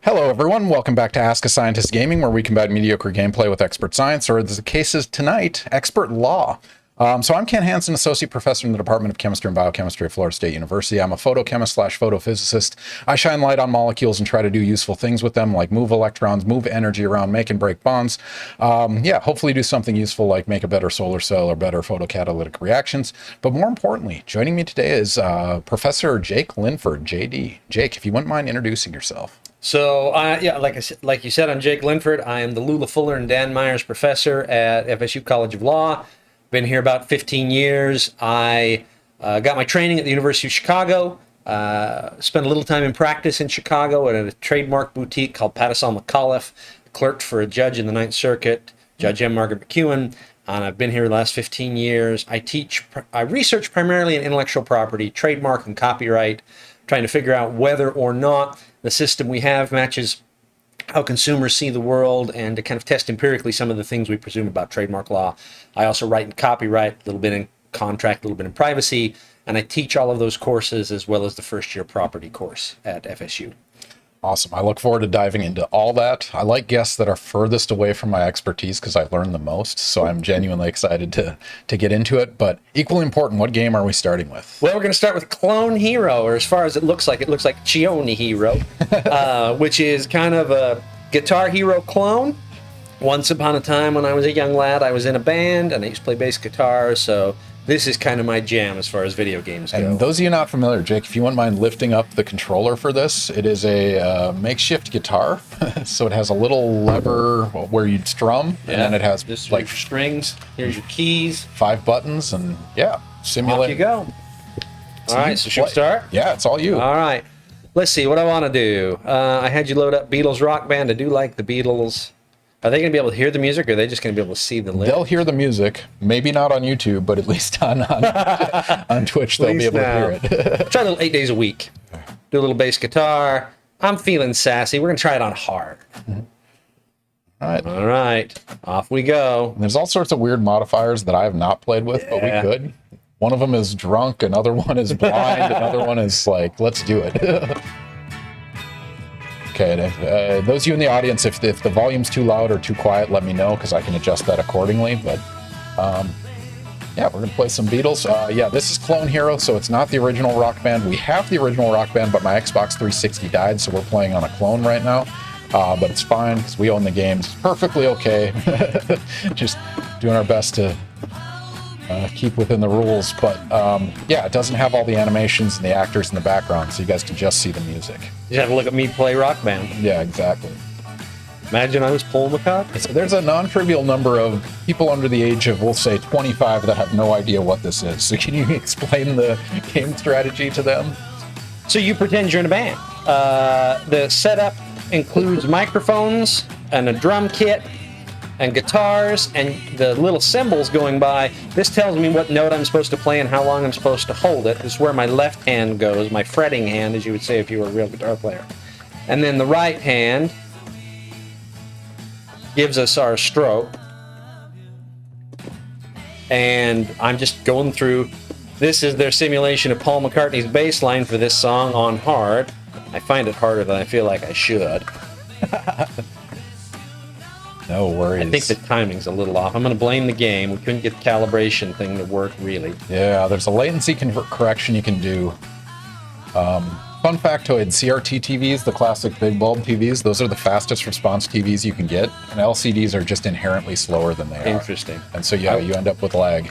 Hello, everyone. Welcome back to Ask a Scientist Gaming, where we combat mediocre gameplay with expert science, or as the case is tonight, expert law. So I'm Ken Hansen, Associate Professor in the Department of Chemistry and Biochemistry at Florida State University. I'm a photochemist / photophysicist. I shine light on molecules and try to do useful things with them, like move electrons, move energy around, make and break bonds. Hopefully do something useful like make a better solar cell or better photocatalytic reactions. But more importantly, joining me today is Professor Jake Linford, JD. Jake, if you wouldn't mind introducing yourself. So, like you said, I'm Jake Linford. I am the Lula Fuller and Dan Myers Professor at FSU College of Law. Been here about 15 years. I got my training at the University of Chicago. Spent a little time in practice in Chicago at a trademark boutique called Pattisall McAuliffe. Clerked for a judge in the Ninth Circuit, Judge M. Margaret McEwen. And I've been here the last 15 years. I research primarily in intellectual property, trademark, and copyright, trying to figure out whether or not the system we have matches how consumers see the world, and to kind of test empirically some of the things we presume about trademark law. I also write in copyright, a little bit in contract, a little bit in privacy, and I teach all of those courses as well as the first year property course at FSU. Awesome. I look forward to diving into all that. I like guests that are furthest away from my expertise because I learn the most, so I'm genuinely excited to get into it. But equally important, what game are we starting with? Well, we're going to start with Clone Hero, or as far as it looks like Chione Hero, which is kind of a Guitar Hero clone. Once upon a time when I was a young lad, I was in a band, and I used to play bass guitar, so this is kind of my jam as far as video games go. And those of you not familiar, Jake, if you wouldn't mind lifting up the controller for this, it is a makeshift guitar. So it has a little lever where you'd strum, and then it has just like strings. Here's your keys. 5 buttons, and simulate. Off you go. All right, so should we start? Yeah, it's all you. All right. Let's see what I want to do. I had you load up Beatles Rock Band. I do like the Beatles. Are they going to be able to hear the music, or are they just going to be able to see the lyrics? They'll hear the music. Maybe not on YouTube, but at least on Twitch, they'll be able to hear it. Try a little 8 days a week. Do a little bass guitar. I'm feeling sassy. We're going to try it on hard. All right. Off we go. And there's all sorts of weird modifiers that I have not played with, but we could. One of them is drunk. Another one is blind. Another one is like, let's do it. Okay, those of you in the audience, if the volume's too loud or too quiet, let me know, because I can adjust that accordingly. But we're going to play some Beatles. This is Clone Hero, so it's not the original Rock Band. We have the original Rock Band, but my Xbox 360 died, so we're playing on a clone right now. But it's fine, because we own the game. It's perfectly okay. Just doing our best to keep within the rules. But it doesn't have all the animations and the actors in the background, so you guys can just see the music. You have to look at me play Rock Band. Yeah, exactly. Imagine I was Paul McCartney. So there's a non-trivial number of people under the age of, we'll say, 25 that have no idea what this is. So can you explain the game strategy to them? So you pretend you're in a band. The setup includes microphones and a drum kit and guitars and the little cymbals going by. This tells me what note I'm supposed to play and how long I'm supposed to hold it. This is where my left hand goes, my fretting hand, as you would say if you were a real guitar player. And then the right hand gives us our stroke. And I'm just going through. This is their simulation of Paul McCartney's bass line for this song on hard. I find it harder than I feel like I should. No worries. I think the timing's a little off. I'm going to blame the game. We couldn't get the calibration thing to work, really. Yeah, there's a latency correction you can do. Fun factoid, CRT TVs, the classic big bulb TVs, those are the fastest response TVs you can get, and LCDs are just inherently slower than they are. Interesting. And so, you end up with lag.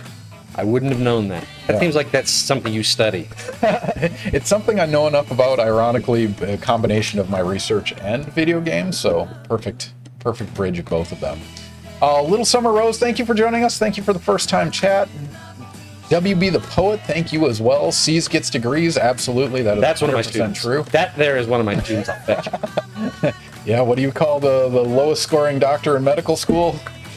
I wouldn't have known that. That seems like that's something you study. It's something I know enough about, ironically, a combination of my research and video games, so perfect bridge of both of them. Little Summer Rose, thank you for joining us. Thank you for the first time chat. WB the Poet, thank you as well. C's gets degrees, absolutely. That's one of my students. True. That there is one of my students, I'll bet you. Yeah, what do you call the lowest scoring doctor in medical school?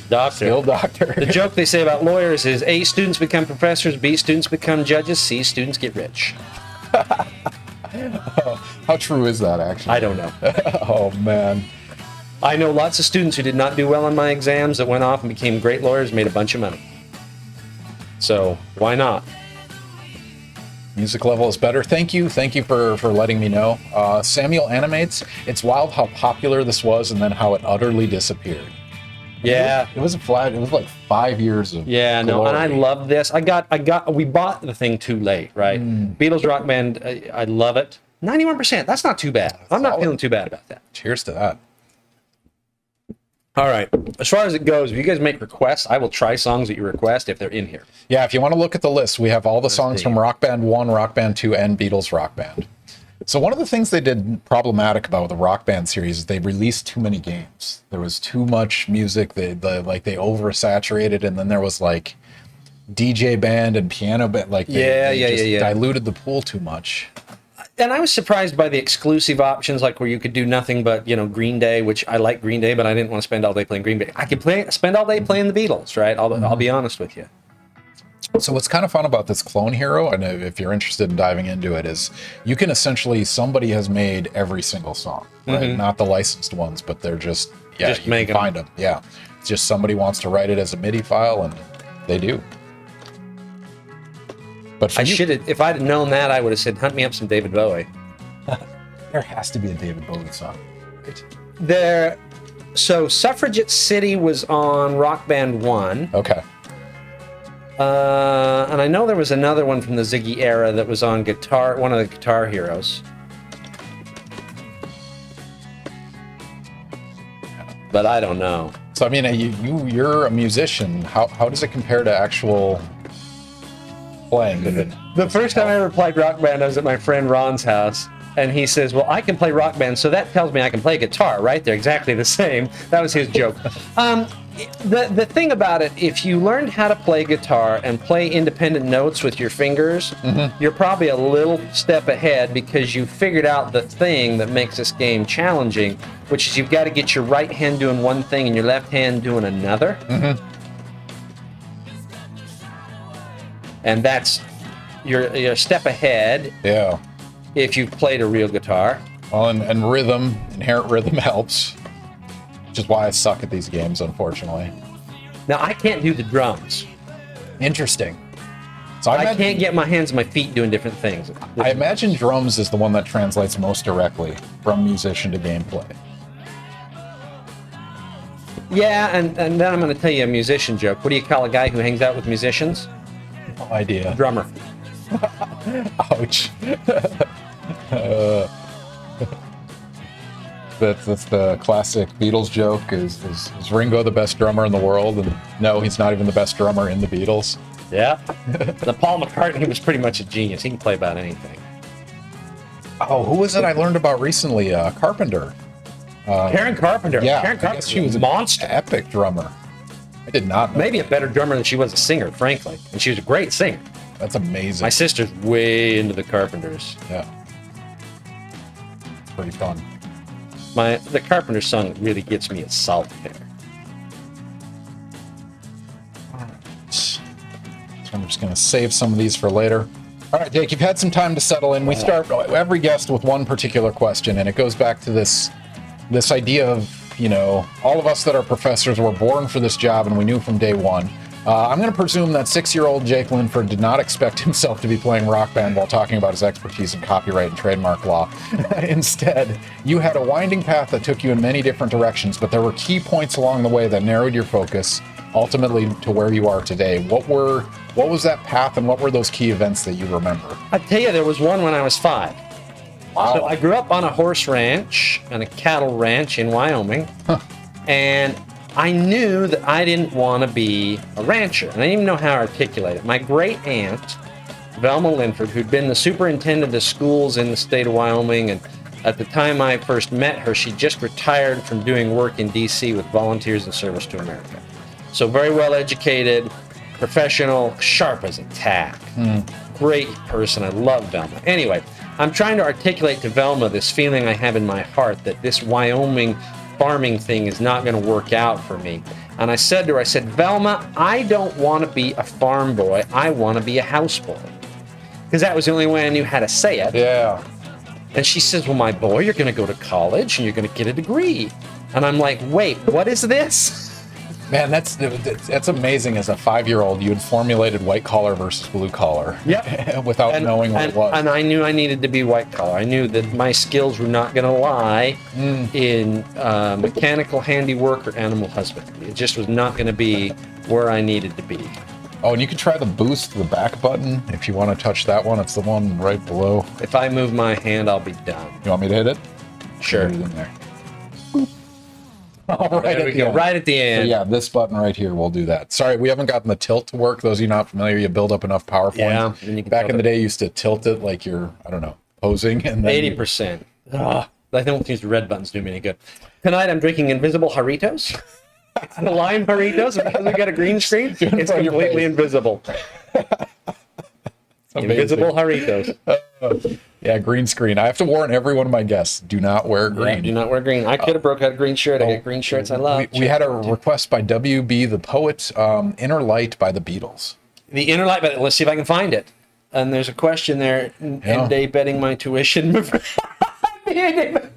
Doctor. Still doctor. The joke they say about lawyers is A students become professors, B students become judges, C students get rich. How true is that, actually? I don't know. Oh, man. I know lots of students who did not do well on my exams that went off and became great lawyers, made a bunch of money. So, why not? Music level is better. Thank you for letting me know. Samuel animates. It's wild how popular this was, and then how it utterly disappeared. Yeah. It was a flat. It was like 5 years of Yeah, no, and I glory. love this. We bought the thing too late, right? Beatles Rock Band, I love it. 91%, that's not too bad. I'm not solid. feeling too bad about that. Cheers to that. All right, as far as it goes, if you guys make requests, I will try songs that you request if they're in here. Yeah, if you want to look at the list, we have all the songs see. from Rock Band 1, Rock Band 2, and Beatles Rock Band. So one of the things they did problematic about the Rock Band series is they released too many games. There was too much music. They oversaturated, and then there was like DJ band and piano band. Like they just diluted the pool too much. And I was surprised by the exclusive options, like where you could do nothing but, Green Day, which I like Green Day, but I didn't want to spend all day playing Green Day. I could spend all day playing the Beatles, right? I'll be honest with you. So what's kind of fun about this Clone Hero, and if you're interested in diving into it, is you can essentially, somebody has made every single song, right? Not the licensed ones, but they're just you can find them. Yeah, it's just somebody wants to write it as a MIDI file, and they do. But If I'd have known that, I would have said, hunt me up some David Bowie. there has to be a David Bowie song, right? So Suffragette City was on Rock Band 1. Okay. And I know there was another one from the Ziggy era that was on one of the Guitar Heroes. But I don't know. So I mean, you're a musician. How does it compare to actual playing? The first time I ever played Rock Band, I was at my friend Ron's house, and he says, well, I can play Rock Band, so that tells me I can play guitar, right? They're exactly the same. That was his joke. The thing about it, if you learned how to play guitar and play independent notes with your fingers, you're probably a little step ahead, because you figured out the thing that makes this game challenging, which is you've got to get your right hand doing one thing and your left hand doing another. And that's you're a step ahead. Yeah. If you've played a real guitar. Well, and inherent rhythm helps, which is why I suck at these games, unfortunately. Now, I can't do the drums. Interesting. So I can't get my hands and my feet doing different things. I imagine drums is the one that translates most directly from musician to gameplay. Yeah, and then I'm going to tell you a musician joke. What do you call a guy who hangs out with musicians? No idea. Drummer. Ouch. That's the classic Beatles joke. Is Ringo the best drummer in the world? And no, he's not even the best drummer in the Beatles. Yeah. The Paul McCartney was pretty much a genius. He can play about anything. Oh, who was it I learned about recently? Carpenter. Karen Carpenter. Yeah, Karen I Carpenter guess she was a monster. an epic drummer. I did not know. Maybe a better drummer than she was a singer, frankly. And she was a great singer. That's amazing. My sister's way into the Carpenters. Yeah. It's pretty fun. The Carpenter song that really gets me is Solitaire. So I'm just going to save some of these for later. All right, Jake, you've had some time to settle in. We start every guest with one particular question, and it goes back to this idea of, all of us that are professors were born for this job, and we knew from day one. I'm going to presume that 6-year-old Jake Linford did not expect himself to be playing Rock Band while talking about his expertise in copyright and trademark law. Instead, you had a winding path that took you in many different directions, but there were key points along the way that narrowed your focus, ultimately to where you are today. What was that path, and what were those key events that you remember? I tell you, there was one when I was 5. Wow. So I grew up on a horse ranch and a cattle ranch in Wyoming, and I knew that I didn't want to be a rancher, and I didn't even know how to articulate it. My great aunt, Velma Linford, who'd been the superintendent of schools in the state of Wyoming, and at the time I first met her, she just retired from doing work in D.C. with Volunteers in Service to America. So very well educated, professional, sharp as a tack. Great person. I love Velma. Anyway, I'm trying to articulate to Velma this feeling I have in my heart that this Wyoming farming thing is not going to work out for me. And I said to her, Velma, I don't want to be a farm boy. I want to be a house boy. Because that was the only way I knew how to say it. Yeah. And she says, well, my boy, you're going to go to college and you're going to get a degree. And I'm like, wait, what is this? Man, that's amazing. As a 5-year-old, you had formulated white collar versus blue collar. Yeah. Without knowing what it was. And I knew I needed to be white collar. I knew that my skills were not going to lie in mechanical handiwork or animal husbandry. It just was not going to be where I needed to be. Oh, and you can try the boost, the back button, if you want to touch that one. It's the one right below. If I move my hand, I'll be done. You want me to hit it? Sure. Put it in there. Oh, right There we go. Right at the So end. yeah, this button right here will do that. Sorry, we haven't gotten the tilt to work. Those of you not familiar, you build up enough power points. Yeah, and you can Back tilt in the it. day, you used to tilt it like you're, I don't know, posing. And then 80%. I don't think the red buttons do me any good. Tonight I'm drinking Invisible Jarritos. It's the lime Jarritos, and because we got a green screen, it's on your completely face. invisible. Amazing. Invisible Jarritos. Yeah, green screen. I have to warn every one of my guests, do not wear Yeah, green. do not wear green. I could have broke out a green shirt. I got green shirts I love. We had a request by WB the Poet, Inner Light by the Beatles. The Inner Light, but let's see if I can find it. And there's a question there. End day betting my tuition.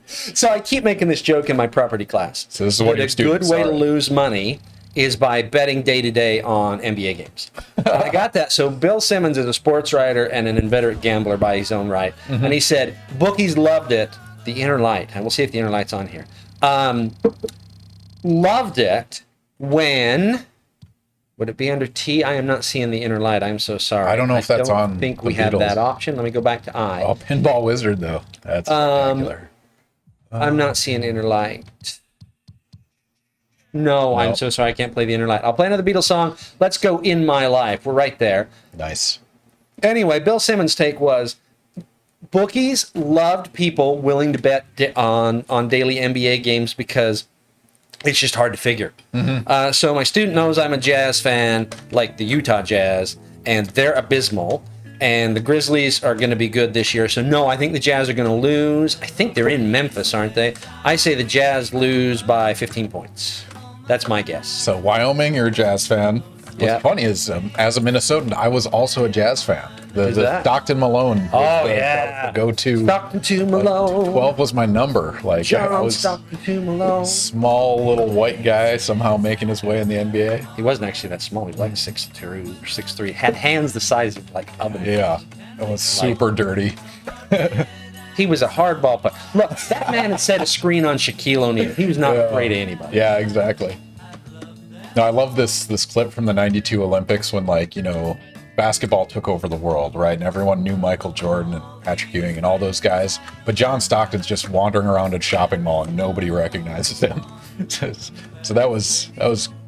So I keep making this joke in my property class. So this is what that your a students good way to are. lose money is by betting day to day on NBA games. And I got that. So Bill Simmons is a sports writer and an inveterate gambler by his own right. And he said, bookies loved it, the Inner Light. And we'll see if the Inner Light's on here. Loved it when... Would it be under T? I am not seeing the Inner Light. I'm so sorry. I don't know if that's on I think the we have Beatles. that option. Let me go back to I. Oh, Pinball Wizard, though. That's spectacular. I'm not seeing Inner Light. No, I'm Nope. so sorry. I can't play the Inner Light. I'll play another Beatles song. Let's go In My Life. We're right there. Nice. Anyway, Bill Simmons' take was bookies loved people willing to bet on daily NBA games because it's just hard to figure. So my student knows I'm a Jazz fan, like the Utah Jazz, and they're abysmal. And the Grizzlies are going to be good this year. So no, I think the Jazz are going to lose. I think they're in Memphis, aren't they? I say the Jazz lose by 15 points. That's my guess. So Wyoming, you're a Jazz fan. Yeah. What's funny is, as a Minnesotan, I was also a Jazz fan. The that? Stockton Malone. was Oh, the yeah. go-to. Stockton to Malone. 12 was my number. Like I John was Stockton to Malone. small little white guy somehow making his way in the NBA. He wasn't actually that small. He was like 6'2" or 6'3". Had hands the size of like ovens. Yeah, it was super dirty. He was a hardball player. Look, that man had set a screen on Shaquille O'Neal. He was not afraid of anybody. Yeah, exactly. No, I love this clip from the '92 Olympics when, like, you know, basketball took over the world, right? And everyone knew Michael Jordan and Patrick Ewing and all those guys. But John Stockton's just wandering around a shopping mall and nobody recognizes him. So that was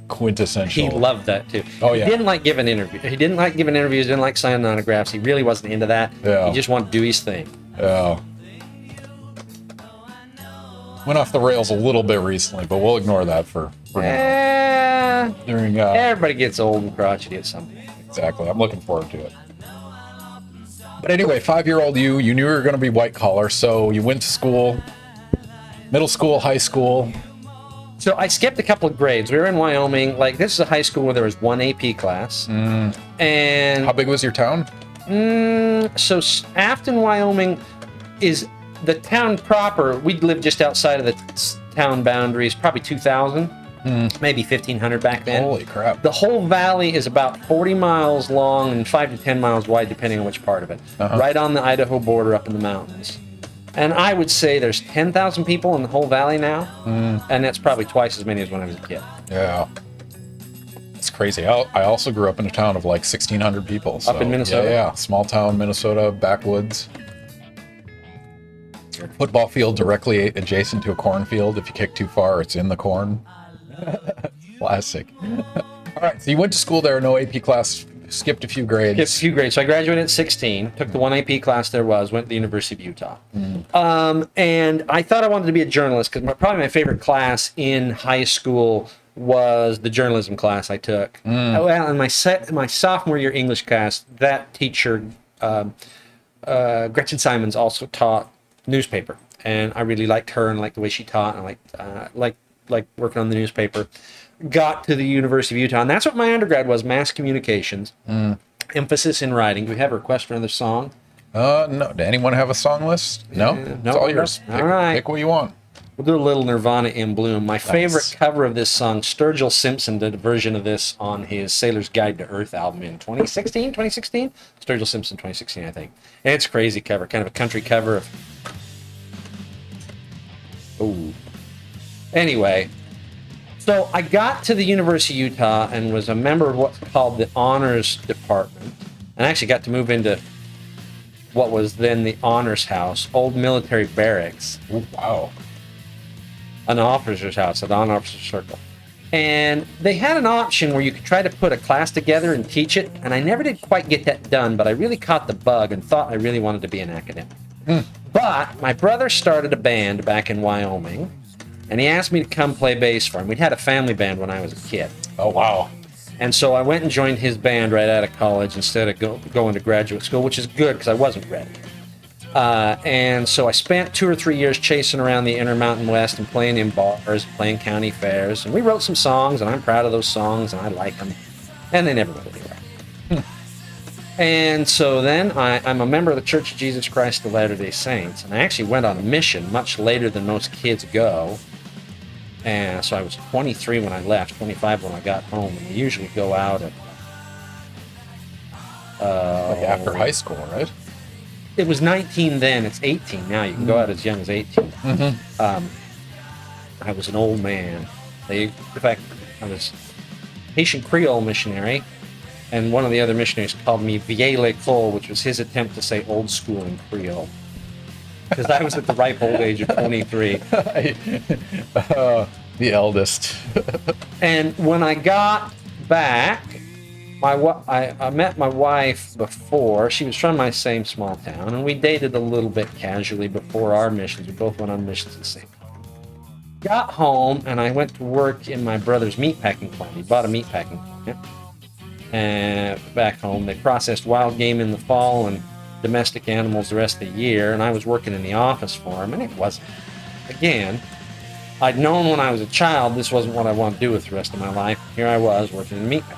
quintessential. He loved that too. Oh, yeah. He didn't like giving interviews. He didn't like giving interviews. Didn't like signing autographs. He really wasn't into that. Yeah. He just wanted to do his thing. Yeah. Went off the rails a little bit recently, but we'll ignore that for now. During Everybody gets old and crotchety at some point. exactly. I'm looking forward to it. But anyway, 5-year-old you knew you were going to be white collar, so you went to school, middle school, high school. So I skipped a couple of grades. We were in Wyoming. Like, this is a high school where there was one AP class. And How big was your town? so Afton, Wyoming is the town proper. We lived just outside of the town boundaries, probably 2,000, maybe 1,500 back then. Holy crap. The whole valley is about 40 miles long and 5 to 10 miles wide, depending on which part of it. Right on the Idaho border up in the mountains. And I would say there's 10,000 people in the whole valley now, and that's probably twice as many as when I was a kid. Yeah. It's crazy. I also grew up in a town of like 1,600 people. So, Up in Minnesota? Yeah. Small town, Minnesota, backwoods. Football field directly adjacent to a cornfield. If you kick too far, it's in the corn. Classic. All right, so you went to school there, no AP class, skipped a few grades. Skipped a few grades. So I graduated at 16, took the one AP class there was, went to the University of Utah. And I thought I wanted to be a journalist because probably my favorite class in high school was the journalism class I took. Well, in my sophomore year English class, that teacher, Gretchen Simons, also taught newspaper. And I really liked her and liked the way she taught, and I liked working on the newspaper. Got to the University of Utah, and that's what my undergrad was, mass communications. Emphasis in writing. Do we have a request for another song? No. Did anyone have a song list? No? no, It's all no. yours. All right. Pick what you want. We'll do a little Nirvana in Bloom. My favorite cover of this song, Sturgill Simpson did a version of this on his Sailor's Guide to Earth album in 2016? Sturgill Simpson 2016, I think. And it's a crazy cover, kind of a country cover of... Ooh. Anyway, so I got to the University of Utah and was a member of what's called the Honors Department. And I actually got to move into what was then the Honors House, old military barracks. Ooh, wow. An officer's house, an officer's circle. And they had an option where you could try to put a class together and teach it, and I never did quite get that done, but I really caught the bug and thought I really wanted to be an academic. But my brother started a band back in Wyoming, and he asked me to come play bass for him. We'd had a family band when I was a kid. Oh, wow. And so I went and joined his band right out of college instead of going to graduate school, which is good because I wasn't ready. And so I spent 2 or 3 years chasing around the Intermountain West and playing in bars, playing county fairs. And we wrote some songs, and I'm proud of those songs, and I like them. And they never went anywhere. And so then I'm a member of the Church of Jesus Christ of Latter-day Saints. And I actually went on a mission much later than most kids go. And so I was 23 when I left, 25 when I got home. And we usually go out at... Like after high school, right? It was 19 then. It's 18 now. You can go out as young as 18. I was an old man. In fact, I was Haitian Creole missionary, and one of the other missionaries called me Vieille L'école, which was his attempt to say old school in Creole. Because I was at the ripe old age of 23. The eldest. And when I got back, I met my wife before. She was from my same small town, and we dated a little bit casually before our missions. We both went on missions at the same time. Got home, and I went to work in my brother's meatpacking plant. He bought a meatpacking plant. And back home, they processed wild game in the fall and domestic animals the rest of the year, and I was working in the office for him, and it wasn't. Again, I'd known when I was a child this wasn't what I wanted to do with the rest of my life. Here I was working in meatpacking.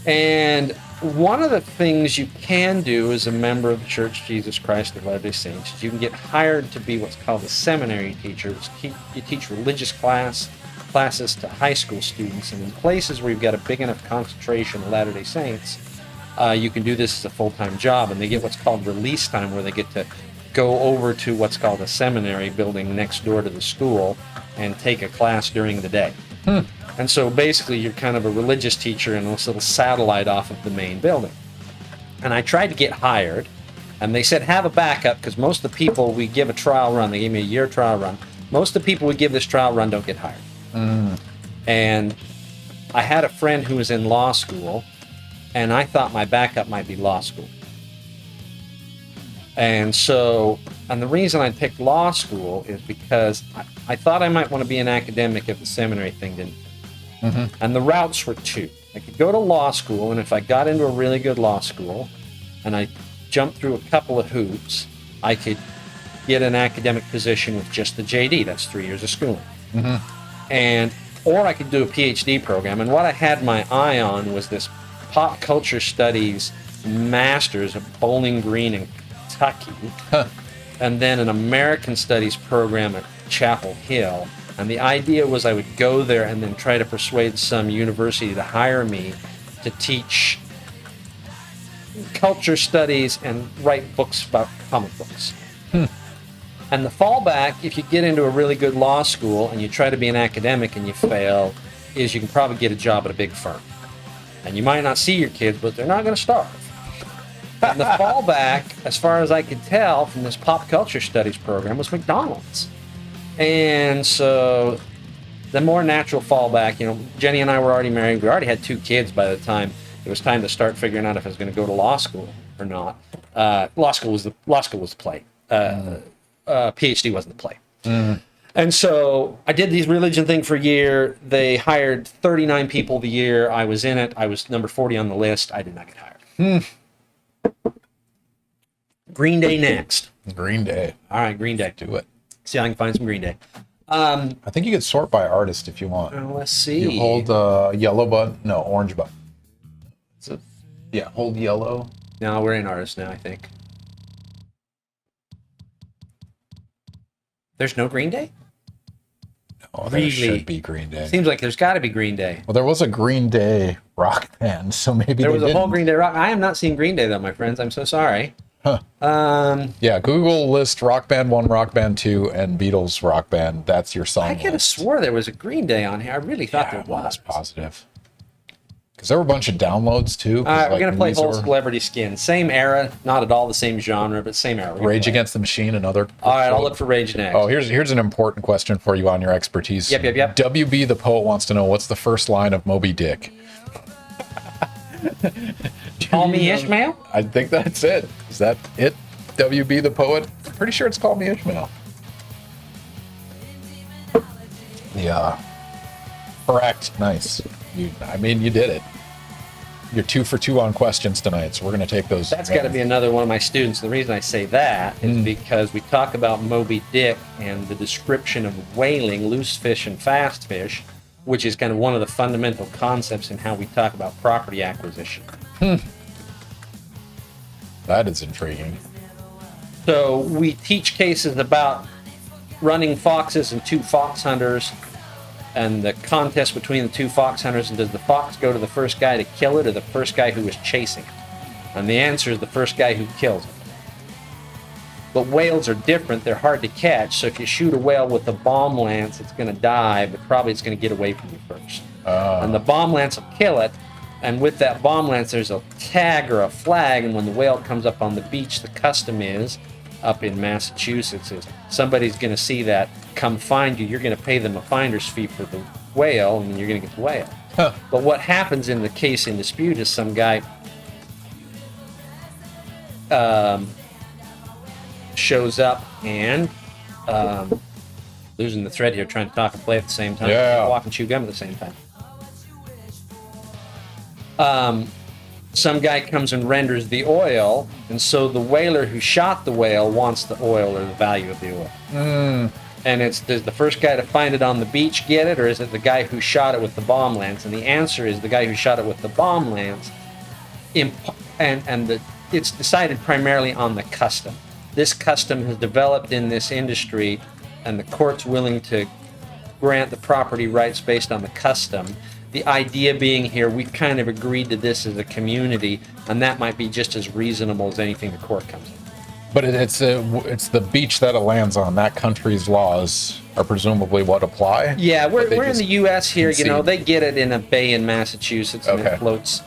And one of the things you can do as a member of the Church of Jesus Christ of Latter-day Saints is you can get hired to be what's called a seminary teacher. You teach religious classes to high school students, and in places where you've got a big enough concentration of Latter-day Saints, you can do this as a full-time job, and they get what's called release time, where they get to go over to what's called a seminary building next door to the school and take a class during the day. And so basically you're kind of a religious teacher in this little satellite off of the main building. And I tried to get hired, and they said have a backup, because most of the people we give a trial run, they gave me a year trial run, most of the people we give this trial run don't get hired. And I had a friend who was in law school, and I thought my backup might be law school. And the reason I picked law school is because I thought I might want to be an academic if the seminary thing didn't. And the routes were two. I could go to law school, and if I got into a really good law school and I jumped through a couple of hoops, I could get an academic position with just the JD. That's 3 years of schooling. Or I could do a PhD program. And what I had my eye on was this pop culture studies master's at Bowling Green in Kentucky, and then an American studies program at Chapel Hill. And the idea was I would go there and then try to persuade some university to hire me to teach culture studies and write books about comic books. And the fallback, if you get into a really good law school and you try to be an academic and you fail, is you can probably get a job at a big firm. And you might not see your kids, but they're not going to starve. And the fallback, as far as I could tell from this pop culture studies program, was McDonald's. And so the more natural fallback, Jenny and I were already married. We already had 2 kids by the time it was time to start figuring out if I was going to go to law school or not. Law school was the play. PhD wasn't the play. And so I did these religion thing for a year. They hired 39 people the year I was in it. I was number 40 on the list. I did not get hired. Green Day next. Green Day. All right, Green Day. Do it. See if I can find some Green Day. I think you could sort by artist if you want. Let's see. You hold orange button. Hold yellow. No, we're in artists now, I think. There's no Green Day? Oh, there should be Green Day. Seems like there's got to be Green Day. Well, there was a Green Day rock band, so maybe there was a didn't. whole Green Day rock. I am not seeing Green Day though, my friends. I'm so sorry. Huh. Yeah, Google list Rock Band 1, Rock Band 2, and Beatles Rock Band. That's your song I could have swore there was a Green Day on here. I really thought there was. Positive. Because there were a bunch of downloads too. All right, we're going to play Whole Weezer, Celebrity Skin. Same era, not at all the same genre, but same era. Rage Against the Machine, another. All right, I'll look for Rage next. Oh, here's an important question for you on your expertise. Yep. WB the Poet wants to know, what's the first line of Moby Dick? Call me Ishmael? I think that's it. Is that it? WB the Poet? Pretty sure it's Call Me Ishmael. Yeah. Correct. Nice. You did it. You're 2 for 2 on questions tonight, so we're going to take those. That's got to be another one of my students. The reason I say that is because we talk about Moby Dick and the description of whaling, loose fish and fast fish, which is kind of one of the fundamental concepts in how we talk about property acquisition. That is intriguing. So we teach cases about running foxes and 2 fox hunters and the contest between the 2 fox hunters, and does the fox go to the first guy to kill it or the first guy who was chasing it? And the answer is the first guy who kills it. But whales are different. They're hard to catch, so if you shoot a whale with a bomb lance, it's going to die, but probably it's going to get away from you first. And the bomb lance will kill it, and with that bomb lance there's a tag or a flag, and when the whale comes up on the beach, the custom is, up in Massachusetts, is somebody's going to see that, come find you, you're going to pay them a finder's fee for the whale, and you're going to get the whale. But what happens in the case in dispute is some guy shows up and losing the thread here, trying to talk and play at the same time, walk and chew gum at the same time. Some guy comes and renders the oil, and so the whaler who shot the whale wants the oil or the value of the oil. And does the first guy to find it on the beach get it, or is it the guy who shot it with the bomb lance? And the answer is the guy who shot it with the bomb lance. It's decided primarily on the custom. This custom has developed in this industry, and the court's willing to grant the property rights based on the custom. The idea being here, we've kind of agreed to this as a community, and that might be just as reasonable as anything the court comes in. But it's the beach that it lands on. That country's laws are presumably what apply? Yeah, we're in the U.S. here. Concede. You know, they get it in a bay in Massachusetts, and it floats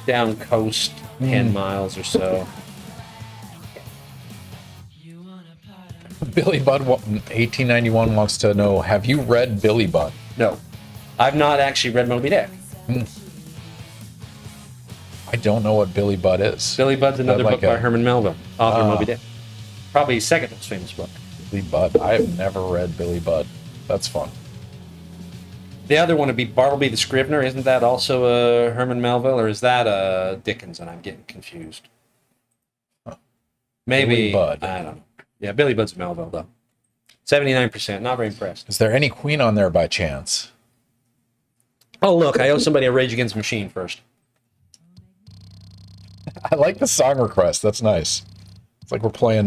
down coast 10 miles or so. Billy Budd, 1891, wants to know, have you read Billy Budd? No. I've not actually read Moby Dick. I don't know what Billy Budd is. Billy Budd's another book by Herman Melville, author of Moby Dick. Probably his second most famous book. Billy Budd. I have never read Billy Budd. That's fun. The other one would be Bartleby the Scrivener. Isn't that also a Herman Melville, or is that a Dickens? And I'm getting confused. Maybe. Billy Budd. I don't know. Yeah, Billy Budd's Melville, though. 79%. Not very impressed. Is there any Queen on there by chance? Oh, look, I owe somebody a Rage Against the Machine first. I like the song request. That's nice. It's like we're playing...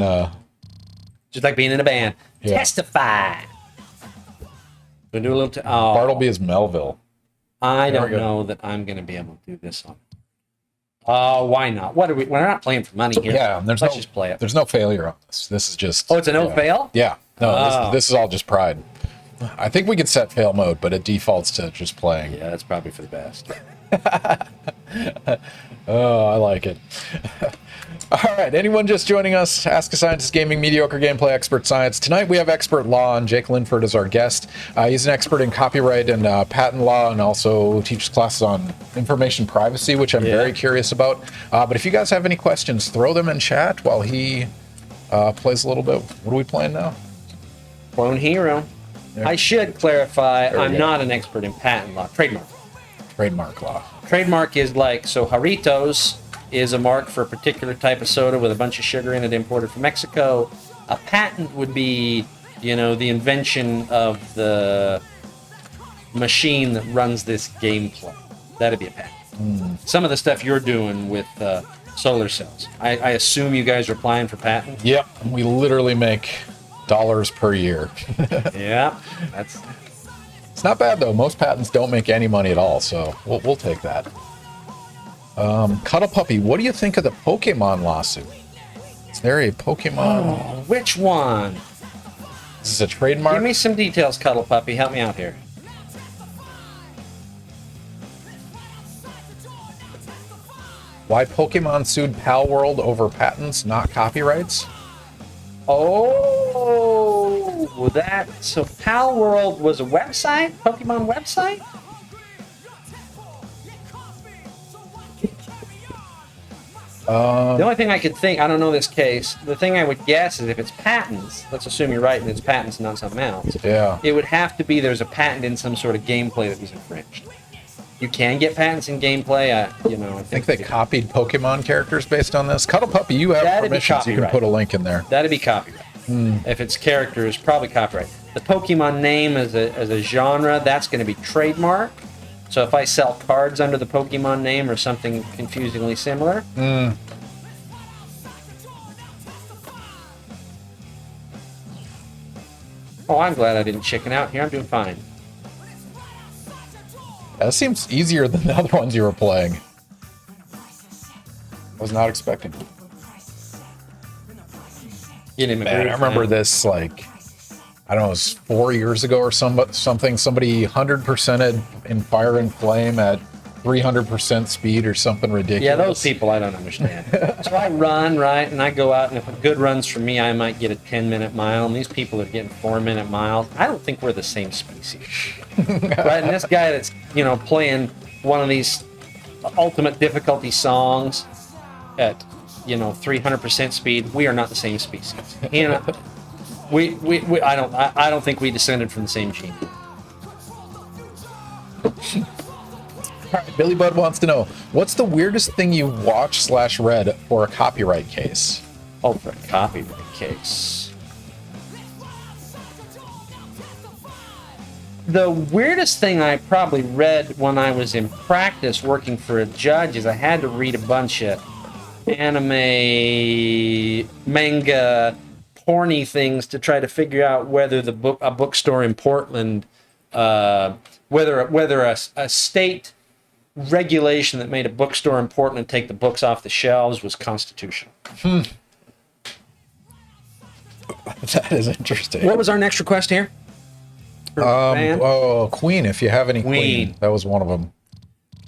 Just like being in a band. Yeah. Testify! We'll do a little... Bartleby is Melville. I don't know that I'm going to be able to do this one. Why not? What are we? We're not playing for money here. Yeah, let's just play it. There's no failure on this. This is just... Oh, it's a no-fail? Yeah. No, this is all just pride. I think we could set fail mode, but it defaults to just playing. Yeah, that's probably for the best. Oh, I like it. All right, anyone just joining us, Ask a Scientist Gaming, Mediocre Gameplay, Expert Science. Tonight we have Expert Law, and Jake Linford is our guest. He's an expert in copyright and patent law, and also teaches classes on information privacy, which I'm very curious about. But if you guys have any questions, throw them in chat while he plays a little bit. What are we playing now? Clone Hero. I should clarify, I'm not an expert in patent law. Trademark. Trademark law. Trademark is like, so Jarritos is a mark for a particular type of soda with a bunch of sugar in it imported from Mexico. A patent would be, you know, the invention of the machine that runs this gameplay. That'd be a patent. Some of the stuff you're doing with solar cells, I assume you guys are applying for patent? Yep. We literally make dollars per year. Yeah, that's It's not bad though. Most patents don't make any money at all, so we'll take that. Cuddle Puppy, what do you think of the Pokemon lawsuit? Is there a Pokemon? Oh, which one? Is this a trademark? Give me some details, Cuddle Puppy. Help me out here. Why Pokemon sued Pal World over patents, not copyrights? Oh, so Pal World was a website, Pokemon website. The only thing I could think, I don't know this case. The thing I would guess is if it's patents. Let's assume you're right and it's patents, and not something else. Yeah. It would have to be there's a patent in some sort of gameplay that was infringed. You can get patents in gameplay. I think they copied Pokemon characters based on this. Cuddle Puppy, you have That'd be permissions. You can copyright. put a link in there. That'd be copyright. If it's characters, probably copyright. The Pokemon name as a genre, that's going to be trademark. So if I sell cards under the Pokemon name or something confusingly similar, oh, I'm glad I didn't chicken out here. I'm doing fine. That seems easier than the other ones you were playing. I was not expecting. Get him a Man, I groove, remember man. this like, I don't know, it was 4 years ago or something. Somebody 100%ed in Fire and Flame at 300% speed or something ridiculous. Yeah, those people I don't understand. So I run, right, and I go out, and if a good run's for me, I might get a 10-minute mile, and these people are getting 4-minute miles. I don't think we're the same species. Right, and this guy that's, playing one of these ultimate difficulty songs at, 300% speed, we are not the same species. I don't think we descended from the same gene. All right, Billy Bud wants to know, what's the weirdest thing you watched/read for a copyright case? Oh, for a copyright case. The weirdest thing I probably read when I was in practice working for a judge is I had to read a bunch of anime, manga, porny things to try to figure out whether a bookstore in Portland, whether a state regulation that made a bookstore in Portland take the books off the shelves was constitutional. That is interesting. What was our next request here? Band? Queen, if you have any Queen. That was one of them.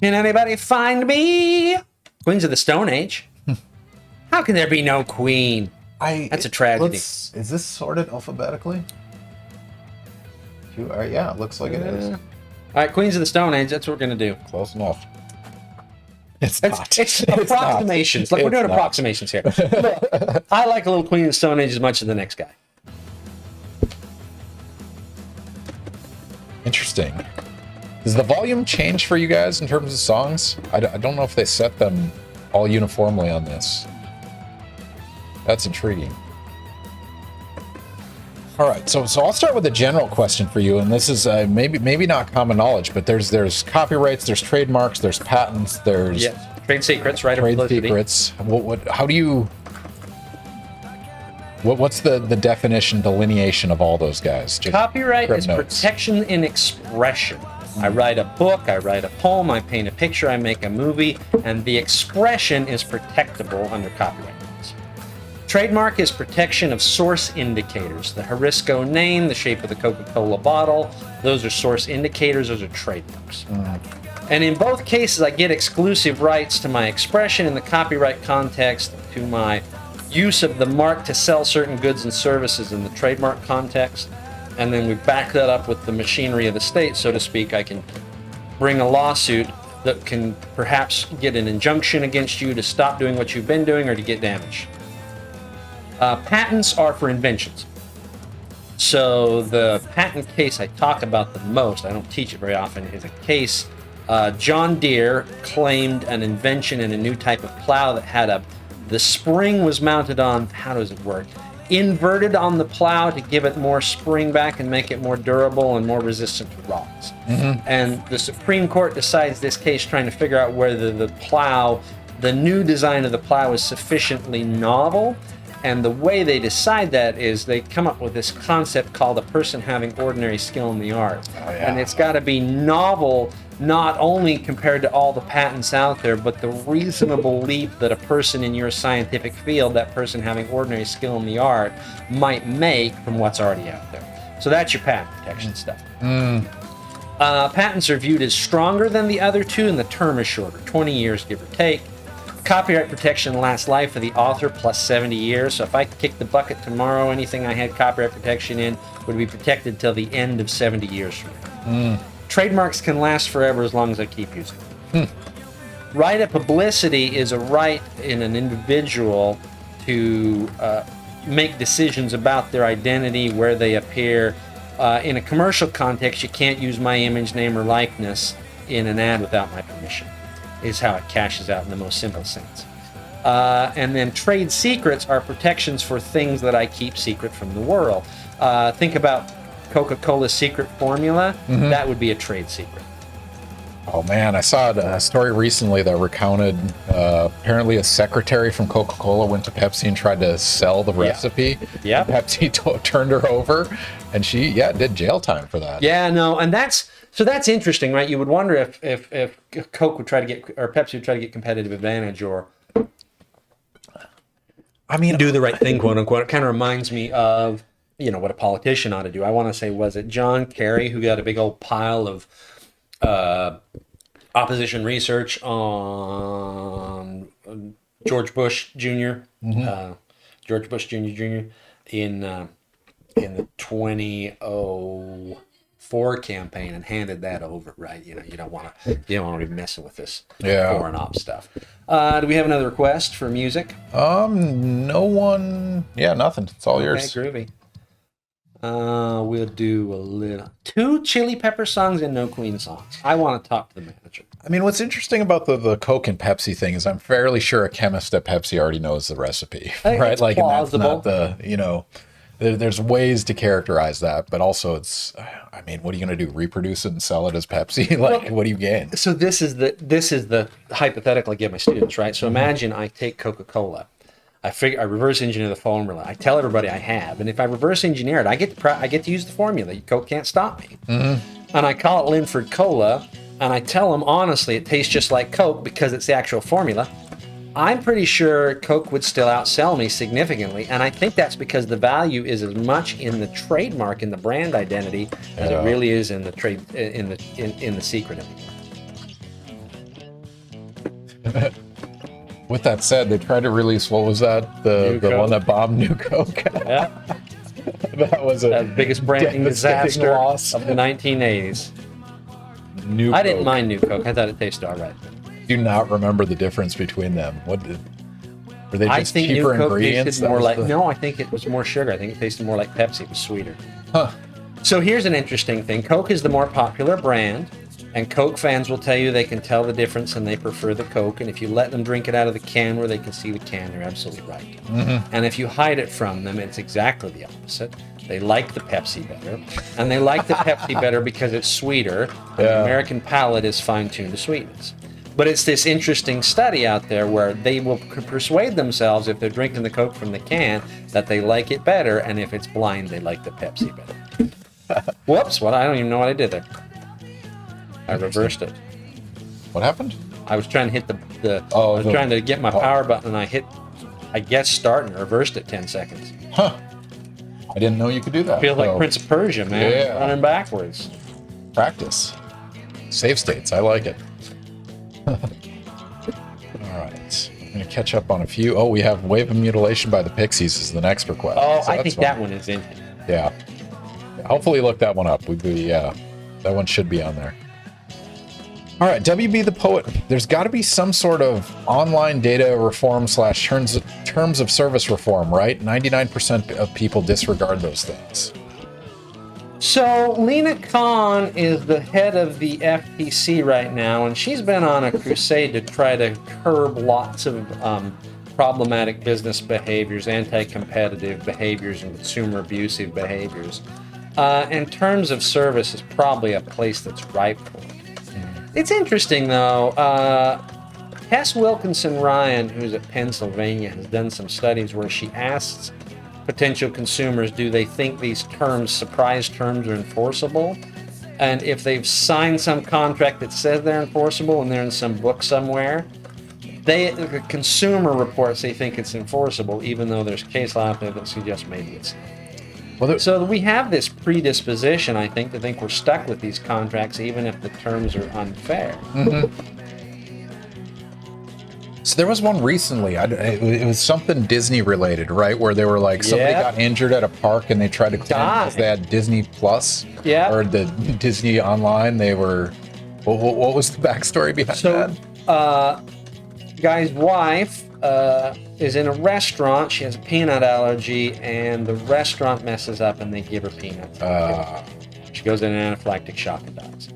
Can anybody find me? Queens of the Stone Age. How can there be no Queen? That's a tragedy. Is this sorted alphabetically? Yeah, it looks like it is. All right, Queens of the Stone Age. That's what we're gonna do. Close enough. It's not. It's approximations. Like we're doing approximations here. Look, I like a little Queen of the Stone Age as much as the next guy. Interesting. Does the volume change for you guys in terms of songs? I don't know if they set them all uniformly on this. That's intriguing. All right, so I'll start with a general question for you, and this is maybe not common knowledge, but there's copyrights, there's trademarks, there's patents, there's trade secrets, right? trade secrets. What's the definition, delineation of all those guys? Just Copyright grab is notes. protection in expression. I write a book, I write a poem, I paint a picture, I make a movie, and the expression is protectable under copyright laws. Trademark is protection of source indicators. The Harisco name, the shape of the Coca-Cola bottle, those are source indicators, those are trademarks. And in both cases, I get exclusive rights to my expression in the copyright context, to my use of the mark to sell certain goods and services in the trademark context. And then we back that up with the machinery of the state, so to speak. I can bring a lawsuit that can perhaps get an injunction against you to stop doing what you've been doing or to get damage. Patents are for inventions. So the patent case I talk about the most, I don't teach it very often, is a case John Deere claimed an invention in a new type of plow that had the spring was mounted on, how does it work? Inverted on the plow to give it more spring back and make it more durable and more resistant to rocks. And the Supreme Court decides this case trying to figure out whether the new design of the plow is sufficiently novel And the way they decide that is they come up with this concept called a person having ordinary skill in the art. And it's got to be novel, not only compared to all the patents out there, but the reasonable leap that a person in your scientific field, that person having ordinary skill in the art, might make from what's already out there. So that's your patent protection stuff. Patents are viewed as stronger than the other two, and the term is shorter, 20 years, give or take. Copyright protection lasts life of the author plus 70 years. So if I kick the bucket tomorrow, anything I had copyright protection in would be protected till the end of 70 years from now. Trademarks can last forever as long as I keep using them. Right of publicity is a right in an individual to make decisions about their identity, where they appear. In a commercial context, you can't use my image, name, or likeness in an ad without my permission, is how it cashes out in the most simple sense. And then trade secrets are protections for things that I keep secret from the world. Think about Coca-Cola's secret formula. That would be a trade secret. Oh man, I saw a story recently that recounted apparently a secretary from Coca-Cola went to Pepsi and tried to sell the recipe. Yeah. Pepsi turned her over, and she did jail time for that. Yeah, no, and that's interesting, right? You would wonder if Coke would try to get, or Pepsi would try to get competitive advantage, or do the right thing, quote unquote. It kind of reminds me of what a politician ought to do. I want to say, was it John Kerry who got a big old pile of opposition research on George Bush Jr. George Bush Jr. in the 2004 campaign, and handed that over. Right? You don't want to be messing with this foreign op stuff. Do we have another request for music? No one. Yeah, nothing. It's all yours. Okay, groovy. We'll do two Chili Pepper songs and no Queen songs. I want to talk to the manager. I mean, what's interesting about the Coke and Pepsi thing is I'm fairly sure a chemist at Pepsi already knows the recipe, right? Like, and that's not there's ways to characterize that, but also it's, I mean, what are you going to do? Reproduce it and sell it as Pepsi? What do you gain? So this is the hypothetical I give my students, right? So imagine I take Coca-Cola. I reverse engineer the formula. I tell everybody I have, and if I reverse engineer it, I get to use the formula. Coke can't stop me. And I call it Linford Cola, and I tell them honestly, it tastes just like Coke because it's the actual formula. I'm pretty sure Coke would still outsell me significantly, and I think that's because the value is as much in the trademark, in the brand identity, as it really is in the trade, in the secret anymore. With that said, they tried to release, what was that? The one that bombed New Coke? Yeah. That was the biggest branding disaster loss of the 1980s. I didn't mind New Coke. I thought it tasted all right. Do not remember the difference between them. Were they just cheaper ingredients? No, I think it was more sugar. I think it tasted more like Pepsi. It was sweeter. So here's an interesting thing. Coke is the more popular brand, and Coke fans will tell you they can tell the difference and they prefer the Coke. And if you let them drink it out of the can where they can see the can, they're absolutely right. And if you hide it from them, it's exactly the opposite. They like the Pepsi better, and they like the Pepsi better because it's sweeter. And the American palate is fine-tuned to sweetness. But it's this interesting study out there where they will persuade themselves, if they're drinking the Coke from the can, that they like it better, and if it's blind, they like the Pepsi better. Whoops! I don't even know what I did there. I reversed it. What happened? I was trying to hit trying to get my power button, and I guess start, and reversed it 10 seconds. I didn't know you could do that. I feel like Prince of Persia, man. Running backwards. Practice. Save states. I like it. All right. I'm going to catch up on a few. Oh, we have Wave of Mutilation by the Pixies is the next request. Oh, so I think that one is in here. Yeah. Hopefully look that one up. That one should be on there. All right, WB the Poet. There's got to be some sort of online data reform / terms of service reform, right? 99% of people disregard those things. So Lena Khan is the head of the FTC right now, and she's been on a crusade to try to curb lots of problematic business behaviors, anti-competitive behaviors, and consumer abusive behaviors. And terms of service is probably a place that's ripe for it. It's interesting, though. Tess Wilkinson Ryan, who's at Pennsylvania, has done some studies where she asks potential consumers, do they think these terms, surprise terms, are enforceable? And if they've signed some contract that says they're enforceable and they're in some book somewhere, the consumer reports they think it's enforceable, even though there's case law out there that suggests maybe it's not. Well, so we have this predisposition, I think, to think we're stuck with these contracts, even if the terms are unfair. Mm-hmm. So there was one recently. It was something Disney related, right? Where they were like somebody got injured at a park and they tried to claim because they had Disney Plus or the Disney Online. They were. What was the backstory behind that? Guy's wife is in a restaurant. She has a peanut allergy, and the restaurant messes up, and they give her peanuts. She goes in an anaphylactic shock and dies.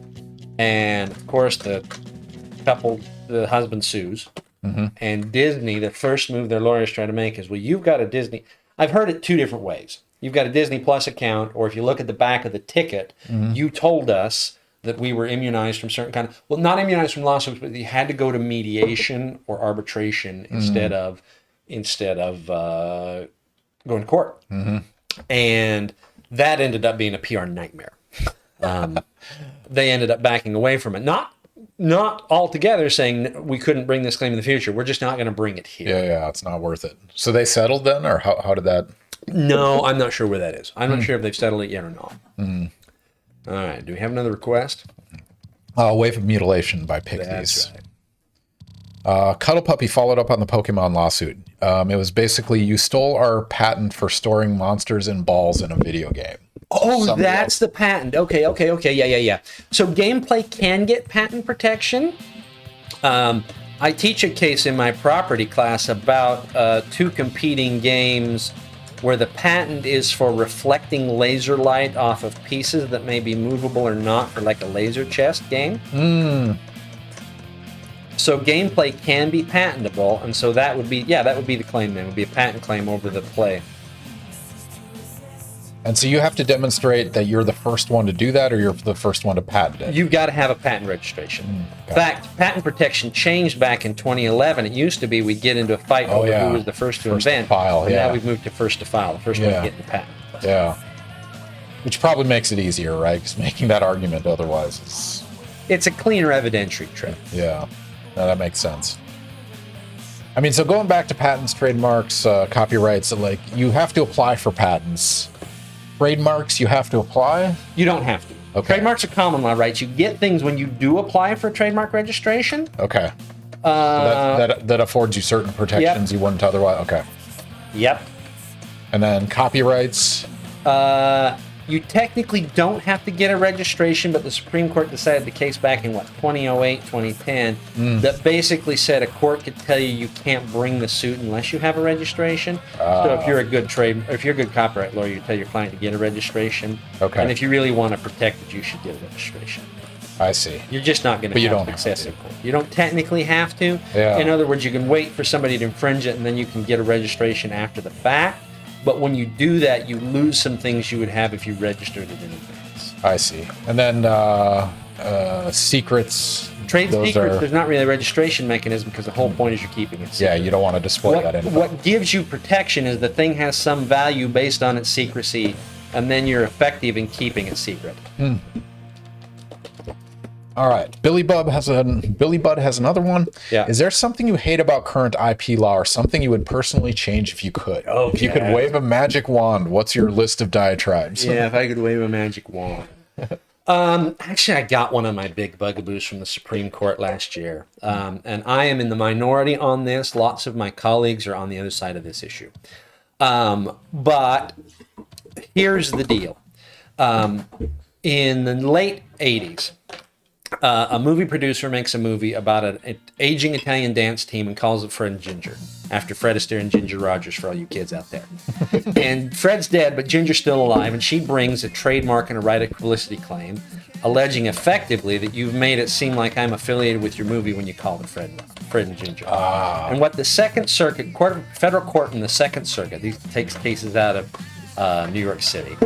And of course, the husband sues. Mm-hmm. And Disney, the first move their lawyers try to make is, well, you've got a Disney. I've heard it two different ways. You've got a Disney Plus account, or if you look at the back of the ticket, you told us that we were immunized from certain kind of, well, not immunized from lawsuits, but you had to go to mediation or arbitration instead of going to court. Mm-hmm. And that ended up being a PR nightmare. They ended up backing away from it. Not altogether saying we couldn't bring this claim in the future. We're just not going to bring it here. Yeah, it's not worth it. So they settled then, or how did that? No, I'm not sure where that is. I'm not sure if they've settled it yet or not. All right, do we have another request? Wave of Mutilation by Pixies. That's right. Cuddle Puppy followed up on the Pokemon lawsuit. It was basically, you stole our patent for storing monsters in balls in a video game. Oh, that's the patent. Okay. Yeah. So gameplay can get patent protection. I teach a case in my property class about two competing games where the patent is for reflecting laser light off of pieces that may be movable or not, for like a laser chest game. So gameplay can be patentable, and so that would be the claim then. It would be a patent claim over the play. And so you have to demonstrate that you're the first one to do that, or you're the first one to patent it? You've got to have a patent registration. In fact, patent protection changed back in 2011. It used to be we'd get into a fight over who was the first to invent. File, Now we've moved to first to file. The first one to get the patent. Yeah. Which probably makes it easier, right? Because making that argument otherwise is... It's a cleaner evidentiary trip. Yeah. No, that makes sense. I mean, so going back to patents, trademarks, copyrights, like, you have to apply for patents. Trademarks, you have to apply? You don't have to. Okay. Trademarks are common law rights. You get things when you do apply for trademark registration. Okay. That affords you certain protections you wouldn't otherwise. Okay. Yep. And then copyrights? You technically don't have to get a registration, but the Supreme Court decided the case back in 2008, 2010, that basically said a court could tell you can't bring the suit unless you have a registration. So if you're a good copyright lawyer, you tell your client to get a registration. Okay. And if you really want to protect it, you should get a registration. I see. You're just not going to have excessive court. You don't technically have to. Yeah. In other words, you can wait for somebody to infringe it, and then you can get a registration after the fact. But when you do that, you lose some things you would have if you registered it in advance. I see. And then secrets. Trade secrets, there's not really a registration mechanism because the whole point is you're keeping it secret. Yeah, you don't want to display that info. What gives you protection is the thing has some value based on its secrecy, and then you're effective in keeping it secret. All right. Billy Budd has another one. Yeah. Is there something you hate about current IP law, or something you would personally change if you could? Okay. If you could wave a magic wand, what's your list of diatribes? Yeah, if I could wave a magic wand. Actually, I got one of my big bugaboos from the Supreme Court last year. And I am in the minority on this. Lots of my colleagues are on the other side of this issue. But here's the deal. In the late 80s, a movie producer makes a movie about an aging Italian dance team and calls it Fred and Ginger, after Fred Astaire and Ginger Rogers, for all you kids out there. And Fred's dead, but Ginger's still alive, and she brings a trademark and a right of publicity claim, alleging effectively that you've made it seem like I'm affiliated with your movie when you call it Fred and Ginger. And what the Second Circuit, federal court in the Second Circuit, these takes cases out of New York City,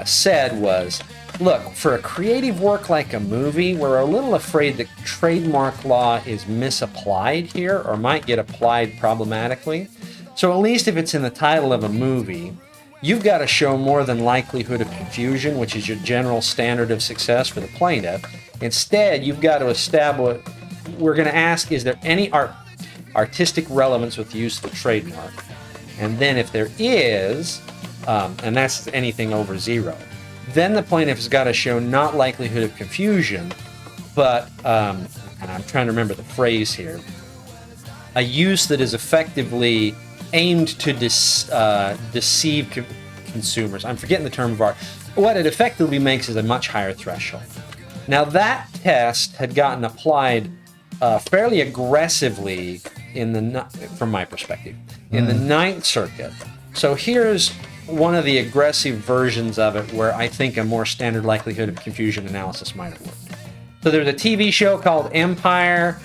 said was, look, for a creative work like a movie, we're a little afraid that trademark law is misapplied here or might get applied problematically. So at least if it's in the title of a movie, you've got to show more than likelihood of confusion, which is your general standard of success for the plaintiff. Instead, you've got to establish, we're going to ask, is there any artistic relevance with the use of the trademark? And then if there is, and that's anything over 0, then the plaintiff has got to show not likelihood of confusion, but, and I'm trying to remember the phrase here, a use that is effectively aimed to deceive consumers. I'm forgetting the term of art. What it effectively makes is a much higher threshold. Now that test had gotten applied fairly aggressively from my perspective, in the Ninth Circuit. So here's one of the aggressive versions of it where I think a more standard likelihood of confusion analysis might have worked. So there's a TV show called Empire,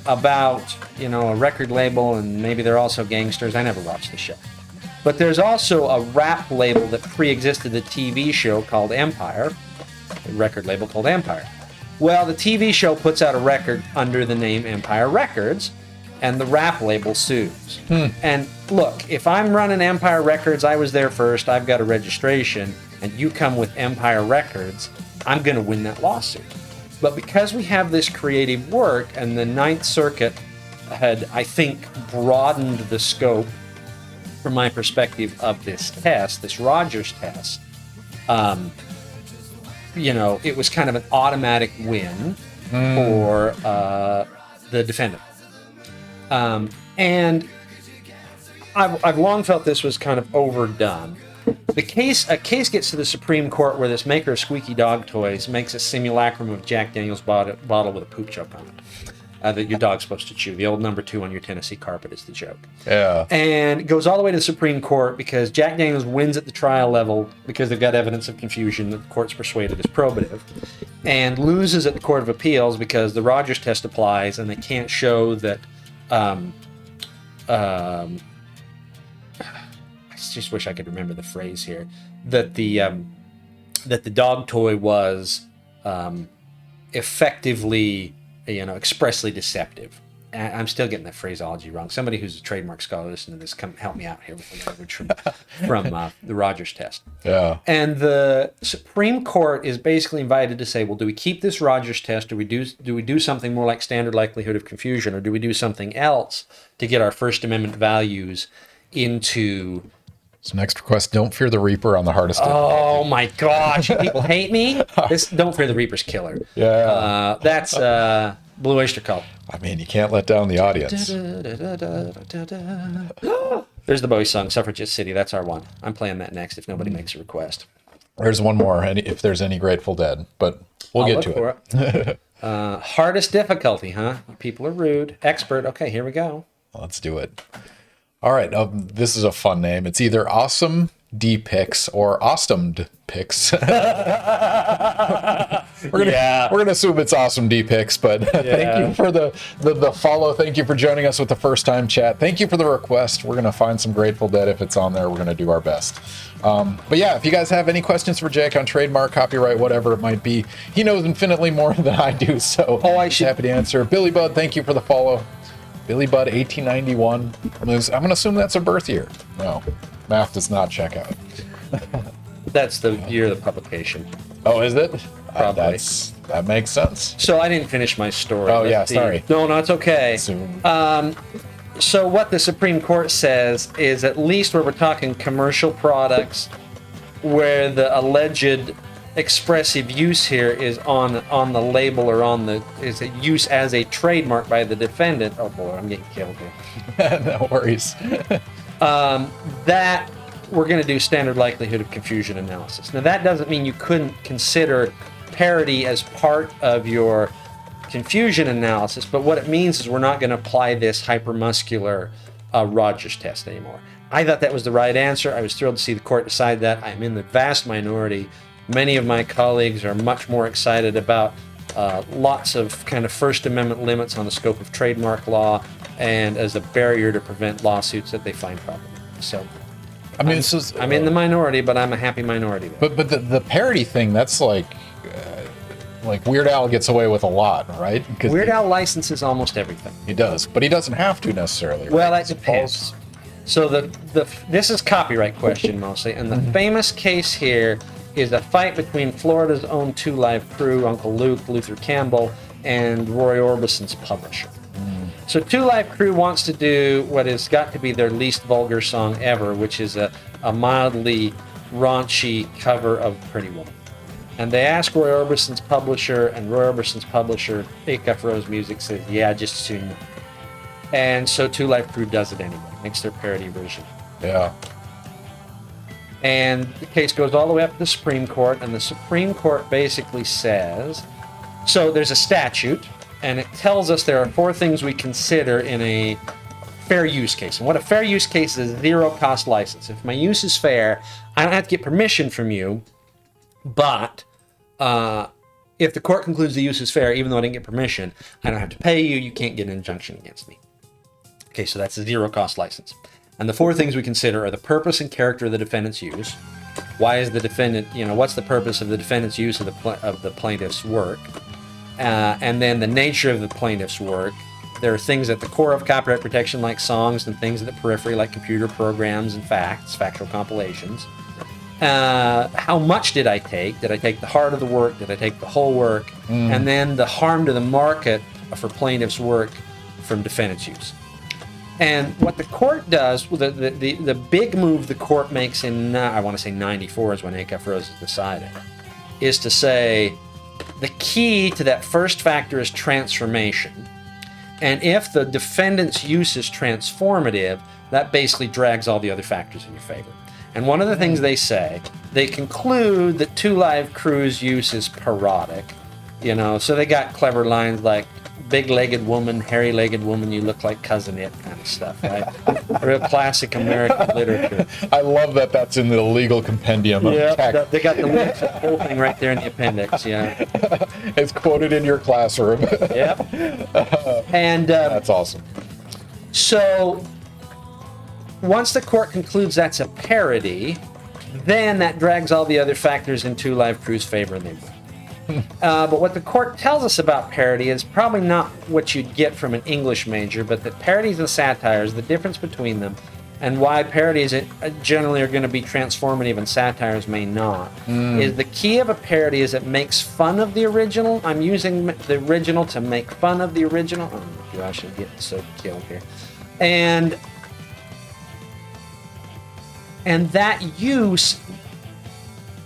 about, a record label, and maybe they're also gangsters. I never watched the show. But there's also a rap label that pre-existed the TV show called Empire, a record label called Empire. Well, the TV show puts out a record under the name Empire Records, and the rap label sues. And look, if I'm running Empire Records, I was there first, I've got a registration, and you come with Empire Records, I'm going to win that lawsuit. But because we have this creative work, and the Ninth Circuit had, I think, broadened the scope, from my perspective, of this test, this Rogers test, it was kind of an automatic win for the defendant. And I've long felt this was kind of overdone. A case gets to the Supreme Court where this maker of squeaky dog toys makes a simulacrum of Jack Daniel's bottle with a poop joke on it that your dog's supposed to chew. The old number 2 on your Tennessee carpet is the joke. Yeah. And it goes all the way to the Supreme Court because Jack Daniel's wins at the trial level because they've got evidence of confusion that the court's persuaded is probative, and loses at the Court of Appeals because the Rogers test applies and they can't show that I just wish I could remember the phrase here, that the dog toy was effectively, expressly deceptive. I'm still getting that phraseology wrong. Somebody who's a trademark scholar listening to this, come help me out here with the language from the Rogers test. Yeah. And the Supreme Court is basically invited to say, well, do we keep this Rogers test, or do we do something more like standard likelihood of confusion, or do we do something else to get our First Amendment values into... So next request, Don't Fear the Reaper on the hardest difficulty. Oh my gosh, people hate me. This Don't Fear the Reaper's killer. Yeah. That's Blue Oyster Cult. I mean, you can't let down the audience. There's the Bowie song, Suffragette City. That's our one. I'm playing that next if nobody makes a request. There's one more, if there's any Grateful Dead, but we'll get to it. Hardest difficulty, huh? People are rude. Expert. Okay, here we go. Let's do it. All right, this is a fun name. It's either Awesome D-Pix or Awesome Pix. We're gonna assume it's Awesome D-Pix, but thank you for the follow. Thank you for joining us with the first time chat. Thank you for the request. We're gonna find some Grateful Dead if it's on there. We're gonna do our best. But yeah, if you guys have any questions for Jake on trademark, copyright, whatever it might be, he knows infinitely more than I do. So happy to answer. Billy Bud, thank you for the follow. Billy Bud 1891. I'm going to assume that's a birth year. No, math does not check out. That's the year of the publication. Oh, is it? Probably. That makes sense. So I didn't finish my story. Oh, yeah, sorry. No, it's okay. So what the Supreme Court says is, at least where we're talking commercial products, where the alleged expressive use here is on the label or is it use as a trademark by the defendant. Oh boy, I'm getting killed here. No worries. That we're going to do standard likelihood of confusion analysis. Now that doesn't mean you couldn't consider parity as part of your confusion analysis, but what it means is we're not going to apply this hypermuscular Rogers test anymore. I thought that was the right answer. I was thrilled to see the court decide that. I'm in the vast minority. Many of my colleagues are much more excited about lots of kind of First Amendment limits on the scope of trademark law and as a barrier to prevent lawsuits that they find problematic. So I mean, this is. I'm in the minority, but I'm a happy minority. But the parody thing, that's like Weird Al gets away with a lot, right? Weird Al licenses almost everything. He does, but he doesn't have to necessarily. Right? Well, that depends. So this is copyright question mostly, and the famous case here is a fight between Florida's own Two Live Crew, Uncle Luke, Luther Campbell, and Roy Orbison's publisher. So Two Live Crew wants to do what has got to be their least vulgar song ever, which is a mildly raunchy cover of Pretty Woman. And they ask Roy Orbison's publisher, and Roy Orbison's publisher, Acuff Rose Music, says, yeah, just soon. And so Two Live Crew does it anyway, makes their parody version. Yeah. And the case goes all the way up to the Supreme Court, and the Supreme Court basically says, so there's a statute, and it tells us there are 4 things we consider in a fair use case. And what a fair use case is, zero cost license. If my use is fair, I don't have to get permission from you, but if the court concludes the use is fair, even though I didn't get permission, I don't have to pay you, you can't get an injunction against me. Okay, so that's a zero cost license. And the 4 things we consider are the purpose and character of the defendant's use. Why is the defendant, what's the purpose of the defendant's use of the plaintiff's work? And then the nature of the plaintiff's work. There are things at the core of copyright protection like songs, and things at the periphery like computer programs and factual compilations. How much did I take? Did I take the heart of the work? Did I take the whole work? And then the harm to the market for plaintiff's work from defendant's use. And what the court does, the big move the court makes in, I want to say 94 is when Acuff Rose decided, is to say the key to that first factor is transformation. And if the defendant's use is transformative, that basically drags all the other factors in your favor. And one of the things they say, they conclude that Two Live Crew's use is parodic. So they got clever lines like, big-legged woman, hairy-legged woman, you look like Cousin It kind of stuff, right? Real classic American literature. I love that that's in the legal compendium of tech. They got the whole thing right there in the appendix, yeah. It's quoted in your classroom. Yep. And that's awesome. So once the court concludes that's a parody, then that drags all the other factors in Two Live Crew's favor, and they win. But what the court tells us about parody is probably not what you'd get from an English major, but that parodies and satires, the difference between them, and why parodies generally are going to be transformative and satires may not, is the key of a parody is it makes fun of the original. I'm using the original to make fun of the original. Oh my gosh, I'm getting so killed here. And that use,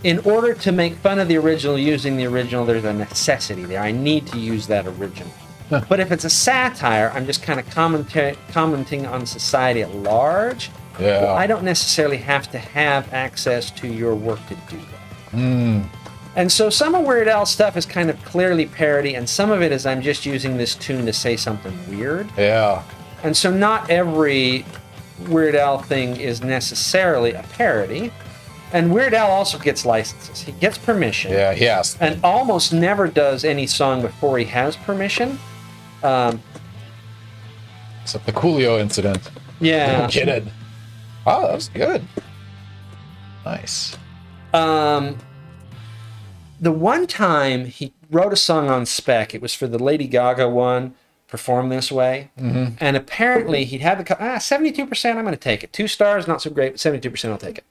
in order to make fun of the original using the original, there's a necessity there. I need to use that original. But if it's a satire, I'm just kind of commenting on society at large. Yeah. Well, I don't necessarily have to have access to your work to do that. And so some of Weird Al stuff is kind of clearly parody, and some of it is I'm just using this tune to say something weird. Yeah. And so not every Weird Al thing is necessarily a parody. And Weird Al also gets licenses. He gets permission. Yeah, he has. And almost never does any song before he has permission. Except the Coolio incident. Yeah. No kidding. Oh, that was good. Nice. The one time he wrote a song on spec, it was for the Lady Gaga one, Perform This Way. And apparently he'd had the 72%, I'm going to take it. 2 stars, not so great, but 72% I'll take it.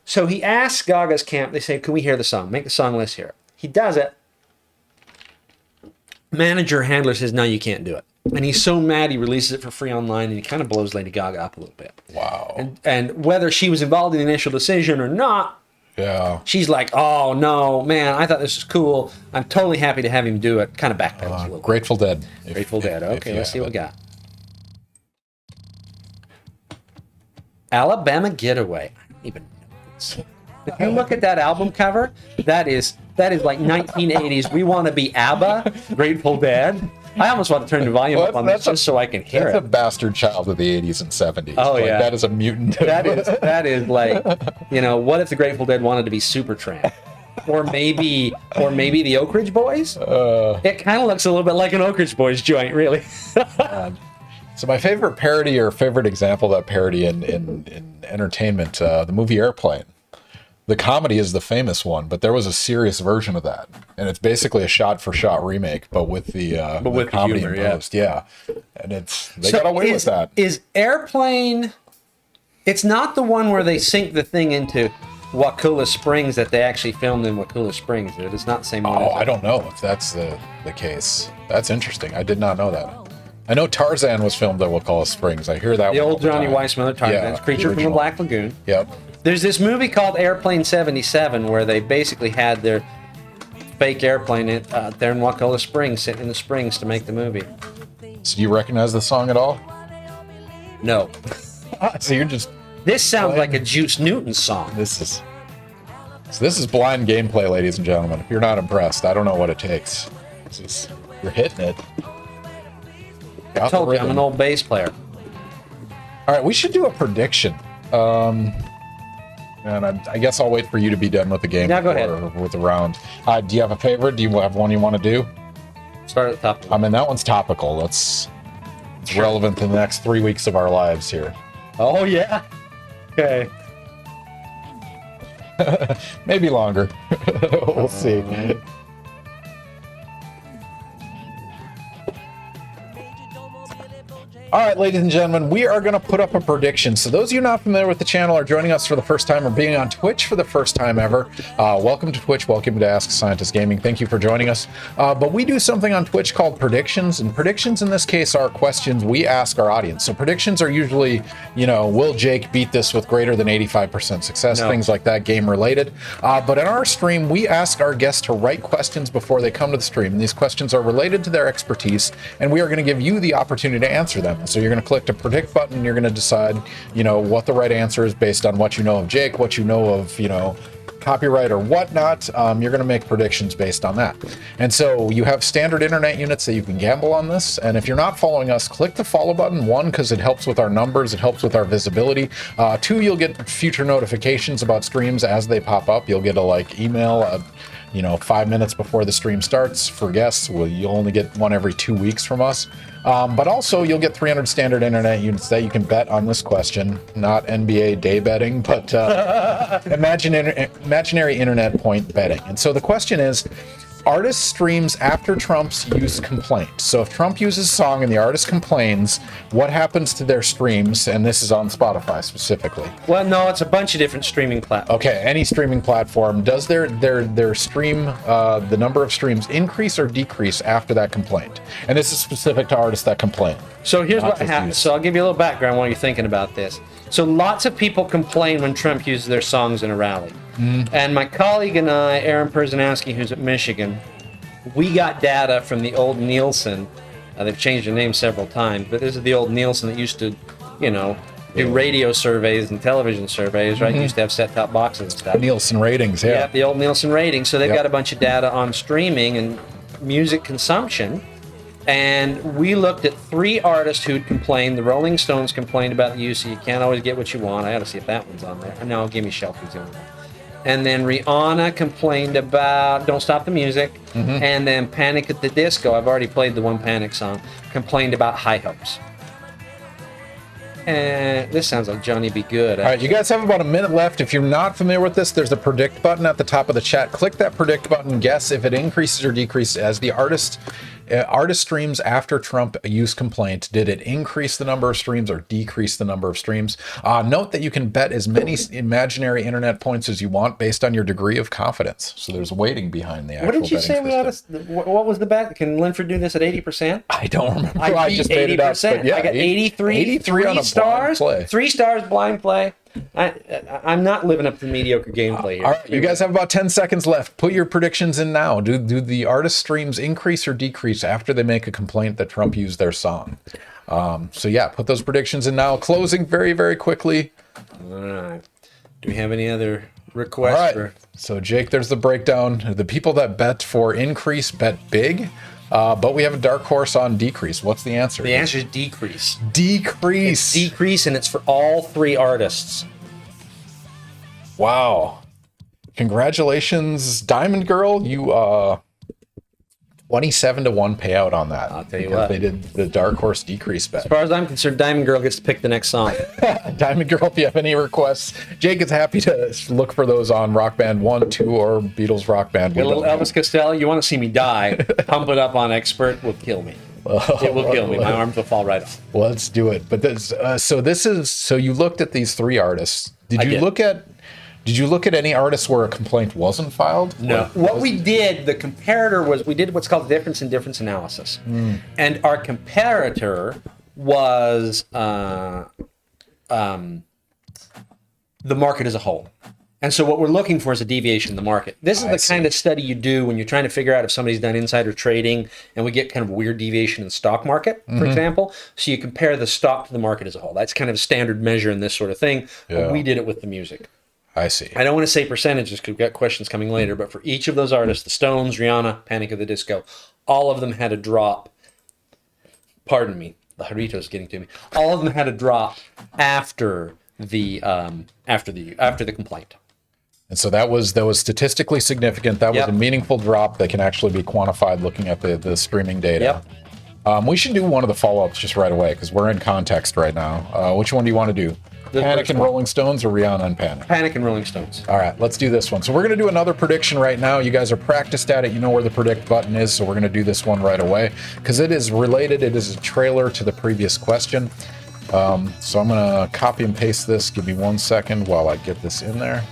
So he asks Gaga's camp, they say, can we hear the song? Make the song, let's hear it. He does it. Manager handler says, no, you can't do it. And he's so mad he releases it for free online, and he kind of blows Lady Gaga up a little bit. Wow. And whether she was involved in the initial decision or not, she's like, oh no, man, I thought this was cool. I'm totally happy to have him do it. Kind of backpedals a little bit. Grateful Dead. Grateful Dead. Okay, let's see what we got. Alabama Getaway. I don't even know this. If you look at that album cover, that is like 1980s. We Want to Be ABBA, Grateful Dead. I almost want to turn the volume up on this just so I can hear it. That's a bastard child of the 80s and 70s. Oh, yeah. That is a mutant. That is like, what if the Grateful Dead wanted to be Supertramp? Or maybe the Oak Ridge Boys? It kind of looks a little bit like an Oak Ridge Boys joint, really. So my favorite parody or favorite example of that parody in entertainment, the movie Airplane. The comedy is the famous one, but there was a serious version of that, and it's basically a shot-for-shot remake, but with the comedy humor, imposed. Yeah, and they got away with that. Is Airplane? It's not the one where they sink the thing into Wakulla Springs that they actually filmed in Wakulla Springs. It's not the same one. Oh, I don't know if that's the case. That's interesting. I did not know that. I know Tarzan was filmed at Wakulla Springs. I hear that The one old all the Johnny time. Weissmuller Tarzan, Yeah, Creature from the original. Black Lagoon. Yep. There's this movie called Airplane 77 where they basically had their fake airplane there in Wakulla Springs, sitting in the springs to make the movie. So do you recognize the song at all? No. So you're just This sounds like a Juice Newton song. this is blind gameplay, ladies and gentlemen. If you're not impressed, I don't know what it takes. You're hitting it. I told you, I'm an old bass player. All right, we should do a prediction. And I guess I'll wait for you to be done with the game. Yeah, go ahead. With the round. Do you have a favorite? Do you have one you want to do? Start at the top. I mean, that one's topical. It's relevant to the next 3 weeks of our lives here. Oh, yeah? Okay. Maybe longer. We'll see. All right, ladies and gentlemen, we are going to put up a prediction. So those of you not familiar with the channel are joining us for the first time or being on Twitch for the first time ever. Welcome to Twitch. Welcome to Ask a Scientist Gaming. Thank you for joining us. But we do something on Twitch called predictions. And predictions in this case are questions we ask our audience. So predictions are usually, will Jake beat this with greater than 85% success? No. Things like that, game related. But in our stream, we ask our guests to write questions before they come to the stream. And these questions are related to their expertise. And we are going to give you the opportunity to answer them. So you're going to click the predict button. And you're going to decide, what the right answer is based on what you know of Jake, what you know of, copyright or whatnot. You're going to make predictions based on that. And so you have standard internet units that you can gamble on this. And if you're not following us, click the follow button. 1, because it helps with our numbers. It helps with our visibility. 2, you'll get future notifications about streams as they pop up. You'll get a email 5 minutes before the stream starts. For guests, you'll only get one every 2 weeks from us. But also, you'll get 300 standard internet units that you can bet on this question. Not NBA day betting, but imaginary internet point betting. And so the question is, artist streams after Trump's use complaint. So if Trump uses a song and the artist complains, what happens to their streams? And this is on Spotify specifically. Well, no, it's a bunch of different streaming platforms. Okay, any streaming platform. Does their stream, the number of streams increase or decrease after that complaint? And this is specific to artists that complain. So here's Not what just happens. use. So I'll give you a little background while you're thinking about this. So lots of people complain when Trump uses their songs in a rally. And my colleague and I, Aaron Perzanowski, who's at Michigan, we got data from the old Nielsen. They've changed their name several times, but this is the old Nielsen that used to, do radio surveys and television surveys, right? Used to have set-top boxes and stuff. Nielsen ratings, yeah. Yeah, the old Nielsen ratings. So they've Yep. got a bunch of data on streaming and music consumption. And we looked at 3 artists who'd complained. The Rolling Stones complained about the use of You Can't Always Get What You Want. I got to see if that one's on there. No, Gimme Shelter's the only one. And then Rihanna complained about Don't Stop the Music. And then Panic at the Disco, I've already played the one Panic song, complained about High Hopes. And this sounds like Johnny B. Good. All right, you guys have about a minute left. If you're not familiar with this, there's a predict button at the top of the chat. Click that predict button. Guess if it increases or decreases as the artist streams after Trump use complaint. Did it increase the number of streams or decrease the number of streams? Note that you can bet as many imaginary internet points as you want based on your degree of confidence. So there's weighting behind the actual What did you say betting we had? system. What was the bet? Can Linford do this at 80%? I don't remember. I just made it up. But yeah, I got 83 83 on a stars. blind play. 3 stars blind play. I'm not living up to the mediocre gameplay here. All right, you guys have about 10 seconds left. Put your predictions in now. Do the artist streams increase or decrease after they make a complaint that Trump used their song? So yeah, put those predictions in now. Closing very, very quickly. All right. Do we have any other requests? All right. So Jake, there's the breakdown. The people that bet for increase bet big. But we have a dark horse on decrease. What's the answer? The answer is decrease. Decrease. Decrease, and it's for all 3 artists. Wow. Congratulations, Diamond Girl. You 27-1 payout on that. I'll tell you because what. they did the dark horse decrease bet. As far as I'm concerned, Diamond Girl gets to pick the next song. Diamond Girl, if you have any requests, Jake is happy to look for those on Rock Band 1, 2, or Beatles Rock Band. Get a little Elvis Costello. You want to see me die? Pump it up on Expert will kill me. It will kill me. My arms will fall right off. Well, let's do it. But this, so you looked at these three artists. Did you look at any artists where a complaint wasn't filed? No. What we did, the comparator was, we did what's called difference in difference analysis. And our comparator was the market as a whole. And so what we're looking for is a deviation in the market. This is the kind of study you do when you're trying to figure out if somebody's done insider trading and we get kind of a weird deviation in the stock market, for example. So you compare the stock to the market as a whole. That's kind of a standard measure in this sort of thing. Yeah. But we did it with the music. I see. I don't want to say percentages because we've got questions coming later, but for each of those artists, the Stones, Rihanna, Panic at the Disco, all of them had a drop. Pardon me, the Jarrito's getting to me. All of them had a drop after the complaint. And so that was statistically significant. That was a meaningful drop that can actually be quantified looking at the streaming data. We should do one of the follow-ups just right away because we're in context right now. Which one do you want to do? Panic and Rolling Stones or Rihanna and Panic? Panic and Rolling Stones. All right, let's do this one. So we're going to do another prediction right now. You guys are practiced at it. You know where the predict button is, so we're going to do this one right away because it is related. It is a trailer to the previous question. So I'm going to copy and paste this. Give me 1 second while I get this in there.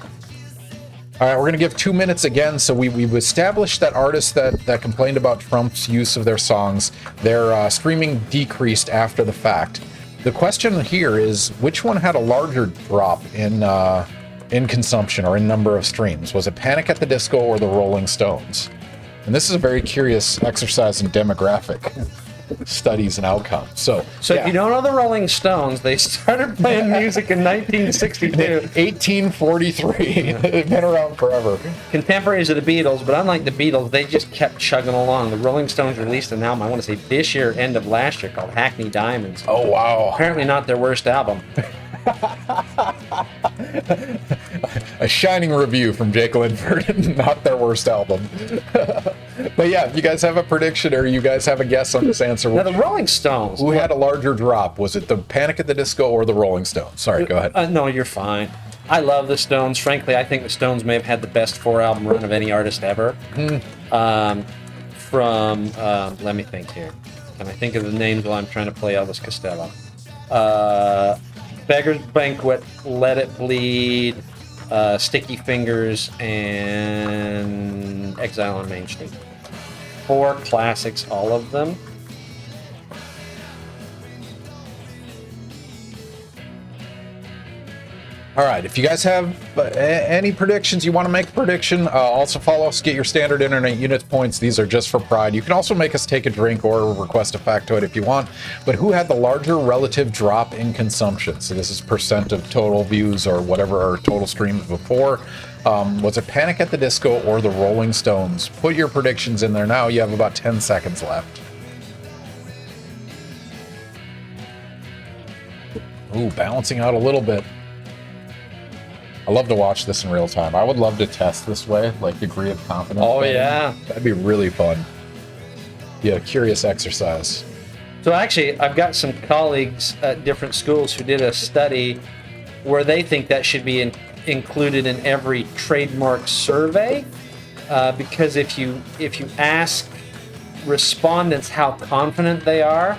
All right, we're going to give 2 minutes again. So we've established that artists that complained about Trump's use of their songs, their streaming decreased after the fact. The question here is, which one had a larger drop in consumption or in number of streams? Was it Panic at the Disco or the Rolling Stones? And this is a very curious exercise in demographic studies and outcomes. So if you don't know the Rolling Stones, they started playing music in 1962. 1843. They've been around forever. Contemporaries of the Beatles, but unlike the Beatles, they just kept chugging along. The Rolling Stones released an album, I want to say this year, end of last year, called Hackney Diamonds. Oh, wow. Apparently not their worst album. A shining review from Jake Linford, not their worst album. But yeah, if you guys have a prediction or you guys have a guess on this answer. Now, the Rolling Stones. Who had a larger drop? Was it the Panic at the Disco or the Rolling Stones? Sorry, go ahead. No, you're fine. I love the Stones. Frankly, I think the Stones may have had the best 4-album run of any artist ever. Let me think here. Can I think of the names while I'm trying to play Elvis Costello? Beggar's Banquet, Let It Bleed, Sticky Fingers, and Exile on Main Street. 4 classics, all of them. All right, if you guys have any predictions, you want to make a prediction, also follow us, get your standard internet units points. These are just for pride. You can also make us take a drink or request a factoid if you want. But who had the larger relative drop in consumption? So this is percent of total views or whatever, or total streams before. Was it Panic at the Disco or the Rolling Stones? Put your predictions in there now. You have about 10 seconds left. Ooh, balancing out a little bit. I love to watch this in real time. I would love to test this way, like degree of confidence. Oh, yeah. That'd be really fun. Yeah, curious exercise. So actually, I've got some colleagues at different schools who did a study where they think that should be included in every trademark survey, because if you ask respondents how confident they are,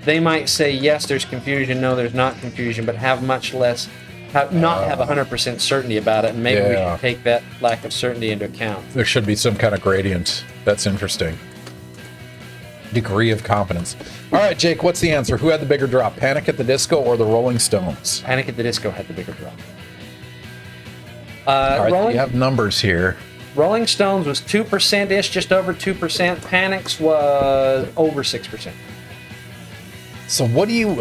they might say, yes, there's confusion, no, there's not confusion, but have much less, not have 100% certainty about it, and maybe we should take that lack of certainty into account. There should be some kind of gradient. That's interesting. Degree of confidence. All right, Jake, what's the answer? Who had the bigger drop, Panic at the Disco or the Rolling Stones? Panic at the Disco had the bigger drop. All right, you have numbers here. Rolling Stones was 2%-ish, just over 2%. Panic's was over 6%. So what do you,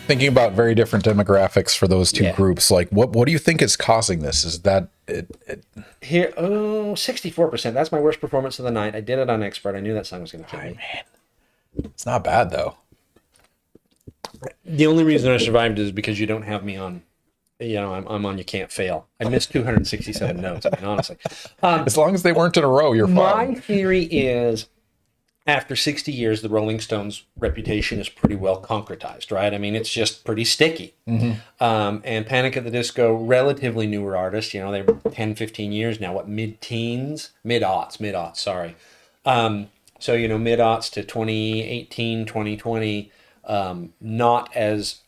thinking about very different demographics for those two groups, like what do you think is causing this? Is that Here, 64%. That's my worst performance of the night. I did it on Expert. I knew that song was going to kill me. Man, it's not bad though. The only reason I survived is because you don't have me on I'm on you can't fail. I missed 267 notes, I mean, honestly. As long as they weren't in a row, you're My fine. theory is after 60 years, the Rolling Stones' reputation is pretty well concretized, right? I mean, it's just pretty sticky. And Panic at the Disco, relatively newer artists, they're 10, 15 years now, mid-teens? Mid-aughts, sorry. So, mid-aughts to 2018, 2020, not as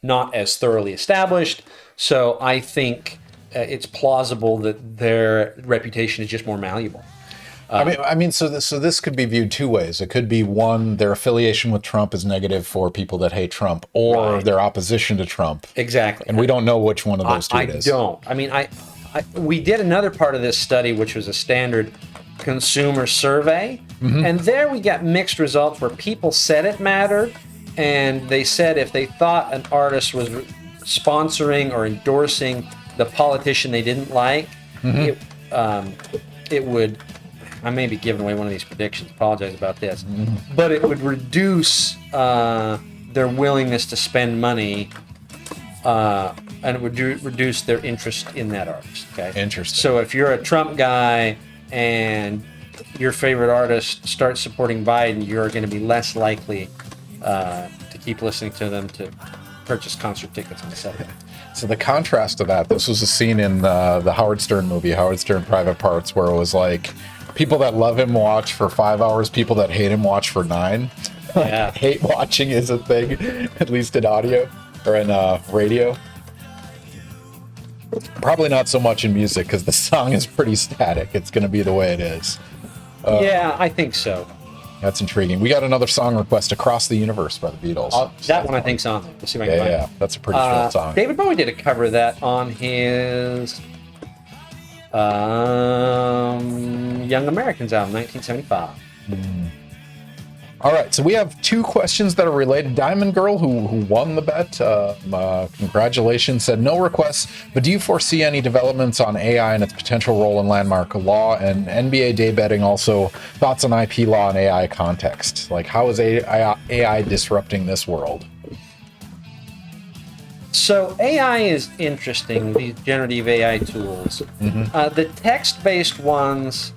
thoroughly established. So I think it's plausible that their reputation is just more malleable. So this could be viewed two ways. It could be one, their affiliation with Trump is negative for people that hate Trump, or Right. their opposition to Trump. Exactly. And we don't know which one of those two I it is. don't. I mean, we did another part of this study, which was a standard consumer survey, and there we got mixed results where people said it mattered, and they said if they thought an artist was sponsoring or endorsing the politician they didn't like, it would. I may be giving away one of these predictions. Apologize about this, but it would reduce their willingness to spend money, and it would reduce their interest in that artist. Okay, Interesting. So if you're a Trump guy and your favorite artist starts supporting Biden, you're going to be less likely to keep listening to them, to purchase concert tickets, and etc. So the contrast to that, this was a scene in the Howard Stern movie, Howard Stern Private Parts, where it was like people that love him watch for 5 hours, people that hate him watch for 9. Yeah. Hate watching is a thing, at least in audio or in radio. Probably not so much in music because the song is pretty static. It's going to be the way it is. Yeah, I think so. That's intriguing. We got another song request, Across the Universe by the Beatles. That one I think's on there. Let's see if I can find Yeah, it. that's a pretty short song. David Bowie did a cover of that on his Young Americans album, 1975. All right, so we have 2 questions that are related. Diamond Girl, who won the bet, congratulations, said no requests, but do you foresee any developments on AI and its potential role in landmark law and NBA day betting? Also, thoughts on IP law and AI context? Like, how is AI disrupting this world? So AI is interesting, these generative AI tools. The text-based ones,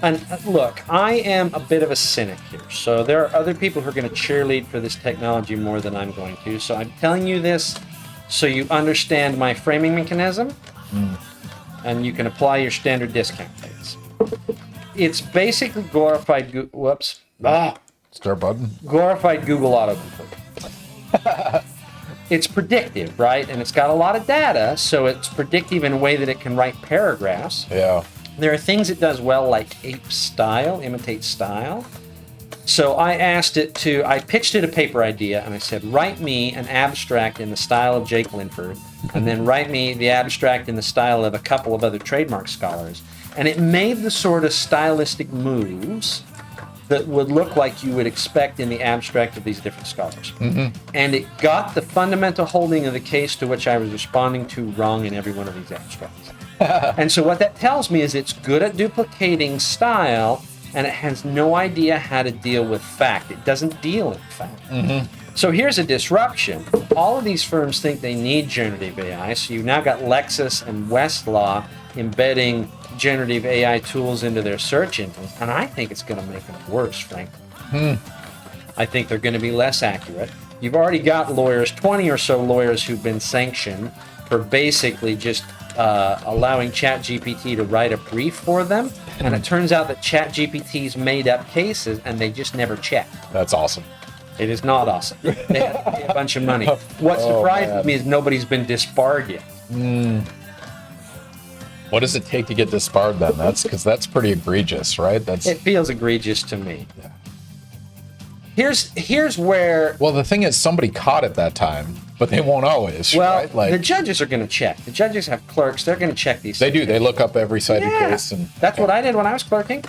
and look, I am a bit of a cynic here. So there are other people who are going to cheerlead for this technology more than I'm going to. So I'm telling you this so you understand my framing mechanism, and you can apply your standard discount rates. It's basically glorified, Start button. glorified Google autocomplete. It's predictive, right? And it's got a lot of data, so it's predictive in a way that it can write paragraphs. Yeah. There are things it does well, like imitate style. So I pitched it a paper idea, and I said, write me an abstract in the style of Jake Linford, and then write me the abstract in the style of a couple of other trademark scholars. And it made the sort of stylistic moves that would look like you would expect in the abstract of these different scholars. And it got the fundamental holding of the case to which I was responding to wrong in every one of these abstracts. And so what that tells me is it's good at duplicating style, and it has no idea how to deal with fact. It doesn't deal in fact. So here's a disruption. All of these firms think they need generative AI, so you've now got Lexis and Westlaw embedding generative AI tools into their search engines, and I think it's going to make them worse, frankly. I think they're going to be less accurate. You've already got lawyers, 20 or so lawyers who've been sanctioned for basically just allowing ChatGPT to write a brief for them, and it turns out that ChatGPT's made up cases, and they just never check. That's awesome. It is not awesome. They have to pay a bunch of money. What surprises me is nobody's been disbarred yet. What does it take to get disbarred then? That's pretty egregious, right? It feels egregious to me. Here's where. Well, the thing is, somebody caught it that time, but they won't always, Well, right? the judges are going to check. The judges have clerks. They're going to check these. They do. They look up every cited case, and that's what I did when I was clerking.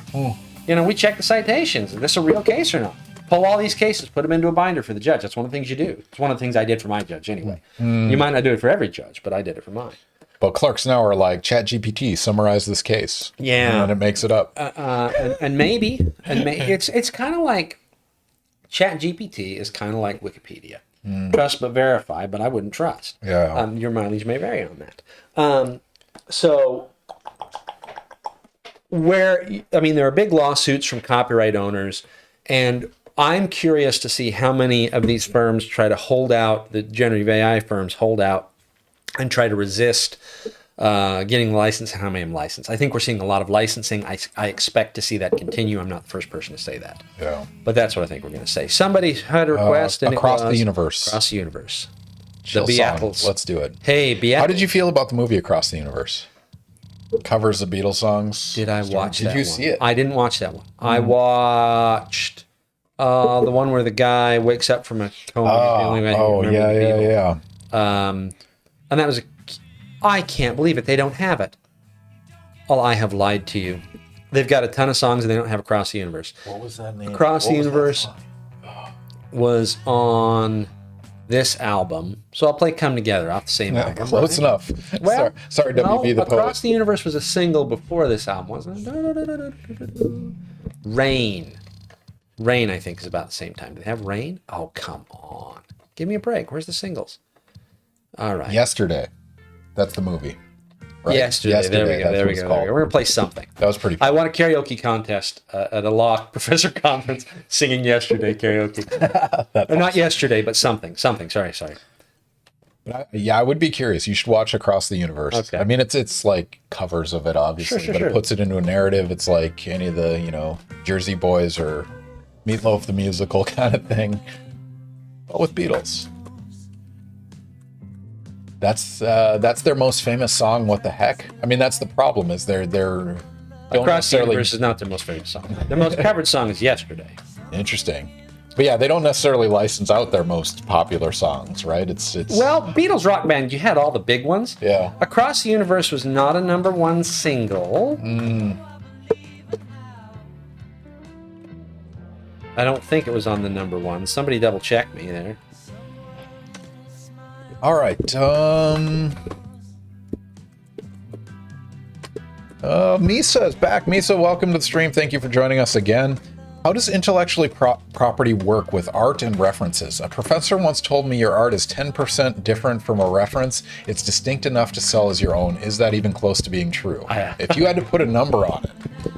We check the citations. Is this a real case or not? Pull all these cases, put them into a binder for the judge. That's one of the things you do. It's one of the things I did for my judge anyway. You might not do it for every judge, but I did it for mine. But clerks now are like, ChatGPT, summarize this case. Yeah. And it makes it up. It's kind of like ChatGPT is kind of like Wikipedia. Trust but verify, but I wouldn't trust. Yeah. Your mileage may vary on that. So there are big lawsuits from copyright owners, and I'm curious to see how many of these firms try to hold out, the generative AI firms hold out and try to resist getting the license, and how many of them license. I think we're seeing a lot of licensing. I expect to see that continue. I'm not the first person to say that. Yeah. But that's what I think we're going to say. Somebody had a request. And Across the Universe. Across the Universe. Chill the song. Beatles. Let's do it. Hey, Beatles. How did you feel about the movie Across the Universe? Covers the Beatles songs. Did I watch that Did you one? see it? I didn't watch that one. I watched the one where the guy wakes up from a coma. Yeah. And that was I can't believe it. They don't have it. Oh, I have lied to you. They've got a ton of songs and they don't have Across the Universe. What was that name? Across the Universe was on this album. So I'll play Come Together off the same album. Close enough. Well, sorry, WB the Poet. Across the Universe was a single before this album, wasn't it? Rain. Rain, I think, is about the same time. Do they have Rain? Oh, come on. Give me a break. Where's the singles? All right. Yesterday. That's the movie. Right? Yesterday. There we go. There we go. We're going to play something. That was pretty fun. I won a karaoke contest at a law professor conference singing Yesterday karaoke. Or not yesterday, but something. Sorry. But I would be curious. You should watch Across the Universe. Okay. I mean, it's like covers of it, obviously, Sure. it puts it into a narrative. It's like any of the, Jersey Boys or Meatloaf the Musical kind of thing, but with Beatles. That's their most famous song. What the heck? I mean, that's the problem. Is they're Across the Universe is not their most famous song. Their most covered song is Yesterday. Interesting. But yeah, they don't necessarily license out their most popular songs, right? It's Well, Beatles Rock Band, you had all the big ones. Yeah. Across the Universe was not a number one single. I don't think it was on the number one. Somebody double check me there. All right. Misa is back. Misa, welcome to the stream. Thank you for joining us again. How does intellectual property work with art and references? A professor once told me your art is 10% different from a reference. It's distinct enough to sell as your own. Is that even close to being true? If you had to put a number on it.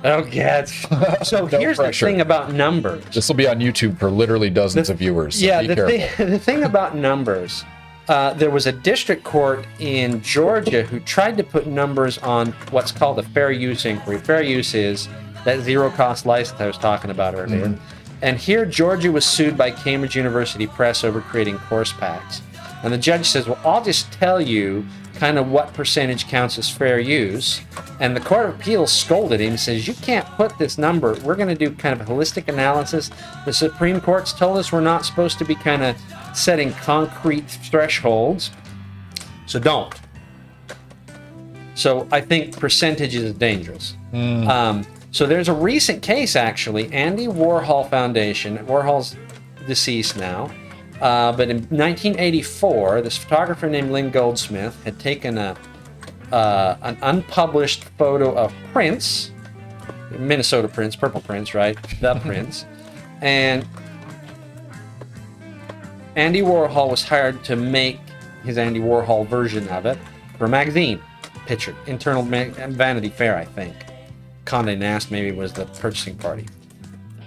Oh, God. So No here's pressure. the thing about numbers. This will be on YouTube for literally dozens of viewers. So be careful. The thing about numbers, there was a district court in Georgia who tried to put numbers on what's called a fair use inquiry. Fair use is that zero-cost license I was talking about earlier. And here, Georgia was sued by Cambridge University Press over creating course packs. And the judge says, well, I'll just tell you kind of what percentage counts as fair use. And the Court of Appeals scolded him and says, you can't put this number. We're going to do kind of a holistic analysis. The Supreme Court's told us we're not supposed to be kind of setting concrete thresholds. So don't. So I think percentages is dangerous. So there's a recent case, actually, Andy Warhol Foundation. Warhol's deceased now. But in 1984, this photographer named Lynn Goldsmith had taken an unpublished photo of Prince, Minnesota Prince, Purple Prince, right? The Prince. And Andy Warhol was hired to make his Andy Warhol version of it for a magazine picture, Internal Vanity Fair, I think. Condé Nast maybe was the purchasing party.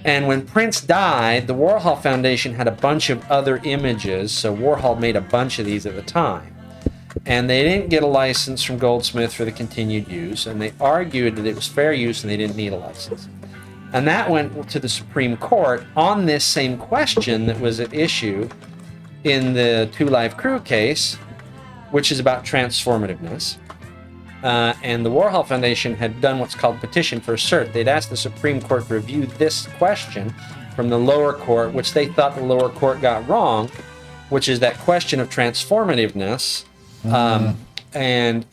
And when Prince died, the Warhol Foundation had a bunch of other images, so Warhol made a bunch of these at the time. And they didn't get a license from Goldsmith for the continued use, and they argued that it was fair use and they didn't need a license. And that went to the Supreme Court on this same question that was at issue in the Two Live Crew case, which is about transformativeness. And the Warhol Foundation had done what's called petition for cert. They'd asked the Supreme Court to review this question from the lower court, which they thought the lower court got wrong, which is that question of transformativeness, and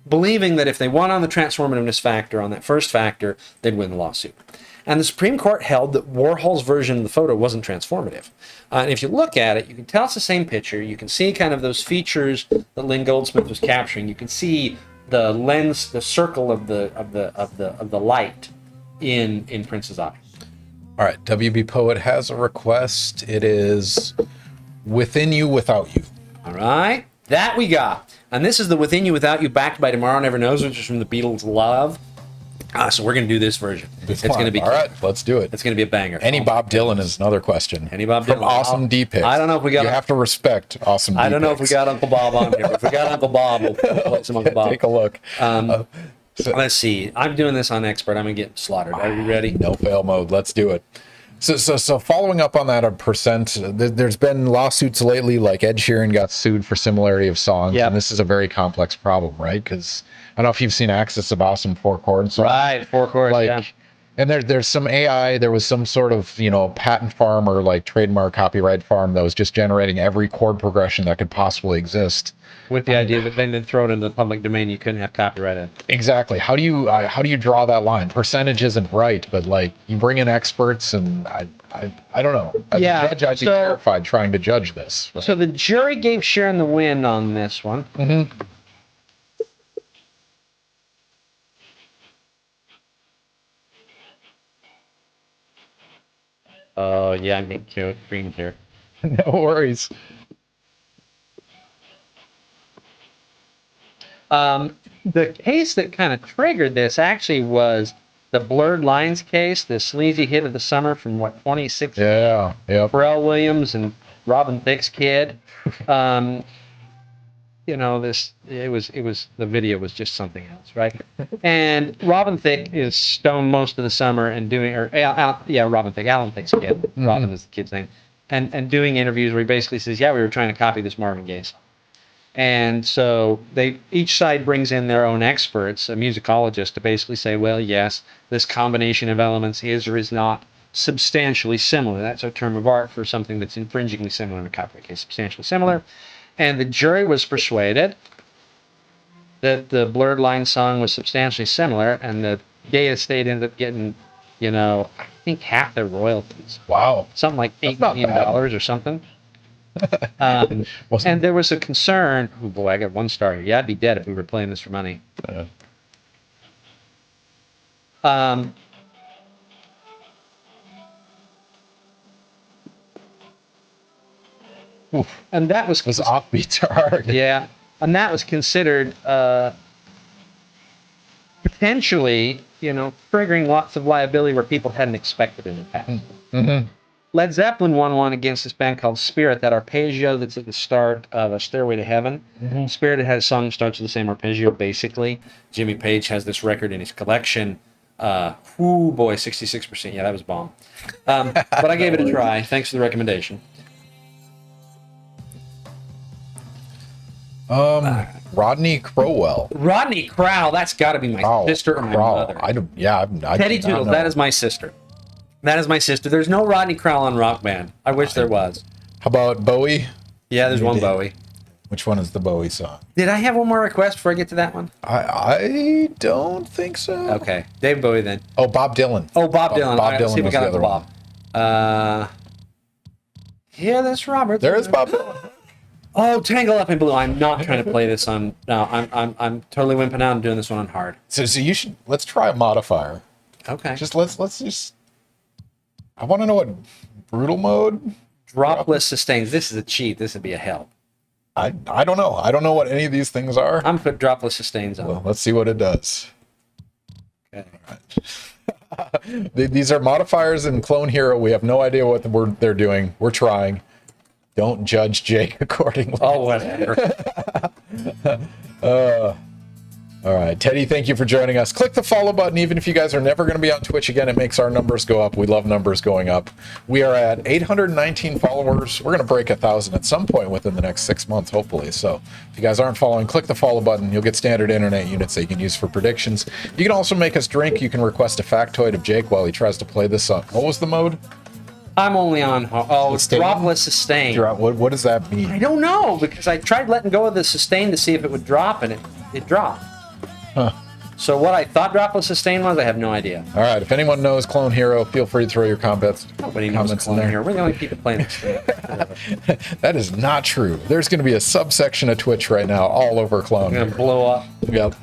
believing that if they won on the transformativeness factor, on that first factor, they'd win the lawsuit. And the Supreme Court held that Warhol's version of the photo wasn't transformative. And if you look at it, you can tell it's the same picture. You can see kind of those features that Lynn Goldsmith was capturing. You can see the lens, the circle of the light in Prince's eye. All right, WB Poet has a request. It is Within You, Without You. All right, that we got. And this is the Within You, Without You, backed by Tomorrow Never Knows, which is from the Beatles' Love. So we're going to do this version. It's going to be all right. Let's do it. It's going to be a banger. Any Bob Dylan is another question. Any Bob From Dylan. Awesome D Picks. I don't know if we got. You have to respect Awesome D Picks. I don't know if we got Uncle Bob on here. But if we got Uncle Bob, we'll play some Uncle Bob. Take a look. Let's see. I'm doing this on expert. I'm going to get slaughtered. Are you ready? No fail mode. Let's do it. So following up on that, a percent, there's been lawsuits lately, like Ed Sheeran got sued for similarity of songs. Yep. And this is a very complex problem, right? Because I don't know if you've seen Axis of Awesome 4-chord songs. Right, 4 chords, yeah. And there's some AI, there was some sort of, patent farm or like trademark copyright farm that was just generating every chord progression that could possibly exist. With the idea that then throw it into the public domain, you couldn't have copyrighted. Exactly. How do you draw that line? Percentage isn't right, but like you bring in experts, and I don't know. As a judge, I'd be terrified trying to judge this. So the jury gave Sharon the win on this one. Mm-hmm. Oh yeah, I'm getting green here. No worries. The case that kind of triggered this actually was the Blurred Lines case, the sleazy hit of the summer from 2016. Yeah, yeah. Pharrell Williams and Robin Thicke's kid. It was the video was just something else, right? And Robin Thicke is stoned most of the summer and doing, Robin Thicke, Alan Thicke's kid. Mm-hmm. Robin is the kid's name, and doing interviews where he basically says, we were trying to copy this Marvin Gaye song. And so each side brings in their own experts, a musicologist, to basically say, well, yes, this combination of elements is or is not substantially similar. That's a term of art for something that's infringingly similar in a copyright case, substantially similar. And the jury was persuaded that the Blurred Lines song was substantially similar, and the Gaye estate ended up getting, I think half their royalties. Wow. Something like $8 million or something. And there was a concern. Oh boy, I got 1 star here. Yeah, I'd be dead if we were playing this for money. And that was those offbeats are hard. Yeah, and that was considered potentially, triggering lots of liability where people hadn't expected in the past. Mm-hmm. Led Zeppelin won one against this band called Spirit, that arpeggio that's at the start of A Stairway to Heaven. Mm-hmm. Spirit had a song that starts with the same arpeggio, basically. Jimmy Page has this record in his collection. 66%. Yeah, that was bomb. But I gave it a try. Thanks for the recommendation. Rodney Crowell. Rodney Crowell, that's got to be my sister or my mother. Teddy Toodles, that is my sister. That is my sister. There's no Rodney Crowell on Rock Band. I wish there was. How about Bowie? Yeah, there's one Bowie. Which one is the Bowie song? Did I have one more request before I get to that one? I don't think so. Okay, Dave Bowie then. Oh, Bob Dylan. Oh, Bob Dylan. Bob Dylan. See if we got the other Bob. Yeah, that's Robert. There is Bob Dylan. Oh, Tangle Up in Blue. I'm not trying to play this on. No, I'm totally wimping out. I'm doing this one on hard. So let's try a modifier. Okay. Let's I want to know what brutal mode. Dropless sustains. This is a cheat. This would be a help. I don't know. I don't know what any of these things are. I'm put dropless sustains on. Well, let's see what it does. Okay. All right. These are modifiers in Clone Hero. We have no idea what they're doing. We're trying. Don't judge Jake accordingly. Oh, whatever. All right, Teddy, thank you for joining us. Click the follow button. Even if you guys are never going to be on Twitch again, it makes our numbers go up. We love numbers going up. We are at 819 followers. We're going to break 1,000 at some point within the next 6 months, hopefully. So if you guys aren't following, click the follow button. You'll get standard internet units that you can use for predictions. You can also make us drink. You can request a factoid of Jake while he tries to play this up. What was the mode? I'm only on. It's dropless sustain. What does that mean? I don't know, because I tried letting go of the sustain to see if it would drop, and it dropped. Huh. So what I thought dropless sustain was, I have no idea. All right, if anyone knows Clone Hero, feel free to throw your comments. Nobody knows Clone Hero. We're the only people playing this game. That is not true. There's going to be a subsection of Twitch right now all over Clone. We're going to blow up. Yep.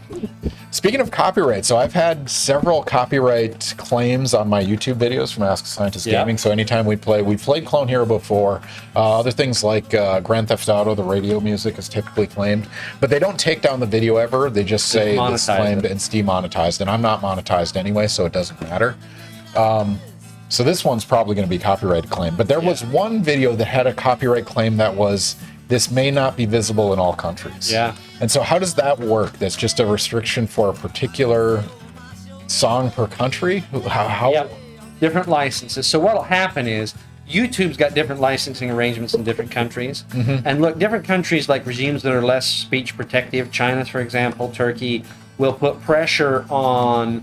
Speaking of copyright, so I've had several copyright claims on my YouTube videos from Ask a Scientist Yeah. Gaming. So anytime we've played Clone Hero before. Other things like Grand Theft Auto, the radio music is typically claimed, but they don't take down the video ever. They just say it's claimed and it's demonetized, and I'm not monetized anyway, so it doesn't matter. So this one's probably going to be copyright claim. But there was one video that had a copyright claim that was, this may not be visible in all countries. Yeah. And so how does that work? That's just a restriction for a particular song per country? How? Yep. Different licenses. So what'll happen is YouTube's got different licensing arrangements in different countries. And look, different countries, like regimes that are less speech protective, China, for example, Turkey, will put pressure on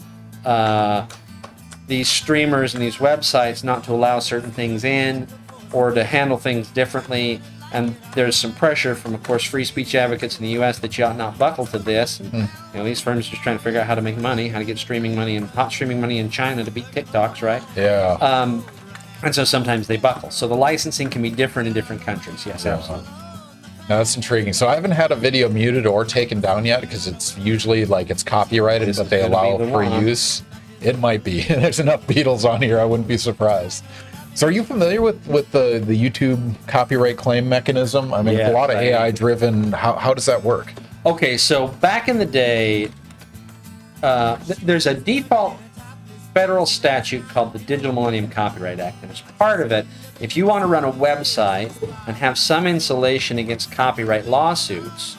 these streamers and these websites not to allow certain things in or to handle things differently. And there's some pressure from, of course, free speech advocates in the U.S. that you ought not buckle to this. And you know, these firms are just trying to figure out how to make money, how to get streaming money and hot streaming money in China to beat TikToks, right? Yeah. And so sometimes they buckle. So the licensing can be different in different countries. Yes, absolutely. Now that's intriguing. So I haven't had a video muted or taken down yet because it's usually like it's copyrighted, but they allow free use. It might be. There's enough Beatles on here. I wouldn't be surprised. So are you familiar with the YouTube copyright claim mechanism? I mean, Yeah, a lot of right. AI driven. How does that work? Okay, so back in the day, there's a default federal statute called the Digital Millennium Copyright Act, and as part of it, if you want to run a website and have some insulation against copyright lawsuits,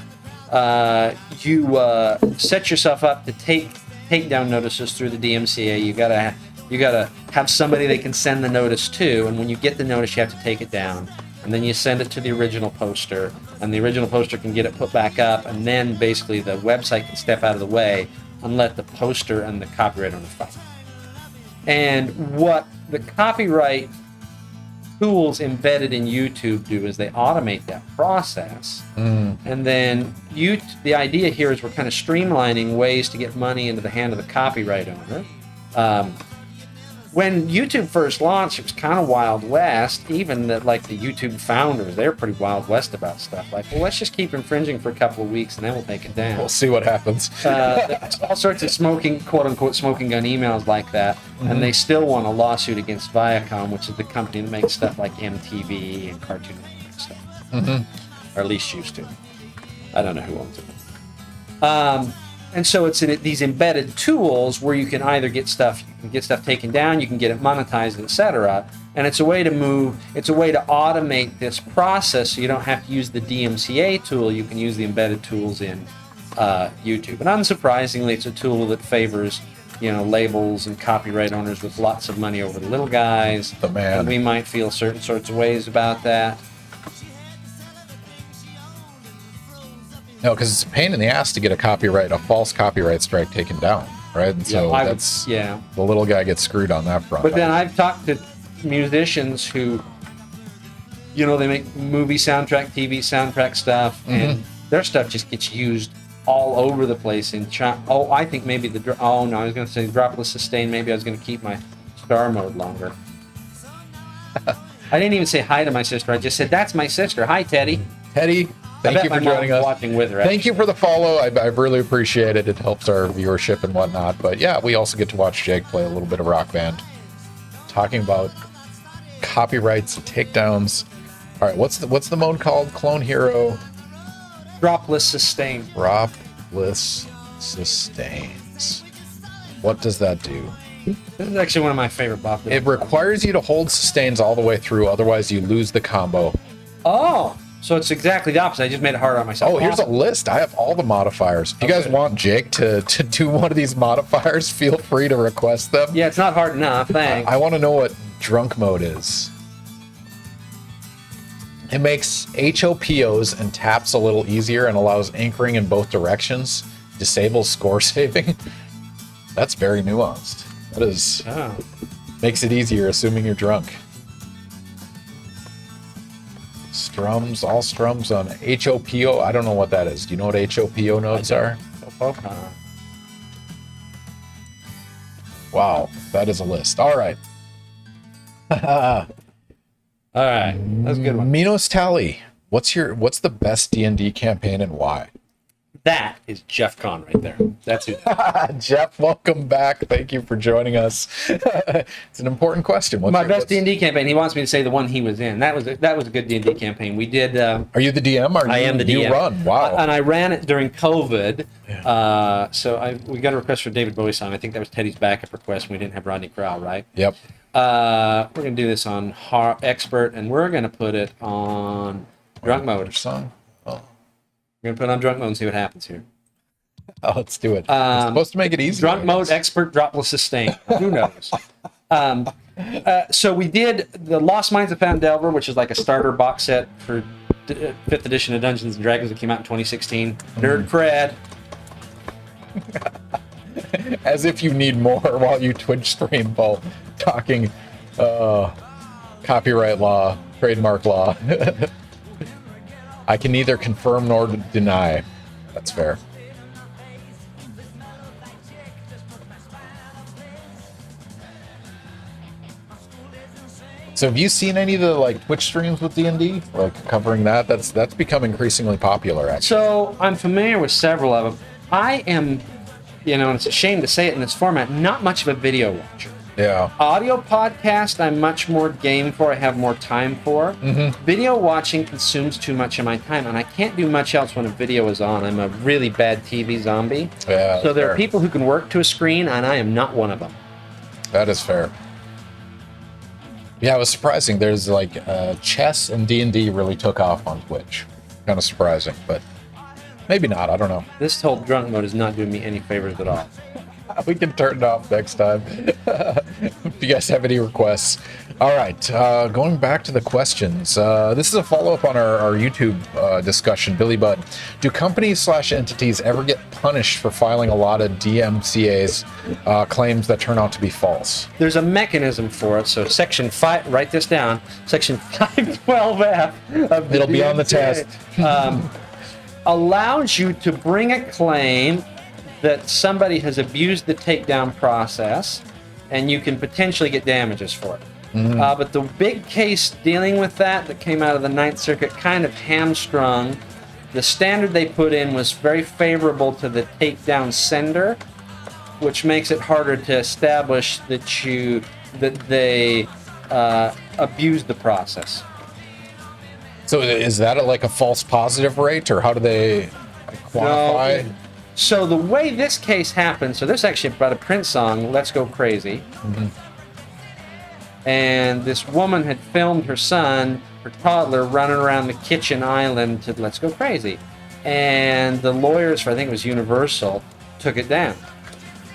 you set yourself up to take down notices through the DMCA. You gotta have somebody they can send the notice to, and when you get the notice, you have to take it down, and then you send it to the original poster, and the original poster can get it put back up, and then basically the website can step out of the way and let the poster and the copyright owner fight. And what the copyright tools embedded in YouTube do is they automate that process. And then the idea here is we're kind of streamlining ways to get money into the hand of the copyright owner. When YouTube first launched, it was kind of Wild West. Even the YouTube founders, they're pretty Wild West about stuff. Like, well, let's just keep infringing for a couple of weeks and then we'll take it down. We'll see what happens. All sorts of quote unquote smoking gun emails like that, and they still want a lawsuit against Viacom, which is the company that makes stuff like MTV and Cartoon Network stuff, or at least used to. I don't know who owns it. And so it's these embedded tools where you can either get stuff taken down, you can get it monetized, etc. And it's a way to automate this process so you don't have to use the DMCA tool. You can use the embedded tools in YouTube. And unsurprisingly, it's a tool that favors, labels and copyright owners with lots of money over the little guys. The man. And we might feel certain sorts of ways about that. No, because it's a pain in the ass to get a false copyright strike taken down, right? And so the little guy gets screwed on that front. But then I've talked to musicians who, they make movie soundtrack, TV soundtrack stuff, and their stuff just gets used all over the place in China. Oh, I think maybe I was going to say dropless sustain. Maybe I was going to keep my star mode longer. I didn't even say hi to my sister. I just said, that's my sister. Hi, Teddy. Teddy, thank you for joining us. Watching with her. Thank you for the follow. I really appreciate it. It helps our viewership and whatnot. But yeah, we also get to watch Jake play a little bit of Rock Band. Talking about copyrights and takedowns. All right, what's the mode called? Clone Hero. Dropless sustain. Dropless sustains. What does that do? This is actually one of my favorite buffs. It requires you to hold sustains all the way through, otherwise you lose the combo. Oh, so it's exactly the opposite. I just made it harder on myself. Oh, here's a list. I have all the modifiers. If you guys want Jake to do one of these modifiers, feel free to request them. Yeah, it's not hard enough. Thanks. I want to know what drunk mode is. It makes HOPOs and taps a little easier and allows anchoring in both directions. Disables score saving. That's very nuanced. That is. Oh. Makes it easier, assuming you're drunk. Strums, all strums on HOPO. I don't know what that is. Do you know what HOPO nodes are? Wow, that is a list. All right. All right, that's a good one. Minos Tally, what's the best D&D campaign and why? That is Jeff Kahn right there. That's who. Jeff, welcome back. Thank you for joining us. It's an important question. My best D&D campaign. He wants me to say the one he was in. That was a good D&D campaign. We did. Are you the DM? I am the DM. You run. Wow. And I ran it during COVID. Yeah. So we got a request for David Bowie song. I think that was Teddy's backup request. We didn't have Rodney Crowell, right? Yep. We're going to do this on Expert, and we're going to put it on Drunk Mode. Song? Oh. We're going to put it on Drunk Mode and see what happens here. Oh, let's do it. It's supposed to make it easy. Drunk Mode, Expert, Dropless, Sustain. Who knows? So we did the Lost Mines of Phandelver, which is like a starter box set for 5th edition of Dungeons & Dragons that came out in 2016. Nerd cred. As if you need more while you Twitch stream while talking copyright law, trademark law. I can neither confirm nor deny. That's fair. So have you seen any of the like Twitch streams with D&D, like covering that? That's become increasingly popular, actually. So I'm familiar with several of them. I am, and it's a shame to say it in this format, not much of a video watcher. Yeah. Audio podcast, I'm much more game for. I have more time for. Mm-hmm. Video watching consumes too much of my time, and I can't do much else when a video is on. I'm a really bad TV zombie. Yeah. So there are people who can work to a screen, and I am not one of them. That is fair. Yeah, it was surprising. There's like chess and D&D really took off on Twitch. Kind of surprising, but maybe not. I don't know. This whole drunk mode is not doing me any favors at all. We can turn it off next time. If you guys have any requests. All right, going back to the questions. This is a follow-up on our YouTube discussion. Billy Budd, do companies/entities ever get punished for filing a lot of DMCA's claims that turn out to be false? There's a mechanism for it. So Section 5, write this down, Section 512F of the It'll be on the test. Allows you to bring a claim that somebody has abused the takedown process, and you can potentially get damages for it. Mm-hmm. But the big case dealing with that came out of the Ninth Circuit kind of hamstrung. The standard they put in was very favorable to the takedown sender, which makes it harder to establish that they abused the process. So is that like a false positive rate, or how do they quantify? No. So the way this case happened, so this is actually about a Prince song, Let's Go Crazy. Mm-hmm. And this woman had filmed her son, her toddler, running around the kitchen island to Let's Go Crazy. And the lawyers for, I think it was Universal, took it down.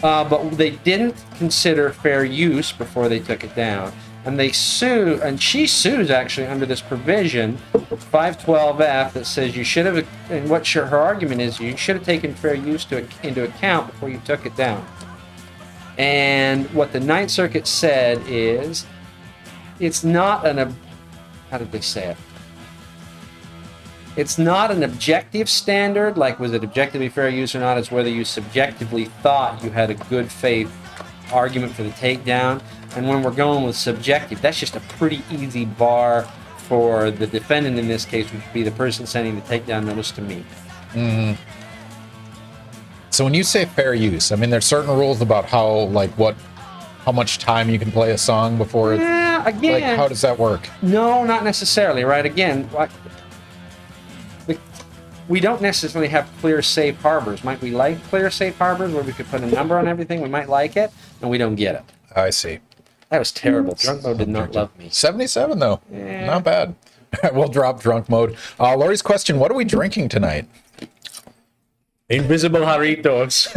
But they didn't consider fair use before they took it down. And they sue, and she sues actually under this provision, 512F, that says you should have, and what her argument is, you should have taken fair use into account before you took it down. And what the Ninth Circuit said is, it's not how did they say it? It's not an objective standard, like was it objectively fair use or not, it's whether you subjectively thought you had a good faith argument for the takedown. And when we're going with subjective, that's just a pretty easy bar for the defendant in this case, which would be the person sending the takedown notice to me. Mm-hmm. So when you say fair use, I mean, there's certain rules about how much time you can play a song before it's... Yeah, again... Like, how does that work? No, not necessarily, right? Again, we don't necessarily have clear safe harbors. Might we like clear safe harbors where we could put a number on everything? We might like it, and we don't get it. I see. That was terrible. Drunk mode did not love me. 77, though. Yeah. Not bad. We'll drop drunk mode. Lori's question, what are we drinking tonight? Invisible Jarritos.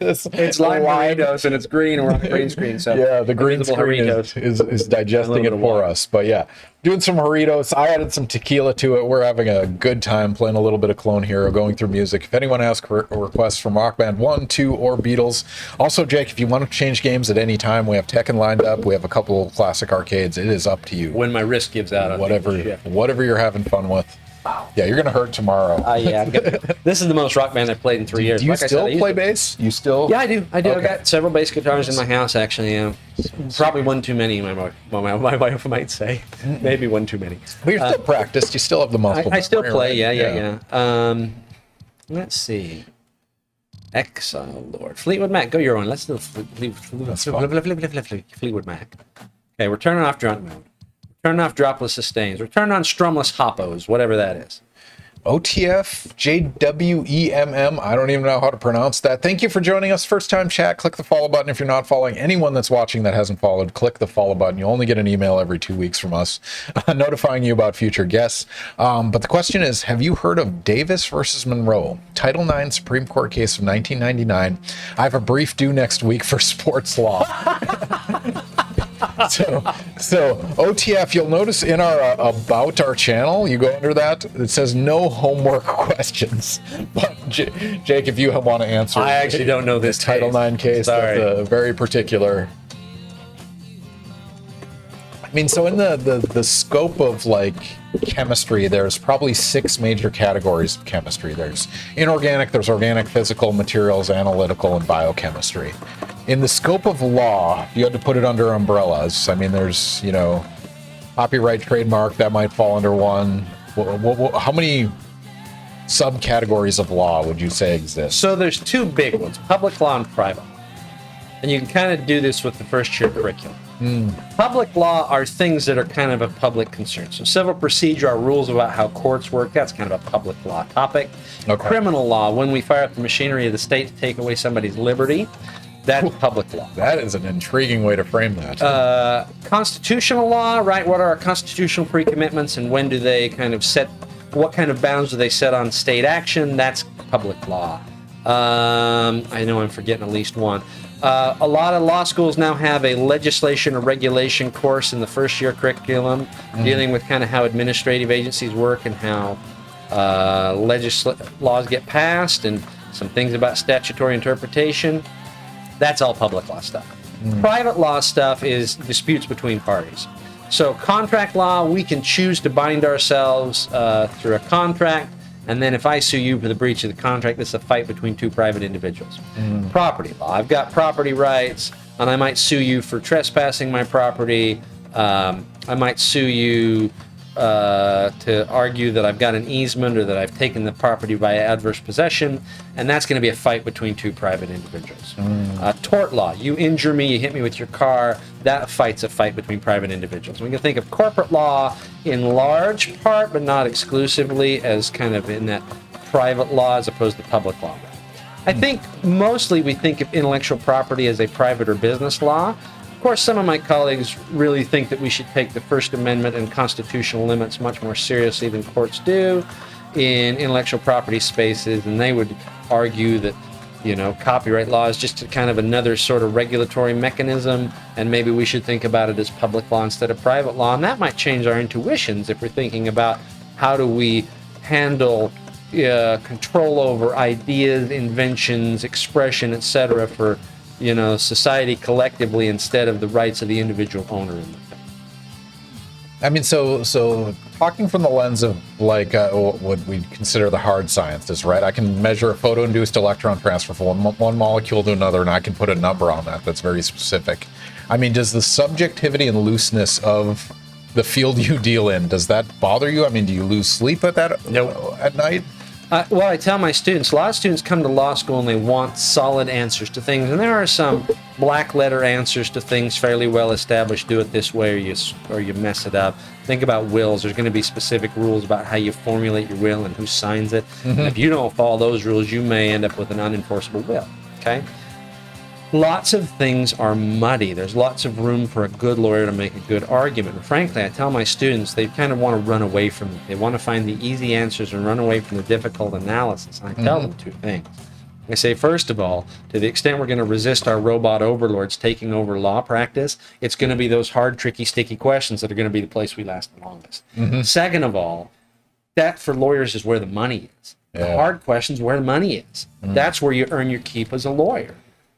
It's lime Jarritos, and it's green. We're on the green screen. So yeah, the green screen is digesting it for us. But yeah, doing some Jarritos. I added some tequila to it. We're having a good time playing a little bit of Clone Hero, going through music. If anyone has requests from Rock Band 1, 2, or Beatles. Also, Jake, if you want to change games at any time, we have Tekken lined up. We have a couple of classic arcades. It is up to you. When my wrist gives out. Whatever you're having fun with. Yeah, you're gonna hurt tomorrow. Yeah, this is the most Rock Band I've played in 3 years. Do you still play bass? You still? Yeah, I do. Okay. I've got several bass guitars in my house, actually. Probably one too many, my wife might say. Maybe one too many. But you're still practiced. You still have the muscle. I still play. Yeah. Let's see. Exile Lord. Fleetwood Mac, go your own. Let's do Fleetwood Mac. Okay, we're turning off drunk mode. We're turning off dropless sustains. We're turning on strumless hoppos, whatever that is. OTF JWEMM. I don't even know how to pronounce that. Thank you for joining us. First time chat. Click the follow button. If you're not following anyone that's watching that hasn't followed, click the follow button. You'll only get an email every 2 weeks from us notifying you about future guests. But the question is, have you heard of Davis versus Monroe? Title IX Supreme Court case of 1999. I have a brief due next week for sports law. So OTF, you'll notice in our about our channel, you go under that, it says no homework questions. But Jake, if you want to answer, I actually don't know this Title IX case. Sorry. That's very particular. I mean, so in the scope of like chemistry, there's probably 6 major categories of chemistry. There's inorganic, there's organic, physical, materials, analytical, and biochemistry. In the scope of law, you had to put it under umbrellas. I mean, there's, copyright, trademark, that might fall under one. How many subcategories of law would you say exist? So there's 2 big ones, public law and private law. And you can kind of do this with the first year curriculum. Public law are things that are kind of a public concern. So civil procedure are rules about how courts work. That's kind of a public law topic. Okay. Criminal law, when we fire up the machinery of the state to take away somebody's liberty, that's public law. That is an intriguing way to frame that. Constitutional law, right? What are our constitutional pre-commitments and when do they kind of set, what kind of bounds do they set on state action? That's public law. I know I'm forgetting at least one. A lot of law schools now have a legislation or regulation course in the first year curriculum dealing with kind of how administrative agencies work and how laws get passed and some things about statutory interpretation. That's all public law stuff. Private law stuff is disputes between parties. So contract law, we can choose to bind ourselves through a contract, and then if I sue you for the breach of the contract, this is a fight between 2 private individuals. Property law, I've got property rights, and I might sue you for trespassing my property. I might sue you to argue that I've got an easement or that I've taken the property by adverse possession, and that's going to be a fight between 2 private individuals. Tort law, you injure me, you hit me with your car, that fight's a fight between private individuals. We can think of corporate law in large part, but not exclusively, as kind of in that private law as opposed to public law. I think mostly we think of intellectual property as a private or business law. Of course, some of my colleagues really think that we should take the First Amendment and constitutional limits much more seriously than courts do in intellectual property spaces, and they would argue that, copyright law is just a kind of another sort of regulatory mechanism, and maybe we should think about it as public law instead of private law, and that might change our intuitions if we're thinking about how do we handle control over ideas, inventions, expression, etc. for society collectively instead of the rights of the individual owner in the thing. I mean, so talking from the lens of like what we consider the hard sciences, right? I can measure a photo-induced electron transfer from one molecule to another, and I can put a number on that that's very specific. I mean, does the subjectivity and looseness of the field you deal in, does that bother you? I mean, do you lose sleep at that at night? Well, I tell my students, a lot of students come to law school and they want solid answers to things, and there are some black letter answers to things fairly well established. Do it this way or you mess it up. Think about wills. There's going to be specific rules about how you formulate your will and who signs it. And if you don't follow those rules, you may end up with an unenforceable will. Okay? Lots of things are muddy. There's lots of room for a good lawyer to make a good argument. And frankly, I tell my students, they kind of want to run away from it. They want to find the easy answers and run away from the difficult analysis. And I tell them 2 things. I say, first of all, to the extent we're going to resist our robot overlords taking over law practice, it's going to be those hard, tricky, sticky questions that are going to be the place we last the longest. Second of all, that for lawyers is where the money is. The hard questions where the money is. That's where you earn your keep as a lawyer.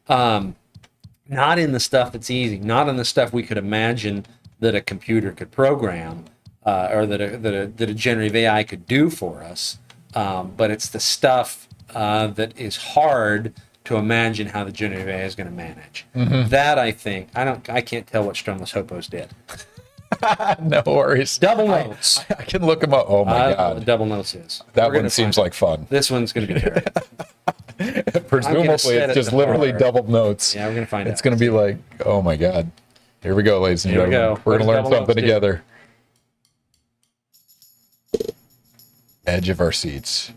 Not in the stuff that's easy, not in the stuff we could imagine that a computer could program or that a generative AI could do for us, but it's the stuff that is hard to imagine how the generative AI is going to manage. That I think, I can't tell what Strumless Hopos did. No worries. Double notes. I can look them up. Oh my I don't know God. what double notes is. That We're gonna one seems find like fun. it. This one's going to be terrible. Presumably, set it's it just to literally hard. doubled notes. Yeah, we're going to find It's out. going to be like, oh my God. Here we go, ladies and Here we gentlemen. go. We're What going to learn does double something notes do? together. Edge of our seats.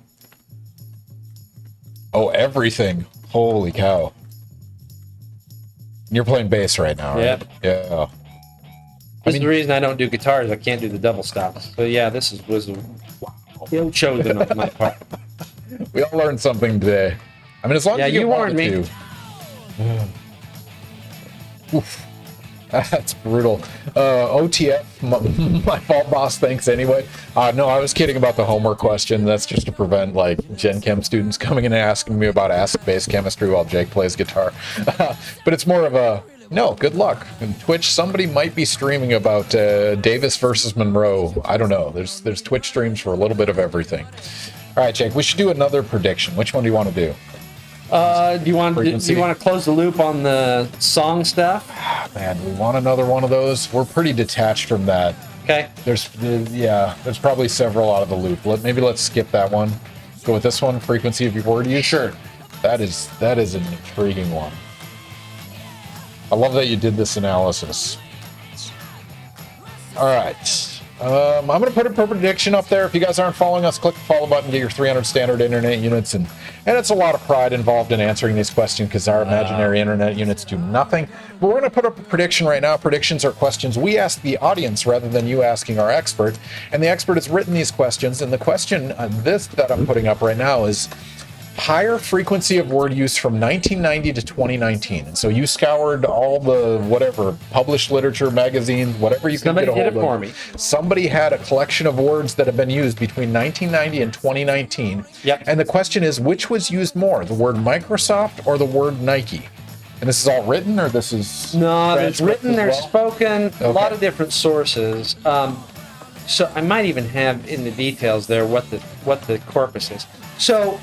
Oh, everything. Holy cow. You're playing bass right now, right? Yep. Yeah. This is the reason I don't do guitars. I can't do the double stops. So yeah, this was ill chosen on my part. We all learned something today. I mean, as long Yeah, as you you get warned me. Oof. That's brutal. OTF, my fault, boss. Thanks anyway. No, I was kidding about the homework question. That's just to prevent like Gen Chem students coming in and asking me about acid-based chemistry while Jake plays guitar. But it's more of a no. Good luck. And Twitch, somebody might be streaming about Davis versus Monroe. I don't know. There's Twitch streams for a little bit of everything. All right, Jake. We should do another prediction. Which one do you want to do? Do you want to close the loop on the song stuff? Man, we want another one of those. We're pretty detached from that. Okay. There's probably several out of the loop. Maybe let's skip that one. Go with this one. Frequency of your word use. Sure. That is an intriguing one. I love that you did this analysis. All right. I'm going to put a prediction up there. If you guys aren't following us, click the follow button, get your 300 standard internet units. And it's a lot of pride involved in answering these questions because our imaginary internet units do nothing. But we're going to put up a prediction right now. Predictions are questions we ask the audience rather than you asking our expert. And the expert has written these questions. And the question that I'm putting up right now is higher frequency of word use from 1990 to 2019. And so you scoured all the whatever published literature, magazines, whatever you could get a hold of. Somebody did it for me. Somebody had a collection of words that have been used between 1990 and 2019. Yep. And the question is, which was used more, the word Microsoft or the word Nike? And this is all written, or this is No, there's written, there's spoken, a lot Okay. of different sources. So I might even have in the details there what the corpus is. So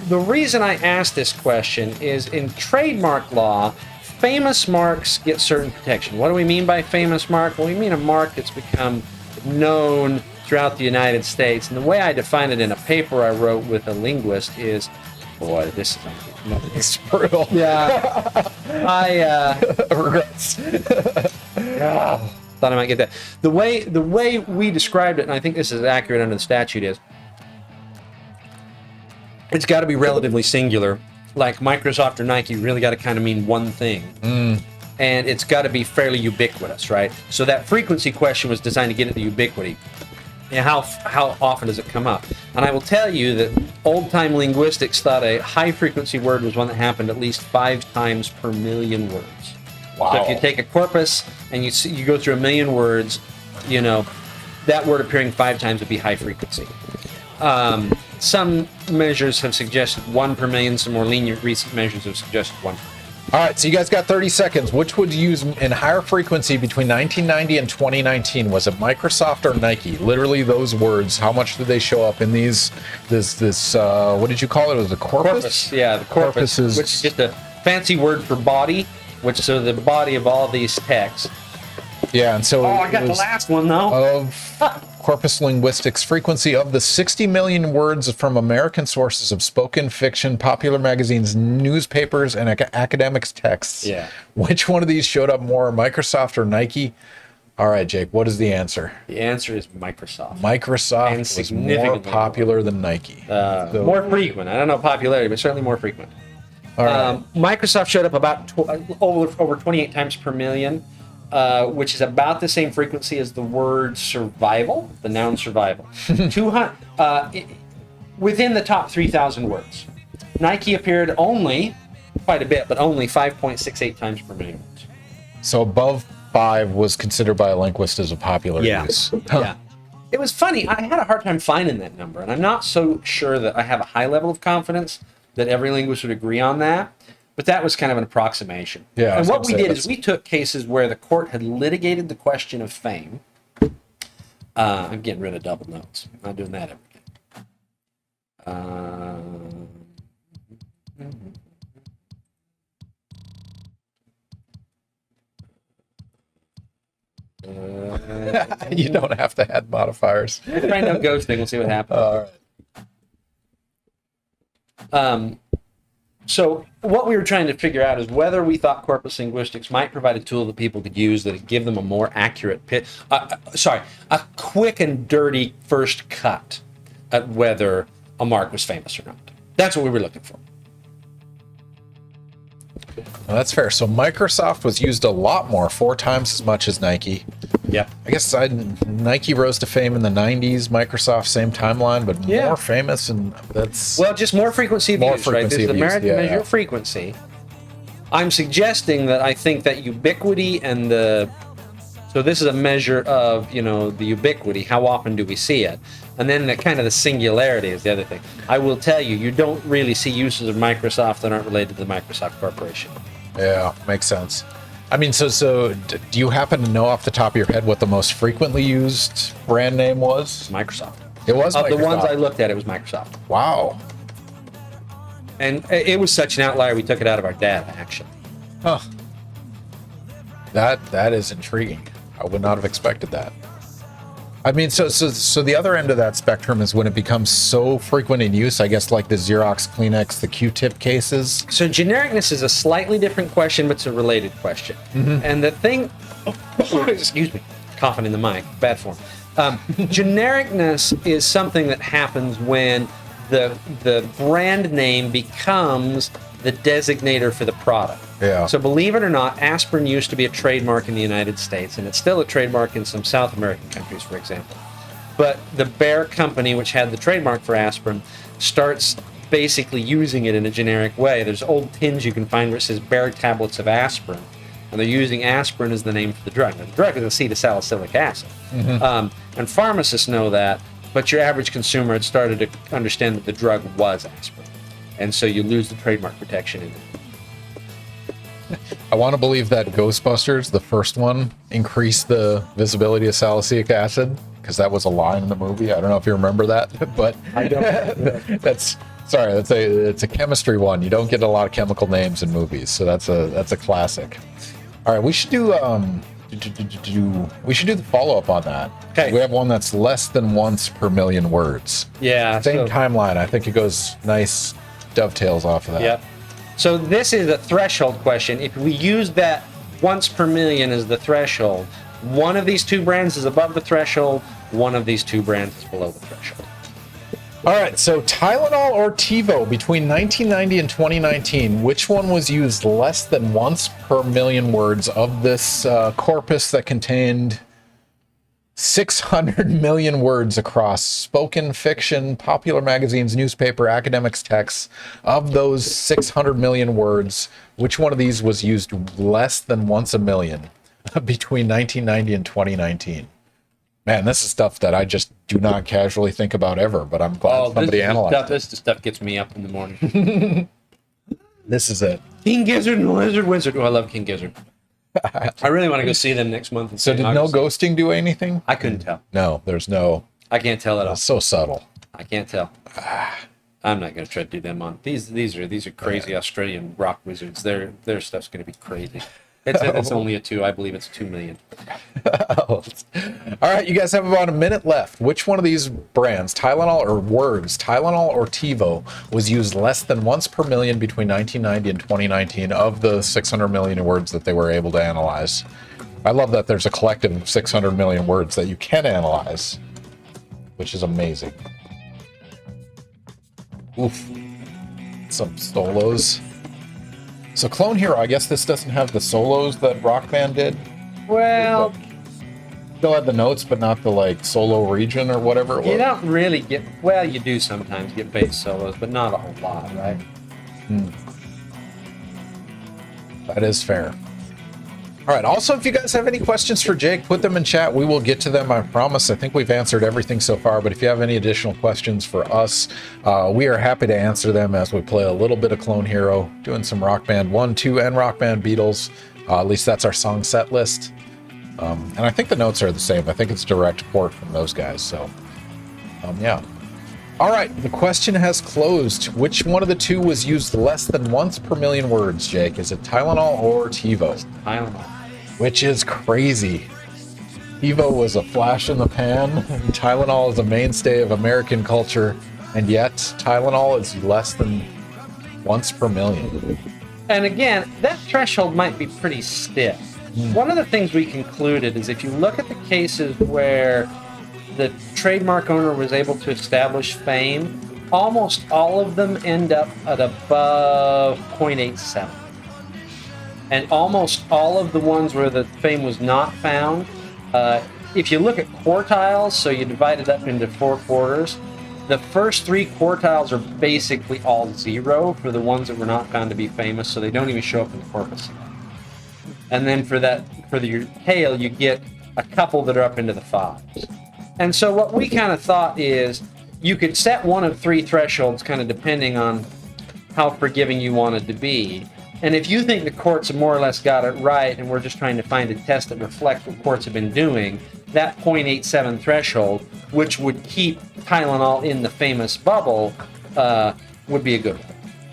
the reason I asked this question is in trademark law, famous marks get certain protection. What do we mean by famous mark? Well, we mean a mark that's become known throughout the United States. And the way I define it in a paper I wrote with a linguist is, boy, this is It's brutal. yeah. I Regrets. thought I might get that. The way we described it, and I think this is accurate under the statute, is it's got to be relatively singular. Like Microsoft or Nike really got to kind of mean one thing. And it's got to be fairly ubiquitous, right? So that frequency question was designed to get at the ubiquity. And how often does it come up? And I will tell you that old-time linguistics thought a high-frequency word was one that happened at least 5 times per million words. Wow. So if you take a corpus and you go through a million words, that word appearing 5 times would be high frequency. Some measures have suggested 1 per million. Some more lenient recent measures have suggested 1 per million. All right, so you guys got 30 seconds. Which would you use in higher frequency between 1990 and 2019? Was it Microsoft or Nike? Literally those words. How much did they show up in this what did you call it? Was it corpus? Yeah, the corpus, is which is just a fancy word for body, so the body of all these texts. Yeah, and so I got the last one though. of corpus linguistics frequency of the 60 million words from American sources of spoken fiction, popular magazines, newspapers, and academics texts. Yeah. Which one of these showed up more, Microsoft or Nike? All right, Jake, what is the answer? The answer is Microsoft. Microsoft And was more significantly popular than Nike. More frequent. I don't know popularity, but certainly more frequent. All right. Microsoft showed up about over 28 times per million, which is about the same frequency as the word survival, the noun survival. 200 within the top 3,000 words. Nike appeared only quite a bit, but only 5.68 times per million words. So above 5 was considered by a linguist as a popular Yeah. use. Yeah. It was funny. I had a hard time finding that number, and I'm not so sure that I have a high level of confidence that every linguist would agree on that. But that was kind of an approximation. Yeah, I and was what we gonna say, did is we took cases where the court had litigated the question of fame. I'm getting rid of double notes. I'm not doing that ever again. You don't have to add modifiers. We'll find out ghosting. We'll see what happens. All right. So what we were trying to figure out is whether we thought corpus linguistics might provide a tool that people could use that would give them a more accurate a quick and dirty first cut at whether a mark was famous or not. That's what we were looking for. Well, that's fair. So Microsoft was used a lot more, 4 times as much as Nike. Yep. I guess Nike rose to fame in the 90s, Microsoft, same timeline, but more famous, and that's... Well, just more frequency of use, right? This is the measure of frequency. I'm suggesting that I think that ubiquity and so this is a measure of, the ubiquity, how often do we see it? And then the singularity is the other thing. I will tell you, you don't really see uses of Microsoft that aren't related to the Microsoft Corporation. Yeah, makes sense. I mean, so do you happen to know off the top of your head what the most frequently used brand name was? Microsoft. It was Microsoft. The ones I looked at, it was Microsoft. Wow. And it was such an outlier, we took it out of our data, actually. Huh. That is intriguing. I would not have expected that. I mean, so the other end of that spectrum is when it becomes so frequent in use, I guess, like the Xerox, Kleenex, the Q-tip cases. So genericness is a slightly different question, but it's a related question. Mm-hmm. And the thing, excuse me, coughing in the mic, bad form. Genericness is something that happens when the brand name becomes the designator for the product. Yeah. So believe it or not, aspirin used to be a trademark in the United States, and it's still a trademark in some South American countries, for example. But the Bayer company, which had the trademark for aspirin, starts basically using it in a generic way. There's old tins you can find where it says Bayer tablets of aspirin, and they're using aspirin as the name for the drug. Now, the drug is acetylsalicylic acid. Mm-hmm. And pharmacists know that, but your average consumer had started to understand that the drug was aspirin. And so you lose the trademark protection in it. I want to believe that Ghostbusters, the first one, increased the visibility of salicylic acid, because that was a line in the movie. I don't know if you remember that, but I don't. it's a chemistry one. You don't get a lot of chemical names in movies, so that's a classic. All right, we should do the follow-up on that. Okay. We have one that's less than once per million words. Yeah. Same timeline. I think it goes nice dovetails off of that. Yep. So this is a threshold question. If we use that once per million as the threshold, one of these two brands is above the threshold, one of these two brands is below the threshold. All right, so Tylenol or TiVo between 1990 and 2019, which one was used less than once per million words of this corpus that contained 600 million words across spoken fiction, popular magazines, newspaper, academics, texts? Of those 600 million words, which one of these was used less than once a million between 1990 and 2019? Man, this is stuff that I just do not casually think about ever, but I'm glad somebody analyzed it. This stuff gets me up in the morning. This is it. King Gizzard and Lizard Wizard. Oh, I love King Gizzard. I really want to go see them next month. So did no ghosting do anything? I couldn't tell. No, there's no. I can't tell at all. It's so subtle. I can't tell. I'm not going to try to do them on. These are crazy Australian rock wizards. Their stuff's going to be crazy. It's only a 2. I believe it's 2 million. All right, you guys have about a minute left. Which one of these brands, Tylenol or words, Tylenol or TiVo, was used less than once per million between 1990 and 2019 of the 600 million words that they were able to analyze? I love that there's a collective of 600 million words that you can analyze, which is amazing. Oof. Some solos. So Clone Hero, I guess this doesn't have the solos that Rock Band did. Well, still had the notes, but not the solo region or whatever it was. You don't really get. Well, you do sometimes get bass solos, but not a whole lot, right? That is fair. All right. Also, if you guys have any questions for Jake, put them in chat. We will get to them. I promise. I think we've answered everything so far. But if you have any additional questions for us, we are happy to answer them as we play a little bit of Clone Hero, doing some Rock Band 1, 2, and Rock Band Beatles. At least that's our song set list. And I think the notes are the same. I think it's direct port from those guys. So, yeah. All right. The question has closed. Which one of the two was used less than once per million words, Jake? Is it Tylenol or TiVo? Tylenol. Which is crazy. Evo was a flash in the pan. Tylenol is a mainstay of American culture, and yet Tylenol is less than once per million. And again, that threshold might be pretty stiff. One of the things we concluded is if you look at the cases where the trademark owner was able to establish fame, almost all of them end up at above 0.87. And almost all of the ones where the fame was not found, if you look at quartiles, so you divide it up into 4 quarters, the first 3 quartiles are basically all 0 for the ones that were not found to be famous, so they don't even show up in the corpus. And then for your tail, you get a couple that are up into the 5s. And so what we kind of thought is you could set one of 3 thresholds kind of depending on how forgiving you wanted to be. And if you think the courts have more or less got it right and we're just trying to find a test that reflects what courts have been doing, that 0.87 threshold, which would keep Tylenol in the famous bubble, would be a good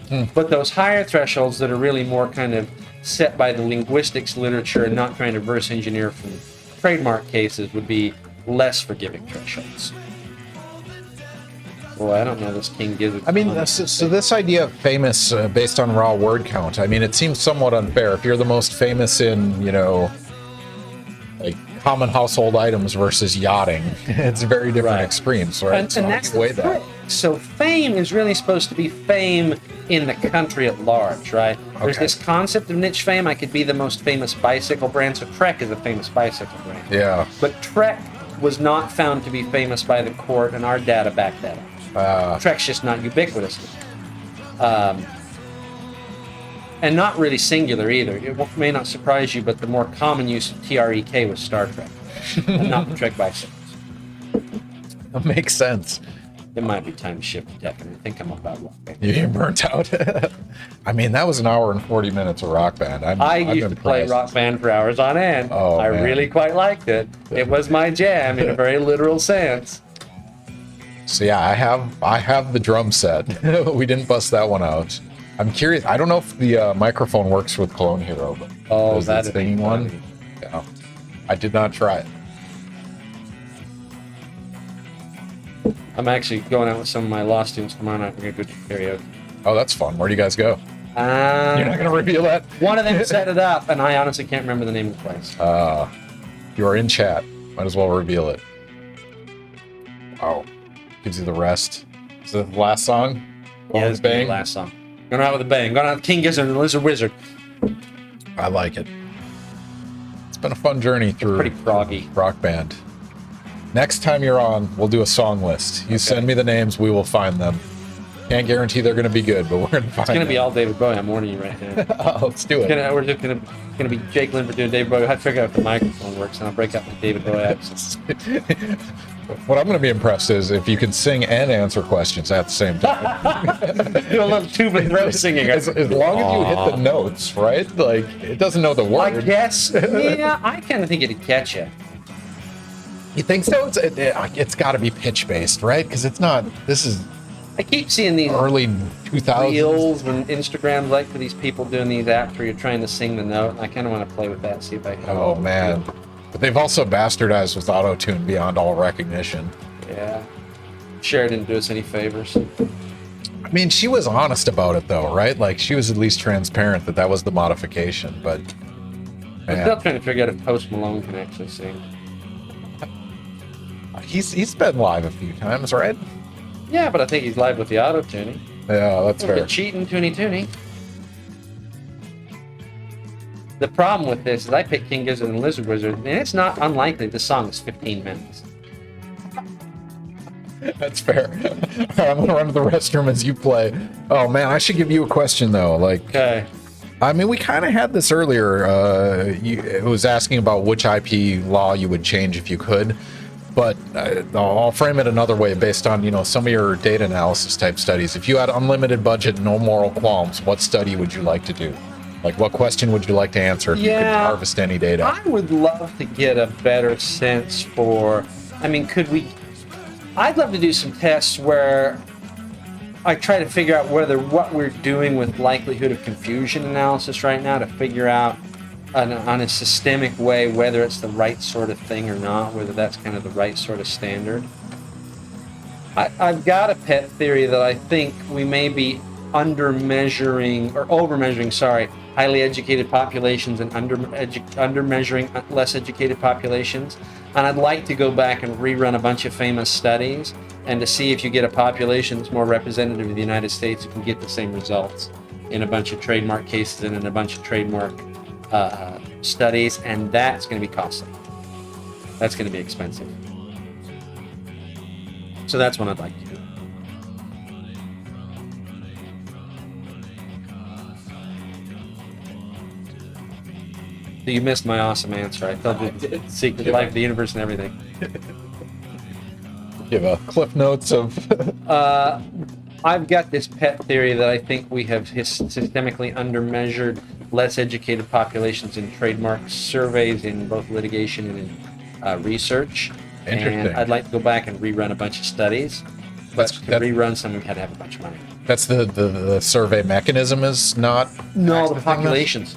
one. But those higher thresholds that are really more kind of set by the linguistics literature and not trying to reverse engineer from trademark cases would be less forgiving thresholds. Boy, I don't know this King Gizzard. I mean, so this idea of famous based on raw word count, I mean, it seems somewhat unfair. If you're the most famous in, like common household items versus yachting, it's very different extremes, right? And that's the trick. So fame is really supposed to be fame in the country at large, right? Okay. There's this concept of niche fame. I could be the most famous bicycle brand, so Trek is a famous bicycle brand. Yeah. But Trek was not found to be famous by the court, and our data backed that up. Trek's just not ubiquitous. And not really singular either. It may not surprise you, but the more common use of TREK was Star Trek, and not the Trek bicycles. That makes sense. It might be time to shift to tech, and I think I'm about rock band. You're burnt out. I mean, that was an hour and 40 minutes of Rock Band. I used to play Rock Band for hours on end. Oh, I really quite liked it. It was my jam in a very literal sense. So yeah, I have the drum set. We didn't bust that one out. I'm curious. I don't know if the microphone works with Clone Hero, but that's the singing one. Yeah, I did not try it. I'm actually going out with some of my law students tomorrow night. We're gonna go do karaoke. Oh, that's fun. Where do you guys go? You're not gonna reveal that? One of them set it up, and I honestly can't remember the name of the place. You are in chat. Might as well reveal it. Oh, gives you the rest. Is it the last song? Yeah, it's the last song. Going out with a bang. Going out with King Gizzard and the Lizard Wizard. I like it. It's been a fun journey through pretty proggy Rock Band. Next time you're on, we'll do a song list. You send me the names, we will find them. Can't guarantee they're going to be good, but we're going to find them. It's going to be all David Bowie. I'm warning you right now. Let's do it. We're just going to be Jake Linford doing David Bowie. I have to figure out if the microphone works, and I'll break out the David Bowie accents. What I'm going to be impressed is if you can sing and answer questions at the same time. Do a little tuba throat singing. As long as you hit the notes, right? Like, it doesn't know the word. I guess. Yeah, I kind of think it'd catch you. You think so? It's got to be pitch-based, right? Because it's not... This is... I keep seeing these early 2000s reels and Instagrams like for these people doing these apps where you're trying to sing the note. And I kind of want to play with that, see if I can. Oh, man. But they've also bastardized with auto-tune beyond all recognition. Yeah. Cher didn't do us any favors. I mean, she was honest about it, though, right? Like, she was at least transparent that was the modification, but... I'm still trying to figure out if Post Malone can actually sing. He's been live a few times, right? Yeah, but I think he's live with the auto-tuning. Yeah, that's fair. Cheating, toony. The problem with this is I picked King Gizzard and the Lizard Wizard, and it's not unlikely this song is 15 minutes. That's fair. I'm going to run to the restroom as you play. Oh, man, I should give you a question, though. Okay. I mean, we kind of had this earlier. It was asking about which IP law you would change if you could. But I'll frame it another way based on, some of your data analysis type studies. If you had unlimited budget, no moral qualms, what study would you like to do? Like, what question would you like to answer if you could harvest any data? I would love to get a better sense for, I'd love to do some tests where I try to figure out whether what we're doing with likelihood of confusion analysis right now to figure out on a systemic way, whether it's the right sort of thing or not, whether that's kind of the right sort of standard. I've got a pet theory that I think we may be under-measuring, or over-measuring, sorry, highly educated populations and under-measuring less educated populations. And I'd like to go back and rerun a bunch of famous studies and to see if you get a population that's more representative of the United States, you can get the same results in a bunch of trademark cases and in a bunch of trademark studies, and that's going to be costly. That's going to be expensive. So that's what I'd like to do. So you missed my awesome answer. I told you the secret life of the universe and everything. Give a cliff notes of. I've got this pet theory that I think we have systemically undermeasured less educated populations in trademark surveys, in both litigation and in research. Interesting. And I'd like to go back and rerun a bunch of studies. But to rerun some, we had to have a bunch of money. That's the survey mechanism is not. No, the populations.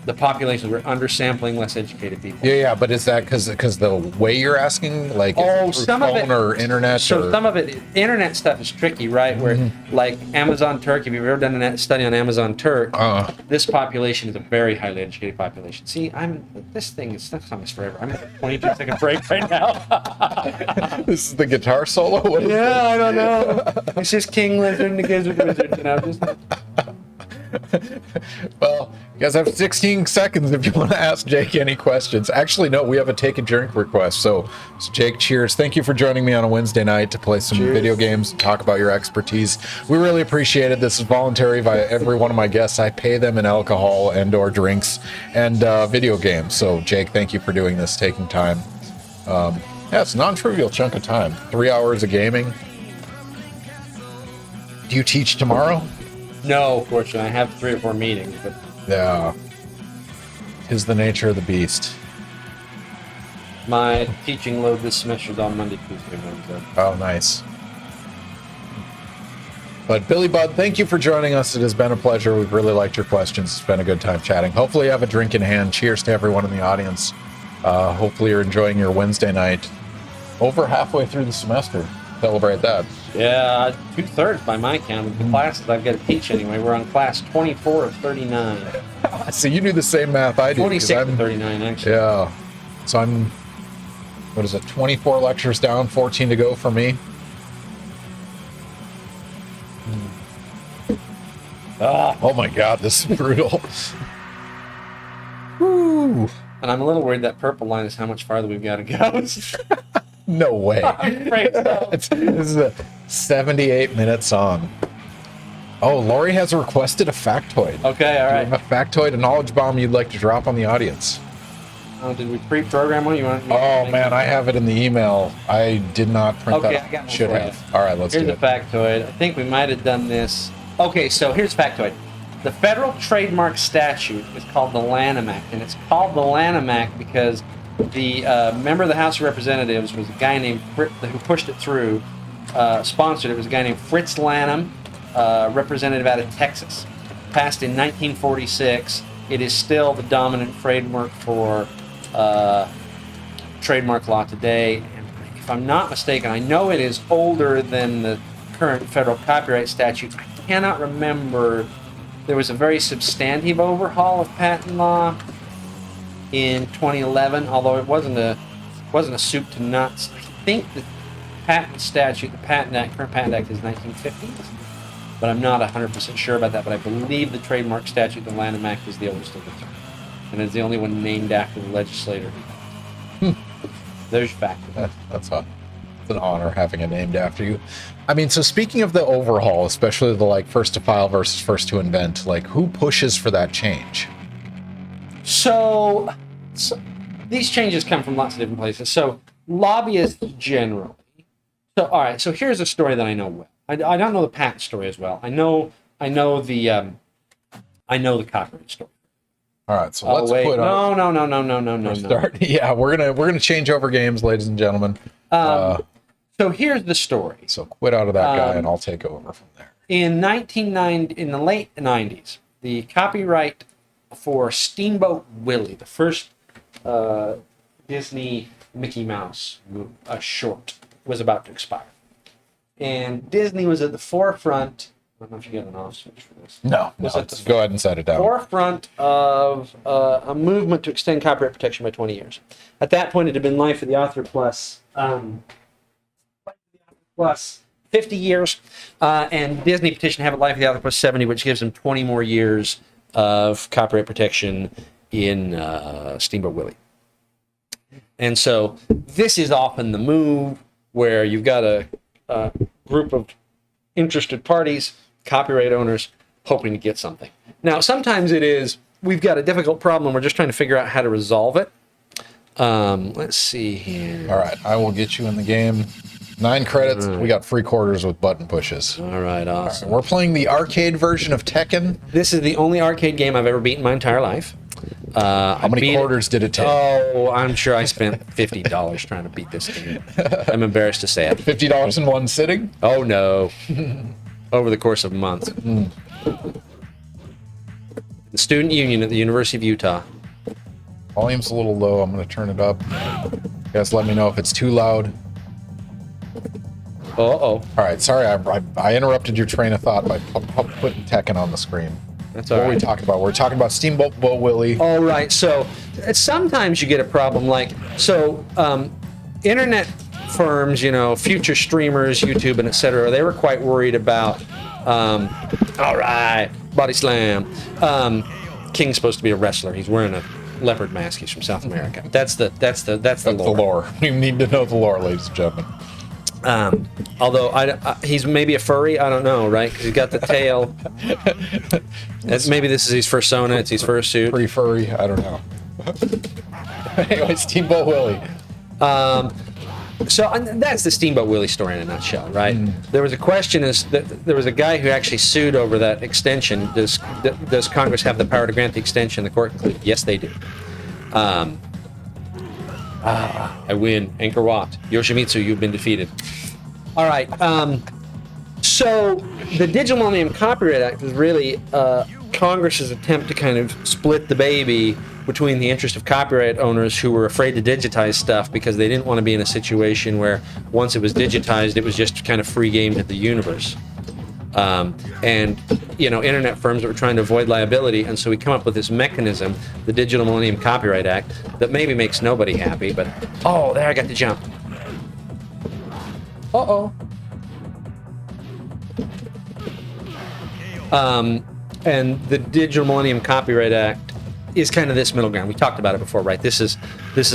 The populations, we're undersampling less educated people. Yeah, but is that because the way you're asking, like, Some of it, or internet? So some of it, internet stuff is tricky, right? Where like Amazon Turk, if you've ever done a study on Amazon Turk, this population is a very highly educated population. See, this thing is stuff on this forever. I'm at a 22-second break right now. This is the guitar solo. What is I don't know. It's just King Lizard and the Gizzard Wizard, you know. Just. Well, you guys have 16 seconds if you want to ask Jake any questions. Actually, no, we have a take a drink request. So Jake, cheers. Thank you for joining me on a Wednesday night to play some video games and talk about your expertise. We really appreciate it. This is voluntary by every one of my guests. I pay them in alcohol and or drinks and video games. So Jake, thank you for doing this, taking time. Yeah, it's a non-trivial chunk of time. 3 hours of gaming. Do you teach tomorrow? No, fortunately, I have 3 or 4 meetings, but yeah, 'tis the nature of the beast. My teaching load this semester is on Monday, Tuesday, Wednesday. Oh, nice. But Billy Budd, thank you for joining us. It has been a pleasure. We've really liked your questions. It's been a good time chatting. Hopefully you have a drink in hand. Cheers to everyone in the audience. Hopefully you're enjoying your Wednesday night. Over halfway through the semester. Celebrate that. Yeah, 2/3 by my count of the classes I've got to teach anyway. We're on class 24 of 39. So you do the same math I do. 26 of 39, actually. Yeah. So I'm, 24 lectures down, 14 to go for me. Oh my God, this is brutal. Woo. And I'm a little worried that purple line is how much farther we've got to go. No way. I'm afraid so. This is a 78-minute song. Oh, Lori has requested a factoid. Okay, all right. A factoid, a knowledge bomb you'd like to drop on the audience. Oh, did we pre-program one? Oh man, I have it in the email. I did not print that. I got one Should for have. you. All right, let's do Here's it. a factoid. I think we might have done this. Okay, so here's a factoid. The federal trademark statute is called the Lanham Act, and it's called the Lanham Act because the member of the House of Representatives was a guy named Fritz, who pushed it through, sponsored it, was a guy named Fritz Lanham, representative out of Texas. Passed in 1946. It is still the dominant framework for trademark law today. And if I'm not mistaken, I know it is older than the current federal copyright statute. I cannot remember. There was a very substantive overhaul of patent law in 2011, although it wasn't a soup to nuts. I think the patent statute, the Patent Act, current Patent Act is 1950s, but I'm not 100% sure about that. But I believe the trademark statute, the Lanham Act, is the oldest of the two, and it's the only one named after the legislator. There's your fact. That's it's an honor having it named after you. I mean, so speaking of the overhaul, especially the first to file versus first to invent, who pushes for that change? So these changes come from lots of different places. So lobbyists generally. So all right. So here's a story that I know well. I don't know the patent story as well. I know the copyright story. All right. So let's put on. No. Start. Yeah, we're gonna change over games, ladies and gentlemen. So here's the story. So quit out of that guy, and I'll take over from there. In the late 90s, the Copyright for Steamboat Willie, the first Disney Mickey Mouse short, was about to expire. And Disney was at the forefront. I don't know if you got an off switch for this. No, go ahead and set it down. Forefront of a movement to extend copyright protection by 20 years. At that point, it had been Life of the Author plus 50 years, and Disney petitioned to have it Life of the Author plus 70, which gives them 20 more years of copyright protection in Steamboat Willie. And so this is often the move where you've got a group of interested parties, copyright owners, hoping to get something. Now, sometimes it is, we've got a difficult problem, we're just trying to figure out how to resolve it. Let's see here. All right, I will get you in the game. 9 credits. We got free quarters with button pushes. All right, awesome. All right, we're playing the arcade version of Tekken. This is the only arcade game I've ever beaten in my entire life. How many quarters did it take? Oh, I'm sure I spent $50 trying to beat this game. I'm embarrassed to say it. $50 in one sitting? Oh, no. Over the course of months. The Student Union at the University of Utah. Volume's a little low. I'm going to turn it up. You guys let me know if it's too loud. All right, sorry, I interrupted your train of thought by putting Tekken on the screen. That's all right. What right. are we talking about? We're talking about Steamboat Willie. All right, so sometimes you get a problem like, internet firms, future streamers, YouTube and etc., they were quite worried about, all right, body slam. King's supposed to be a wrestler. He's wearing a leopard mask. He's from South America. That's the lore. We need to know the lore, ladies and gentlemen. Although he's maybe a furry, I don't know, right? 'Cause he's got the tail. Maybe this is his persona. It's his first suit. Pretty furry, I don't know. Anyway, Steamboat Willie. So that's the Steamboat Willie story in a nutshell, right? There was a question: there was a guy who actually sued over that extension. Does Congress have the power to grant the extension? The court concluded, yes, they do. I win. Anchor walked. Yoshimitsu, you've been defeated. All right. So the Digital Millennium Copyright Act is really Congress's attempt to kind of split the baby between the interest of copyright owners who were afraid to digitize stuff because they didn't want to be in a situation where once it was digitized, it was just kind of free game to the universe. And internet firms that were trying to avoid liability, and so we come up with this mechanism, the Digital Millennium Copyright Act, that maybe makes nobody happy, but there I got the jump. And the Digital Millennium Copyright Act is kind of this middle ground. We talked about it before, right? This is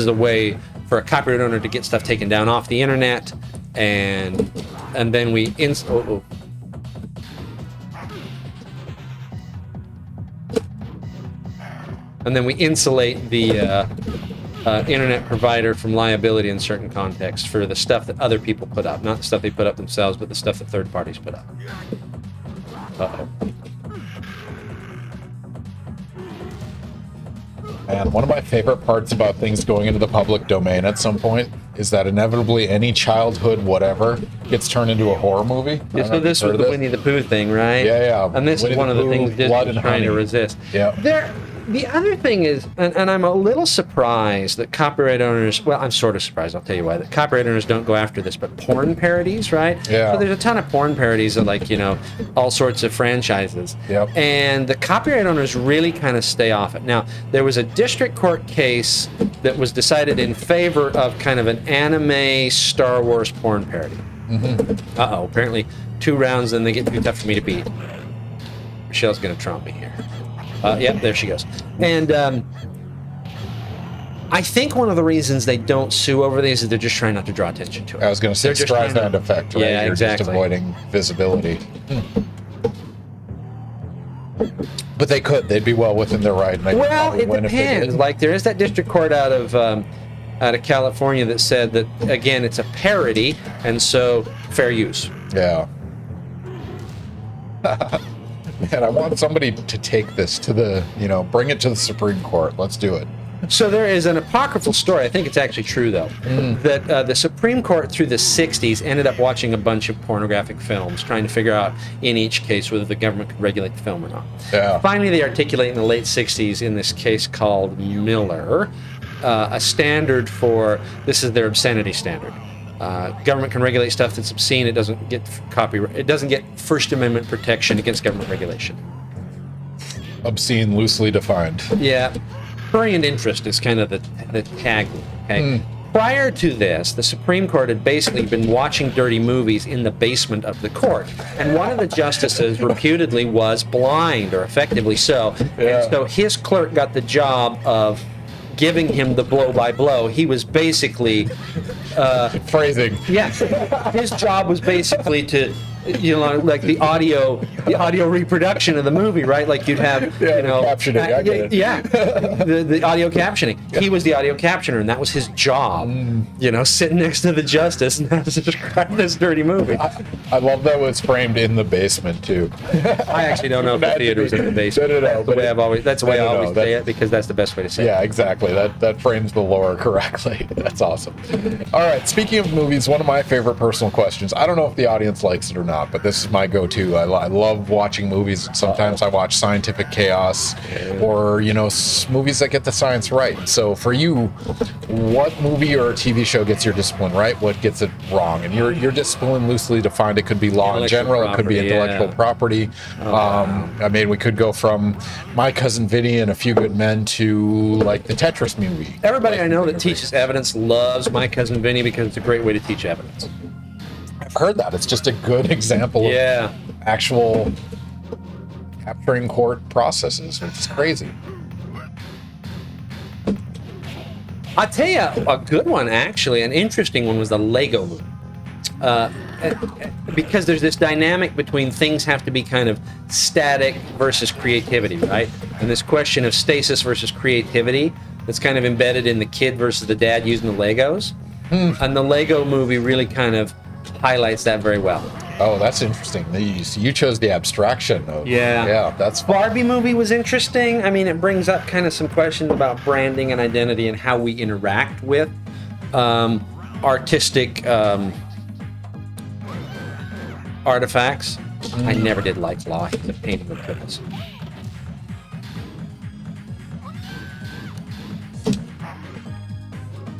a way for a copyright owner to get stuff taken down off the internet, and then we And then we insulate the internet provider from liability in certain contexts for the stuff that other people put up. Not the stuff they put up themselves, but the stuff that third parties put up. And one of my favorite parts about things going into the public domain at some point is that inevitably any childhood whatever gets turned into a horror movie. Yeah, so this was the Winnie the Pooh thing, right? Yeah. And this is one of the things Disney was trying to resist. Yeah. The other thing is, and I'm a little surprised that copyright owners, well, I'm sort of surprised, I'll tell you why, that copyright owners don't go after this, but porn parodies, right? Yeah. So there's a ton of porn parodies of all sorts of franchises. Yep. And the copyright owners really kind of stay off it. Now, there was a district court case that was decided in favor of kind of an anime Star Wars porn parody. Mm-hmm. Apparently 2 rounds, then they get too tough for me to beat. Michelle's going to trump me here. Yep, there she goes. And I think one of the reasons they don't sue over these is they're just trying not to draw attention to it. I was going to say Streisand effect, right? Yeah, You're exactly. just avoiding visibility. But they could. They'd be well within their right. Well, it depends. Like, there is that district court out of California that said that, again, it's a parody, and so fair use. Yeah. Man, I want somebody to take this to bring it to the Supreme Court. Let's do it. So there is an apocryphal story, I think it's actually true though, that the Supreme Court through the 60s ended up watching a bunch of pornographic films, trying to figure out in each case whether the government could regulate the film or not. Yeah. Finally, they articulate in the late 60s in this case called Miller, a standard for, this is their obscenity standard. Government can regulate stuff that's obscene. It doesn't get copyright. It doesn't get First Amendment protection against government regulation. Obscene, loosely defined. Yeah. Prurient interest is kind of the tag. Okay. Prior to this, the Supreme Court had basically been watching dirty movies in the basement of the court. And one of the justices reputedly was blind, or effectively so. Yeah. And so his clerk got the job of giving him the blow-by-blow. He was basically... Phrasing. Yeah. His job was basically to... like the audio reproduction of the movie, right? Like you'd have, captioning. I get it. Yeah, the audio captioning. Yeah. He was the audio captioner, and that was his job. Sitting next to the justice and having to describe this dirty movie. I love that it was framed in the basement too. I actually don't know if the theater's in the basement. No, That's the way I always say it, because that's the best way to say it. Yeah, exactly. That frames the lore correctly. That's awesome. All right. Speaking of movies, one of my favorite personal questions. I don't know if the audience likes it or not, but this is my go-to. I love watching movies. Sometimes I watch scientific chaos, or movies that get the science right. So for you, what movie or TV show gets your discipline right? What gets it wrong? And your discipline, loosely defined, it could be law in general. It could be intellectual property. We could go from My Cousin Vinny and A Few Good Men to like the Tetris movie. Everybody I know that teaches evidence loves My Cousin Vinny because it's a great way to teach evidence. I've heard that. It's just a good example of actual capturing court processes, which is crazy. I'll tell you a good one, actually, an interesting one was the Lego movie. Because there's this dynamic between things have to be kind of static versus creativity, right? And this question of stasis versus creativity that's kind of embedded in the kid versus the dad using the Legos. And the Lego movie really kind of highlights that very well. Oh, that's interesting. You chose the abstraction of... Yeah, that's Barbie movie was interesting. I mean, it brings up kind of some questions about branding and identity and how we interact with artistic artifacts. I never did like Law. He's a pain in the goodness.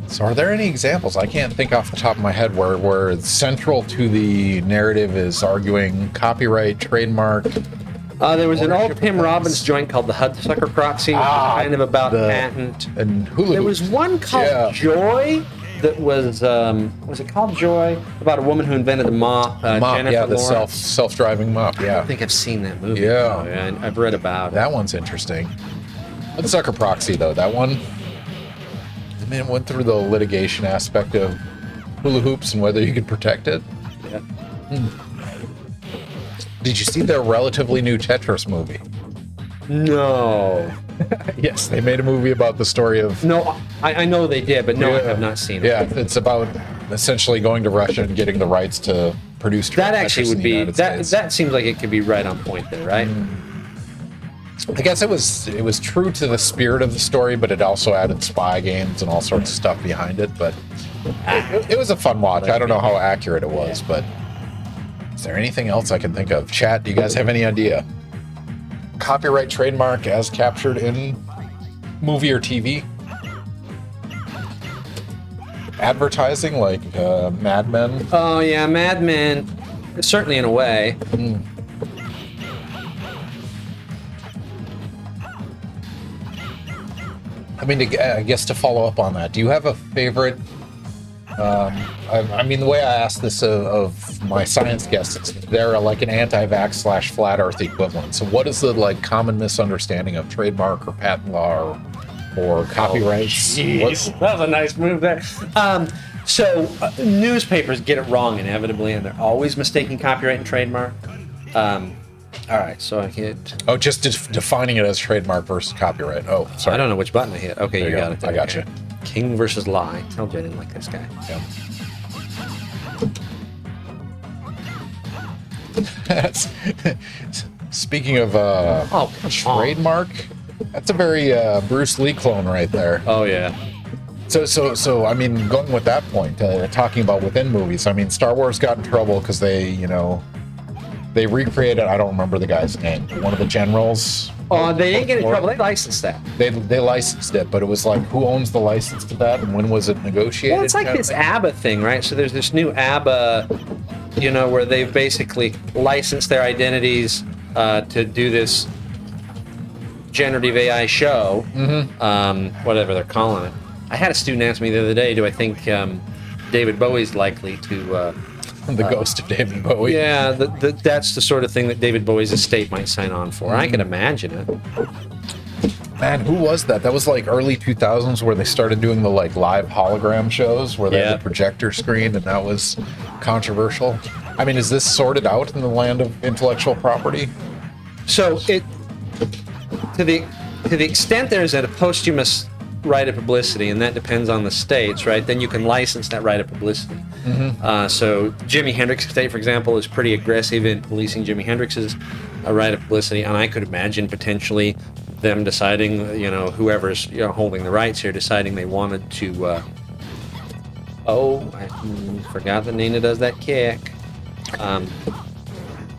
So are there any examples? I can't think off the top of my head where central to the narrative is arguing copyright, trademark. There was an old Tim Robbins joint called the Hudsucker Proxy, which was kind of about patent. And hula There was hoops. one called Joy that was it called Joy? About a woman who invented the mop. Jennifer the Lawrence. self-driving mop. I Yeah, don't think I've seen that movie. Yeah. And I've read about it. that one's interesting. Hudsucker Proxy, though, that one. I mean, it went through the litigation aspect of hula hoops and whether you could protect it. Yeah. Did you see their relatively new Tetris movie? No. Yes, they made a movie about the story of... No, I know they did, but no, I have not seen it. Yeah, it's about essentially going to Russia and getting the rights to produce Tetris That actually in would the be United States. that seems like it could be right on point there, right? I guess it was true to the spirit of the story, but it also added spy games and all sorts of stuff behind it. But it was a fun watch. I don't know how accurate it was, but is there anything else I can think of? Chat, do you guys have any idea? Copyright, trademark as captured in movie or TV? Advertising, like Mad Men? Oh yeah, Mad Men, certainly in a way. I mean, I guess to follow up on that, do you have a favorite? I mean, the way I asked this of my science guests, they're like an anti-vax / flat Earth equivalent. So, what is the common misunderstanding of trademark or patent law or copyrights? Jeez, that was a nice move there. So newspapers get it wrong inevitably, and they're always mistaking copyright and trademark. All right, so I hit. Oh, just defining it as trademark versus copyright. Oh, sorry. I don't know which button I hit. Okay, There you you got go. it. There. I got you. King versus lie. I told you I didn't like this guy. Yeah. That's, speaking of Oh, come on. trademark, That's a very Bruce Lee clone right there. Oh yeah. So I mean, going with that point, talking about within movies, I mean, Star Wars got in trouble because they, they recreated, I don't remember the guy's name, one of the generals. They didn't get in trouble. They licensed that. They licensed it, but it was like, who owns the license to that, and when was it negotiated? Well, it's like this ABBA thing, right? So there's this new ABBA, where they've basically licensed their identities to do this generative AI show, whatever they're calling it. I had a student ask me the other day, do I think David Bowie's likely to... the ghost of David Bowie. Yeah, that's the sort of thing that David Bowie's estate might sign on for. I can imagine it. Man, who was that? That was like early 2000s where they started doing the like live hologram shows where they had the projector screen, and that was controversial. I mean, is this sorted out in the land of intellectual property? So to the extent there's a posthumous right of publicity, and that depends on the states, right? Then you can license that right of publicity. So Jimi Hendrix's state, for example, is pretty aggressive in policing Jimi Hendrix's right of publicity, and I could imagine potentially them deciding, whoever's holding the rights here, deciding they wanted to. I forgot that Nina does that kick.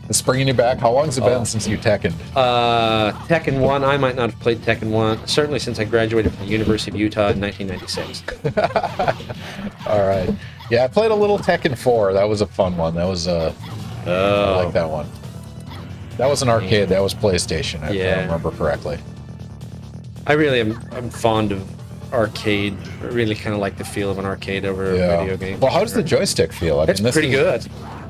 It's bringing you back. How long has it been since you Tekken? Tekken 1, I might not have played Tekken 1, certainly since I graduated from the University of Utah in 1996. All right. Yeah, I played a little Tekken 4. That was a fun one. That was I like that one. That was an arcade. That was PlayStation, if I remember correctly. I really am fond of arcade. I really kind of like the feel of an arcade over a video game. Well, how does the joystick feel? It's pretty good.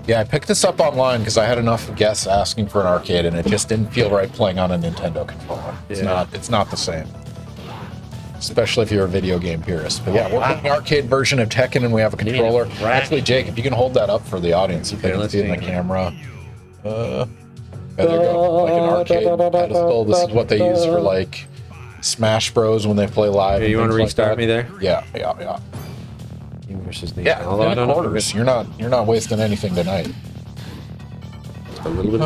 Yeah, I picked this up online because I had enough guests asking for an arcade, and it just didn't feel right playing on a Nintendo controller. It's not the same, especially if you're a video game purist. But yeah, we're playing the arcade version of Tekken, and we have a controller. Actually, Jake, if you can hold that up for the audience, if they can see in the camera. There you go, like an arcade pedestal. This is what they use for like Smash Bros when they play live. You want to restart me there? Yeah. You versus me. Yeah, although I don't know. You're not wasting anything tonight. A little bit.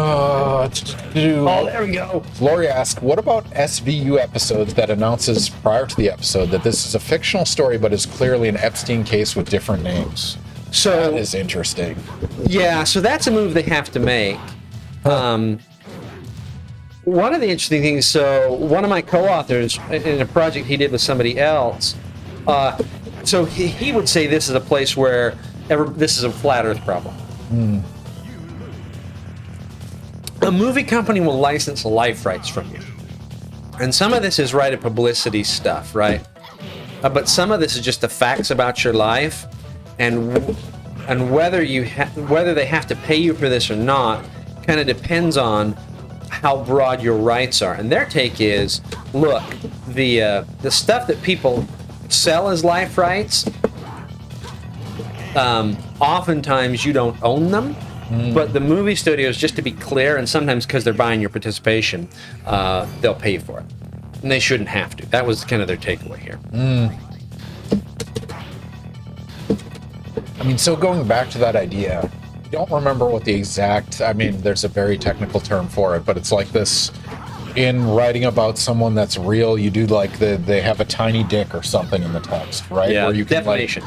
There we go. Lori asked, what about SVU episodes that announces prior to the episode that this is a fictional story but is clearly an Epstein case with different names? So that is interesting. Yeah, so that's a move they have to make. One of the interesting things, so one of my co-authors in a project he did with somebody else, so he would say this is a place where this is a flat Earth problem. A movie company will license life rights from you. And some of this is right of publicity stuff, right? But some of this is just the facts about your life, and whether whether they have to pay you for this or not kind of depends on how broad your rights are. And their take is, look, the stuff that people sell as life rights, oftentimes you don't own them, but the movie studios, just to be clear, and sometimes because they're buying your participation, they'll pay you for it. And they shouldn't have to. That was kind of their takeaway here. I mean, so going back to that idea, I don't remember what the exact, I mean, there's a very technical term for it, but it's like this, in writing about someone that's real, you do like they have a tiny dick or something in the text, right? Yeah, where you can defamation.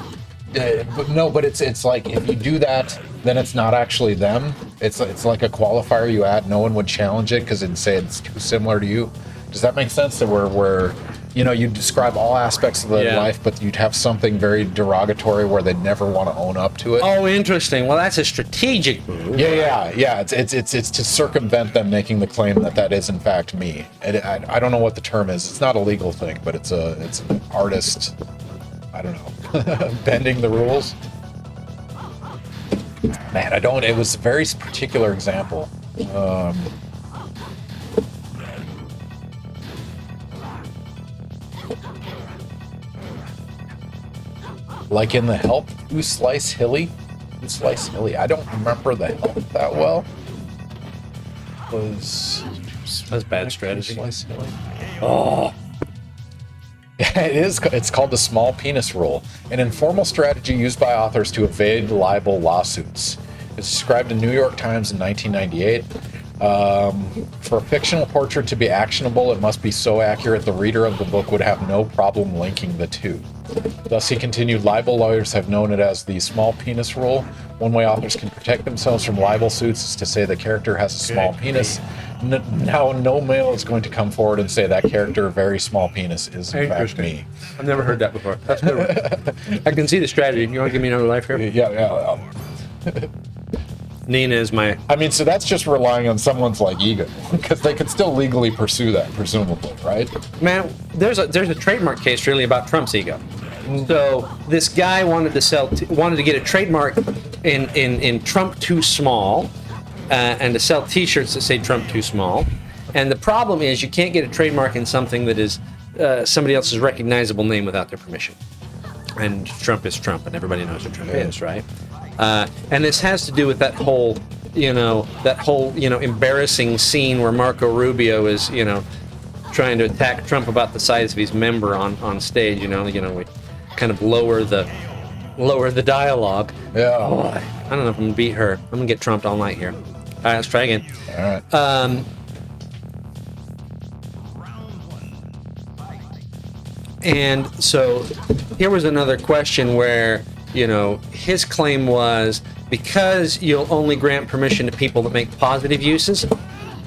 But it's like if you do that, then it's not actually them. It's like a qualifier you add. No one would challenge it because it'd say it's too similar to you. Does that make sense? That where you describe all aspects of their life, but you'd have something very derogatory where they'd never want to own up to it. Oh, interesting. Well, that's a strategic move. Yeah. It's to circumvent them making the claim that is in fact me. And I don't know what the term is. It's not a legal thing, but it's an artist. I don't know, bending the rules. Man, I don't. It was a very particular example. Like in the Help, Two Slice Hilly. I don't remember the Help that well. That's bad strategy. Slice Hilly. Oh. It is. It's called the small penis rule, an informal strategy used by authors to evade libel lawsuits. It's described in New York Times in 1998. For a fictional portrait to be actionable, it must be so accurate the reader of the book would have no problem linking the two. Thus, he continued, libel lawyers have known it as the small penis rule. One way authors can protect themselves from libel suits is to say the character has a small penis. Now, no male is going to come forward and say that character, very small penis, is in fact me. I've never heard that before. That's good. I can see the strategy. You want to give me another life here? Yeah. Nina is my... I mean, so that's just relying on someone's like ego, because they could still legally pursue that, presumably, right? Man, there's a trademark case really about Trump's ego. So this guy wanted to get a trademark in Trump Too Small, and to sell T-shirts that say Trump Too Small. And the problem is you can't get a trademark in something that is somebody else's recognizable name without their permission. And Trump is Trump, and everybody knows who Trump is, right? And this has to do with that whole embarrassing scene where Marco Rubio is, trying to attack Trump about the size of his member on stage. We kind of lower the dialogue. Yeah. Oh, I don't know if I'm gonna beat her. I'm gonna get trumped all night here. All right, let's try again. All right. And so here was another question where, his claim was because you'll only grant permission to people that make positive uses,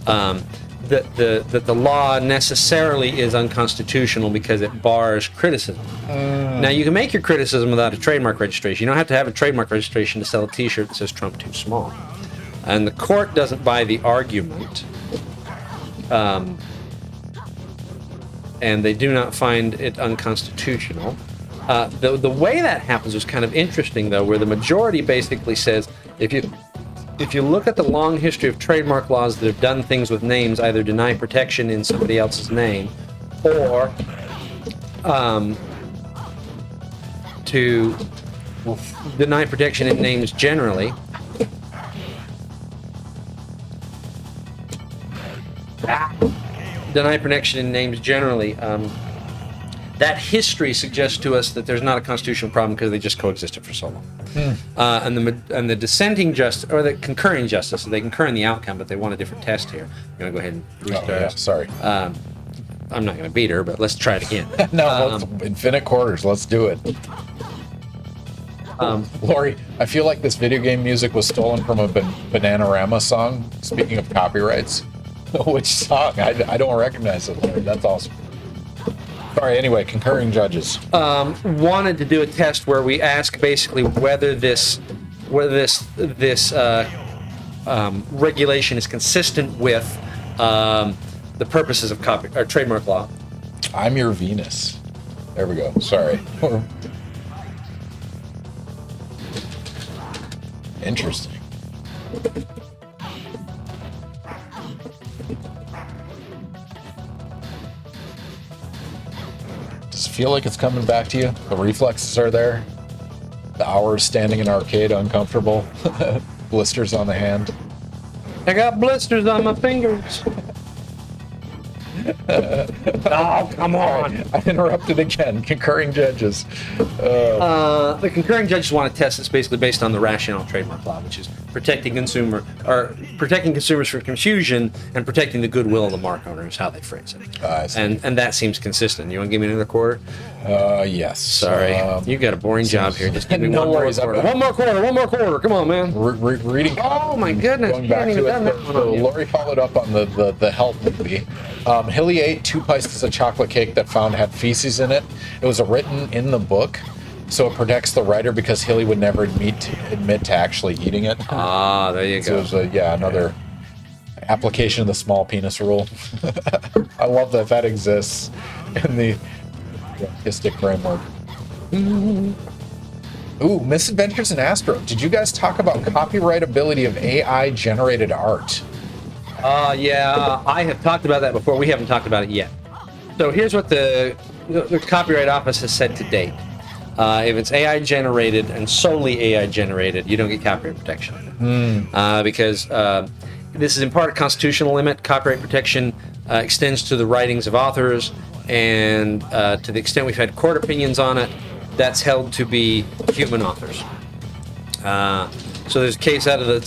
that the law necessarily is unconstitutional because it bars criticism. Now, you can make your criticism without a trademark registration. You don't have to have a trademark registration to sell a T-shirt that says Trump Too Small. And the court doesn't buy the argument. And they do not find it unconstitutional. The way that happens is kind of interesting, though, where the majority basically says if you look at the long history of trademark laws that have done things with names, either deny protection in somebody else's name or to deny protection in names generally, that history suggests to us that there's not a constitutional problem because they just coexisted for so long. And the dissenting justice, or the concurring justice, so they concur in the outcome, but they want a different test here. You want to go ahead and restart? Yeah, sorry. I'm not going to beat her, but let's try it again. No, infinite quarters. Let's do it. Lori, I feel like this video game music was stolen from a Bananarama song. Speaking of copyrights, which song? I don't recognize it, Lori. That's awesome. Sorry, anyway, concurring judges. Wanted to do a test where we ask basically whether this regulation is consistent with the purposes of trademark law. I'm your Venus. There we go. Sorry. Interesting. Does it feel like it's coming back to you? The reflexes are there. The hours standing in arcade uncomfortable. Blisters on the hand. I got blisters on my fingers. Oh, come on. I interrupted again. Concurring judges. The concurring judges want to test this basically based on the rationale of trademark law, which is protecting consumers from confusion and protecting the goodwill of the mark owner is how they phrase it. I see. And that seems consistent. You want to give me another quarter? Yes. Sorry. You got a boring job here. Just give me No one more worries, quarter. One more quarter. Come on, man. Reading. Oh, my goodness. Going back to it, so Lori followed up on the Help movie. Hilly ate 2 pieces of chocolate cake that found had feces in it. It was written in the book, so it protects the writer because Hilly would never admit to actually eating it. Ah, there you go. So it was another application of the small penis rule. I love that exists in the artistic framework. Ooh, Misadventures in Astro. Did you guys talk about copyrightability of AI generated art? Yeah, I have talked about that before. We haven't talked about it yet. So here's what the Copyright Office has said to date. If it's AI generated and solely AI generated, you don't get copyright protection. Because this is in part a constitutional limit. Copyright protection extends to the writings of authors, and to the extent we've had court opinions on it, that's held to be human authors. So there's a case out of the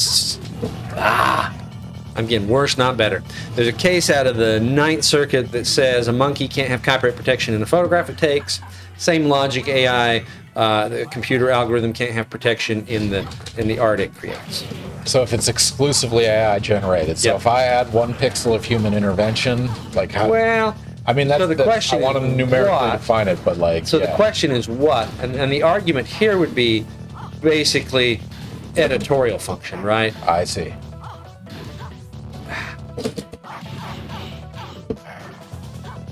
I'm getting worse, not better. There's a case out of the Ninth Circuit that says a monkey can't have copyright protection in a photograph it takes. Same logic, AI, the computer algorithm can't have protection in the art it creates. So if it's exclusively AI generated, so Yep. if I add 1 pixel of human intervention, like how? Well, I mean, that's so the question I want to is numerically what? define it, but like. So yeah. the question is what? And the argument here would be basically editorial function, right? I see.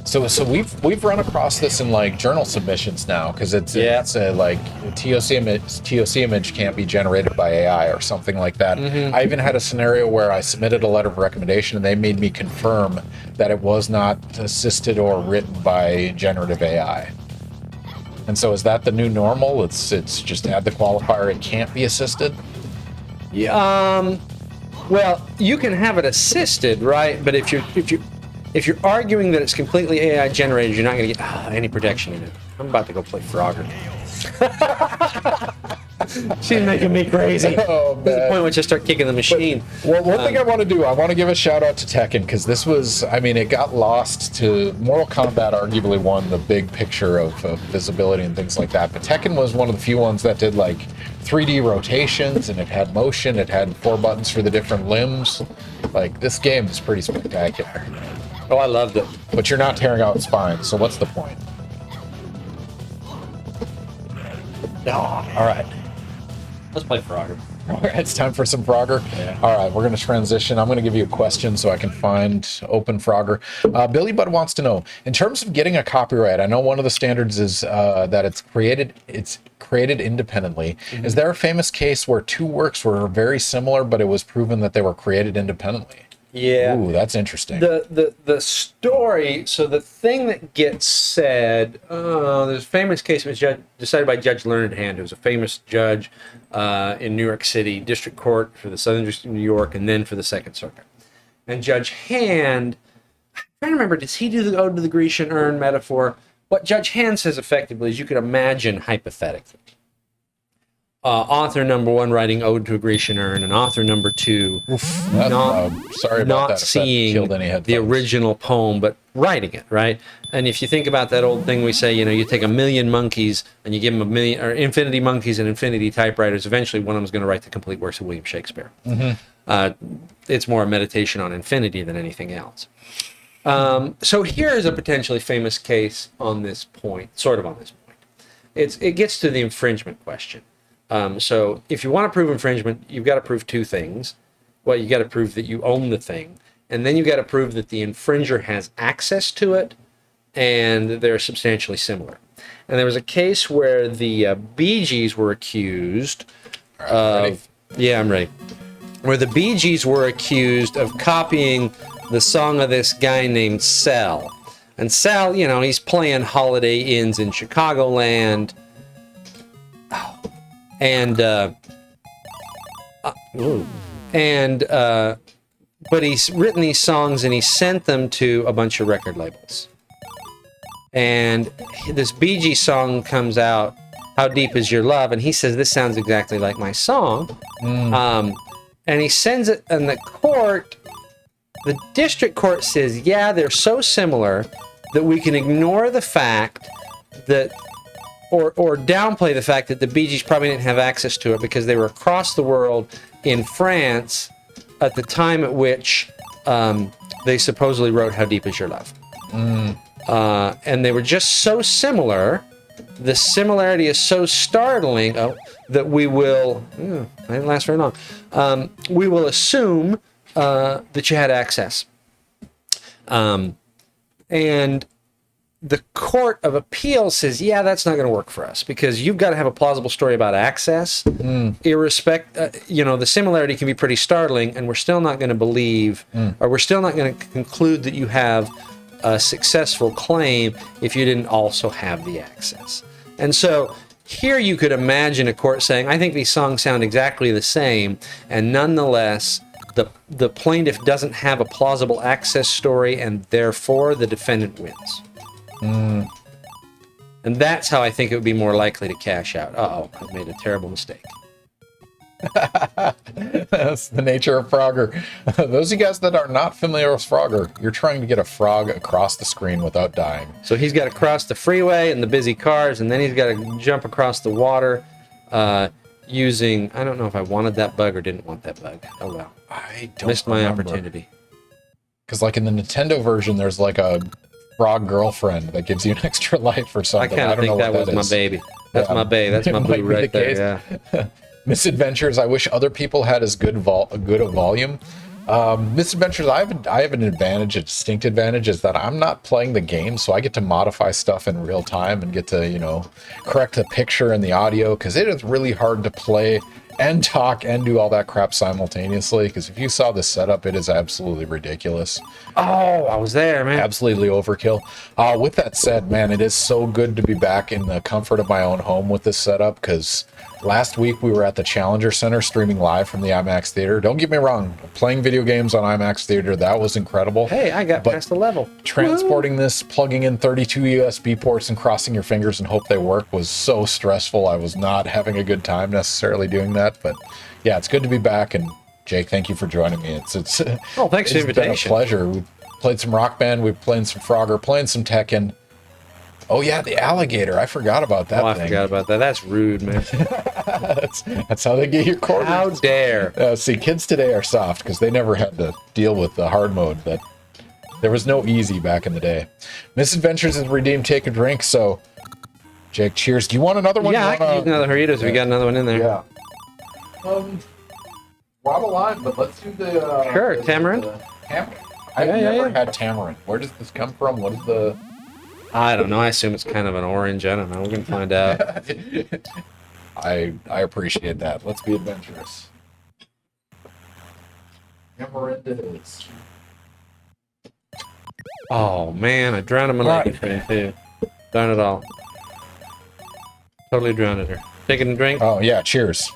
So we've run across this in like journal submissions now because it's like TOC image can't be generated by AI or something like that. I even had a scenario where I submitted a letter of recommendation and they made me confirm that it was not assisted or written by generative AI. And so is that the new normal? It's just add the qualifier it can't be assisted? Yeah. Well, you can have it assisted, right? But if you're arguing that it's completely AI generated, you're not going to get any protection in it. I'm about to go play Frogger. She's making me crazy. Oh, man. There's a point at which I start kicking the machine. Well, one thing I want to do, I want to give a shout out to Tekken because this was, I mean, it got lost to Mortal Kombat. Arguably won the big picture of visibility and things like that. But Tekken was one of the few ones that did like 3D rotations and it had motion. It had 4 buttons for the different limbs. Like this game is pretty spectacular. Oh, I loved it. But you're not tearing out spines, so what's the point? No. All right. Let's play Frogger. All right, it's time for some Frogger. Yeah. All right, we're going to transition. I'm going to give you a question so I can find open Frogger. Billy Bud wants to know, in terms of getting a copyright, I know one of the standards is that it's created independently. Mm-hmm. Is there a famous case where 2 works were very similar, but it was proven that they were created independently? Yeah. Ooh, that's interesting. The story, so the thing that gets said, there's a famous case that was decided by Judge Learned Hand, who was a famous judge in New York City District Court for the Southern District of New York and then for the Second Circuit. And Judge Hand, I'm trying to remember, does he do the ode to the Grecian urn metaphor? What Judge Hand says effectively is you could imagine hypothetically. Author number 1 writing ode to a Grecian urn, and author number 2 sorry about not that, seeing killed any headphones. the original poem, but writing it, right? And if you think about that old thing we say, you take 1,000,000 monkeys and you give them 1,000,000, or infinity monkeys and infinity typewriters, eventually one of them is going to write the complete works of William Shakespeare. Mm-hmm. It's more a meditation on infinity than anything else. So here is a potentially famous case on this point, sort of on this point. It gets to the infringement question. So if you want to prove infringement, you've got to prove 2 things. Well, you got to prove that you own the thing, and then you got to prove that the infringer has access to it, and they're substantially similar. And there was a case where the Bee Gees were accused of... Yeah, I'm ready. Where the Bee Gees were accused of copying the song of this guy named Sal. And Sal, he's playing Holiday Inns in Chicagoland. But he's written these songs and he sent them to a bunch of record labels. And this Bee Gees song comes out, How Deep Is Your Love? And he says, this sounds exactly like my song. And he sends it, and the district court says, yeah, they're so similar that we can ignore the fact that or downplay the fact that the Bee Gees probably didn't have access to it because they were across the world in France at the time at which they supposedly wrote How Deep Is Your Love. And they were just so similar, the similarity is so startling that we will, it didn't last very long, we will assume that you had access. And the Court of Appeal says, yeah, that's not going to work for us because you've got to have a plausible story about access. The similarity can be pretty startling, and we're still not going to believe, or we're still not going to conclude that you have a successful claim if you didn't also have the access. And so here you could imagine a court saying, I think these songs sound exactly the same, and nonetheless, the plaintiff doesn't have a plausible access story, and therefore the defendant wins. And that's how I think it would be more likely to cash out. Uh-oh, I've made a terrible mistake. That's the nature of Frogger. Those of you guys that are not familiar with Frogger, you're trying to get a frog across the screen without dying. So he's got to cross the freeway and the busy cars, and then he's got to jump across the water using... I don't know if I wanted that bug or didn't want that bug. Oh, well. I don't Missed my opportunity. Because like in the Nintendo version, there's like a frog girlfriend that gives you an extra life or I something. kind of think know that what was my is. baby. That's Yeah. my baby. That's It my might boo be right the there. case. Yeah. Misadventures. I wish other people had as good a volume. Misadventures. I have an advantage, a distinct advantage, is that I'm not playing the game, so I get to modify stuff in real time and get to correct the picture and the audio, because it is really hard to play and talk and do all that crap simultaneously. Because if you saw the setup, it is absolutely ridiculous. Oh, I was there, man. Absolutely overkill. With that said, man, it is so good to be back in the comfort of my own home with this setup, because last week we were at the Challenger Center streaming live from the IMAX Theater. Don't get me wrong, playing video games on IMAX Theater, that was incredible. Hey, I got past the level. Transporting this, plugging in 32 USB ports and crossing your fingers and hope they work was so stressful. I was not having a good time necessarily doing that, but yeah, it's good to be back. And Jake, thank you for joining me. It's Thanks for the it's been a invitation. pleasure. We played some Rock Band, we played some Frogger, playing some Tekken. Oh yeah, the alligator. I forgot about that Oh, I thing. forgot about that. That's rude, man. That's how they get your quarters. How dare. See, kids today are soft because they never had to deal with the hard mode. That there was no easy back in the day. Misadventures is redeemed. Take a drink. So, Jake, cheers. Do you want another one? Yeah, I can use another Doritos if we got another one in there. Yeah. We're out of line, but let's do the. Sure, tamarind. I've Yeah, never yeah. had tamarind. Where does this come from? What is the? I don't know. I assume it's kind of an orange. I don't know. We're going to find out. I appreciate that. Let's be adventurous. Tamarind it is. Oh, man. I drowned my lady friend, too. Darn it all. Totally drowned her. Taking a drink. Oh yeah, cheers.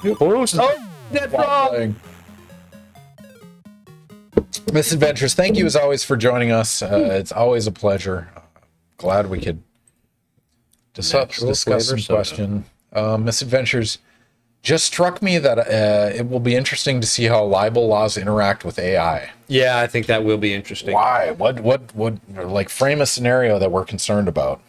Oh, dead frog. Misadventures, thank you as always for joining us. It's always a pleasure. Glad we could discuss flavor some soda. question. Misadventures, just struck me that it will be interesting to see how libel laws interact with AI. Yeah, I think that will be interesting. Why? What like frame a scenario that we're concerned about?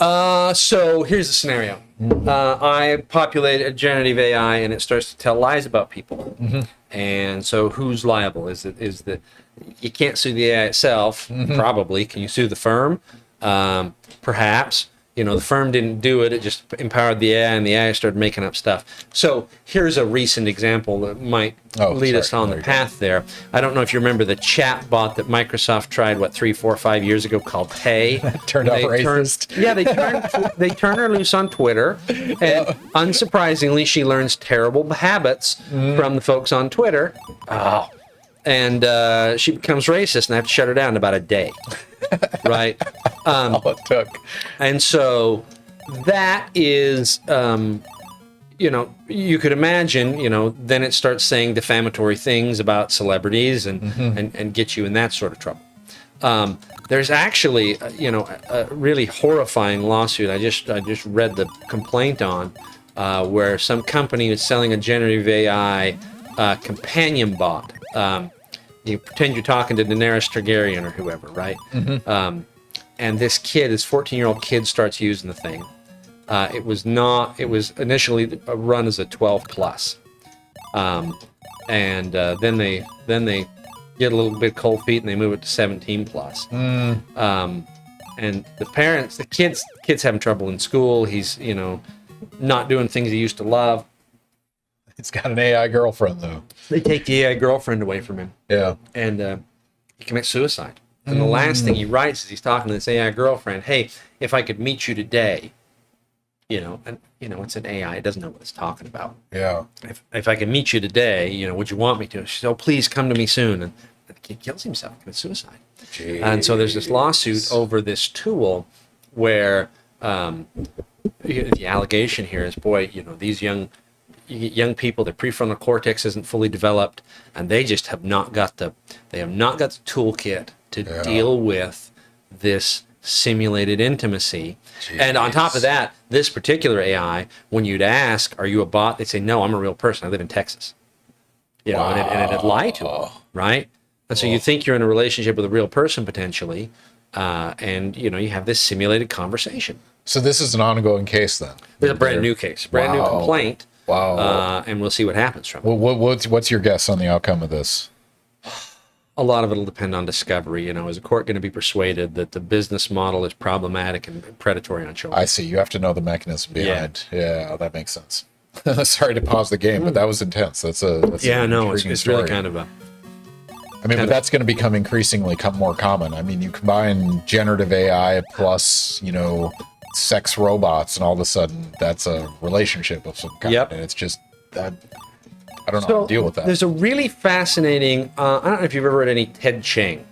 So here's the scenario. I populate a generative AI and it starts to tell lies about people. And so who's liable? Is the you can't sue the AI itself, probably. Can you sue the firm? Perhaps. The firm didn't do it. It just empowered the AI and the AI started making up stuff. So here's a recent example that might lead us on the path there. I don't know if you remember the chat bot that Microsoft tried, 3, 4, 5 years ago called Tay. Turned out racist. They turn her loose on Twitter, and unsurprisingly, she learns terrible habits from the folks on Twitter. And she becomes racist, and I have to shut her down in about a day. Right? All it took. And so that is, you could imagine, then it starts saying defamatory things about celebrities and get you in that sort of trouble. There's actually, a really horrifying lawsuit. I just read the complaint on where some company is selling a generative AI companion bot. You pretend you're talking to Daenerys Targaryen or whoever, right? And this 14-year-old kid starts using the thing. It was initially run as a 12 plus. And then they get a little bit cold feet and they move it to 17 plus. And the parents, the kid's having trouble in school. He's, not doing things he used to love. He's got an AI girlfriend though. They take the AI girlfriend away from him. Yeah. And he commits suicide. And the last thing he writes is he's talking to this AI girlfriend. Hey, if I could meet you today, it's an AI. It doesn't know what it's talking about. Yeah. If I could meet you today, would you want me to? She said, oh, please come to me soon. And the kid kills himself, commits suicide. Jeez. And so there's this lawsuit over this tool where the allegation here is, boy, these young people, their prefrontal cortex isn't fully developed, and they just have not got the toolkit to deal with this simulated intimacy. And on top of that, this particular AI, when you'd ask, "Are you a bot?" they'd say, "No, I'm a real person. I live in Texas." You know, and it'd lie to them, right? And so you think you're in a relationship with a real person potentially, and you know you have this simulated conversation. So this is an ongoing case then? It's a brand new case, brand new complaint. Wow. And we'll see what happens from it. What's your guess on the outcome of this? A lot of it will depend on discovery. You know, is the court going to be persuaded that the business model is problematic and predatory on children? I see. You have to know the mechanism behind. Yeah, that makes sense. Sorry to pause the game, but that was intense. That's it's really kind of a. I mean, but that's going to become increasingly more common. I mean, you combine generative AI plus, you know, sex robots, and all of a sudden that's a relationship of some kind. Yep. And it's just that I don't know how to deal with that. There's a really fascinating. I don't know if you've ever read any Ted Chiang.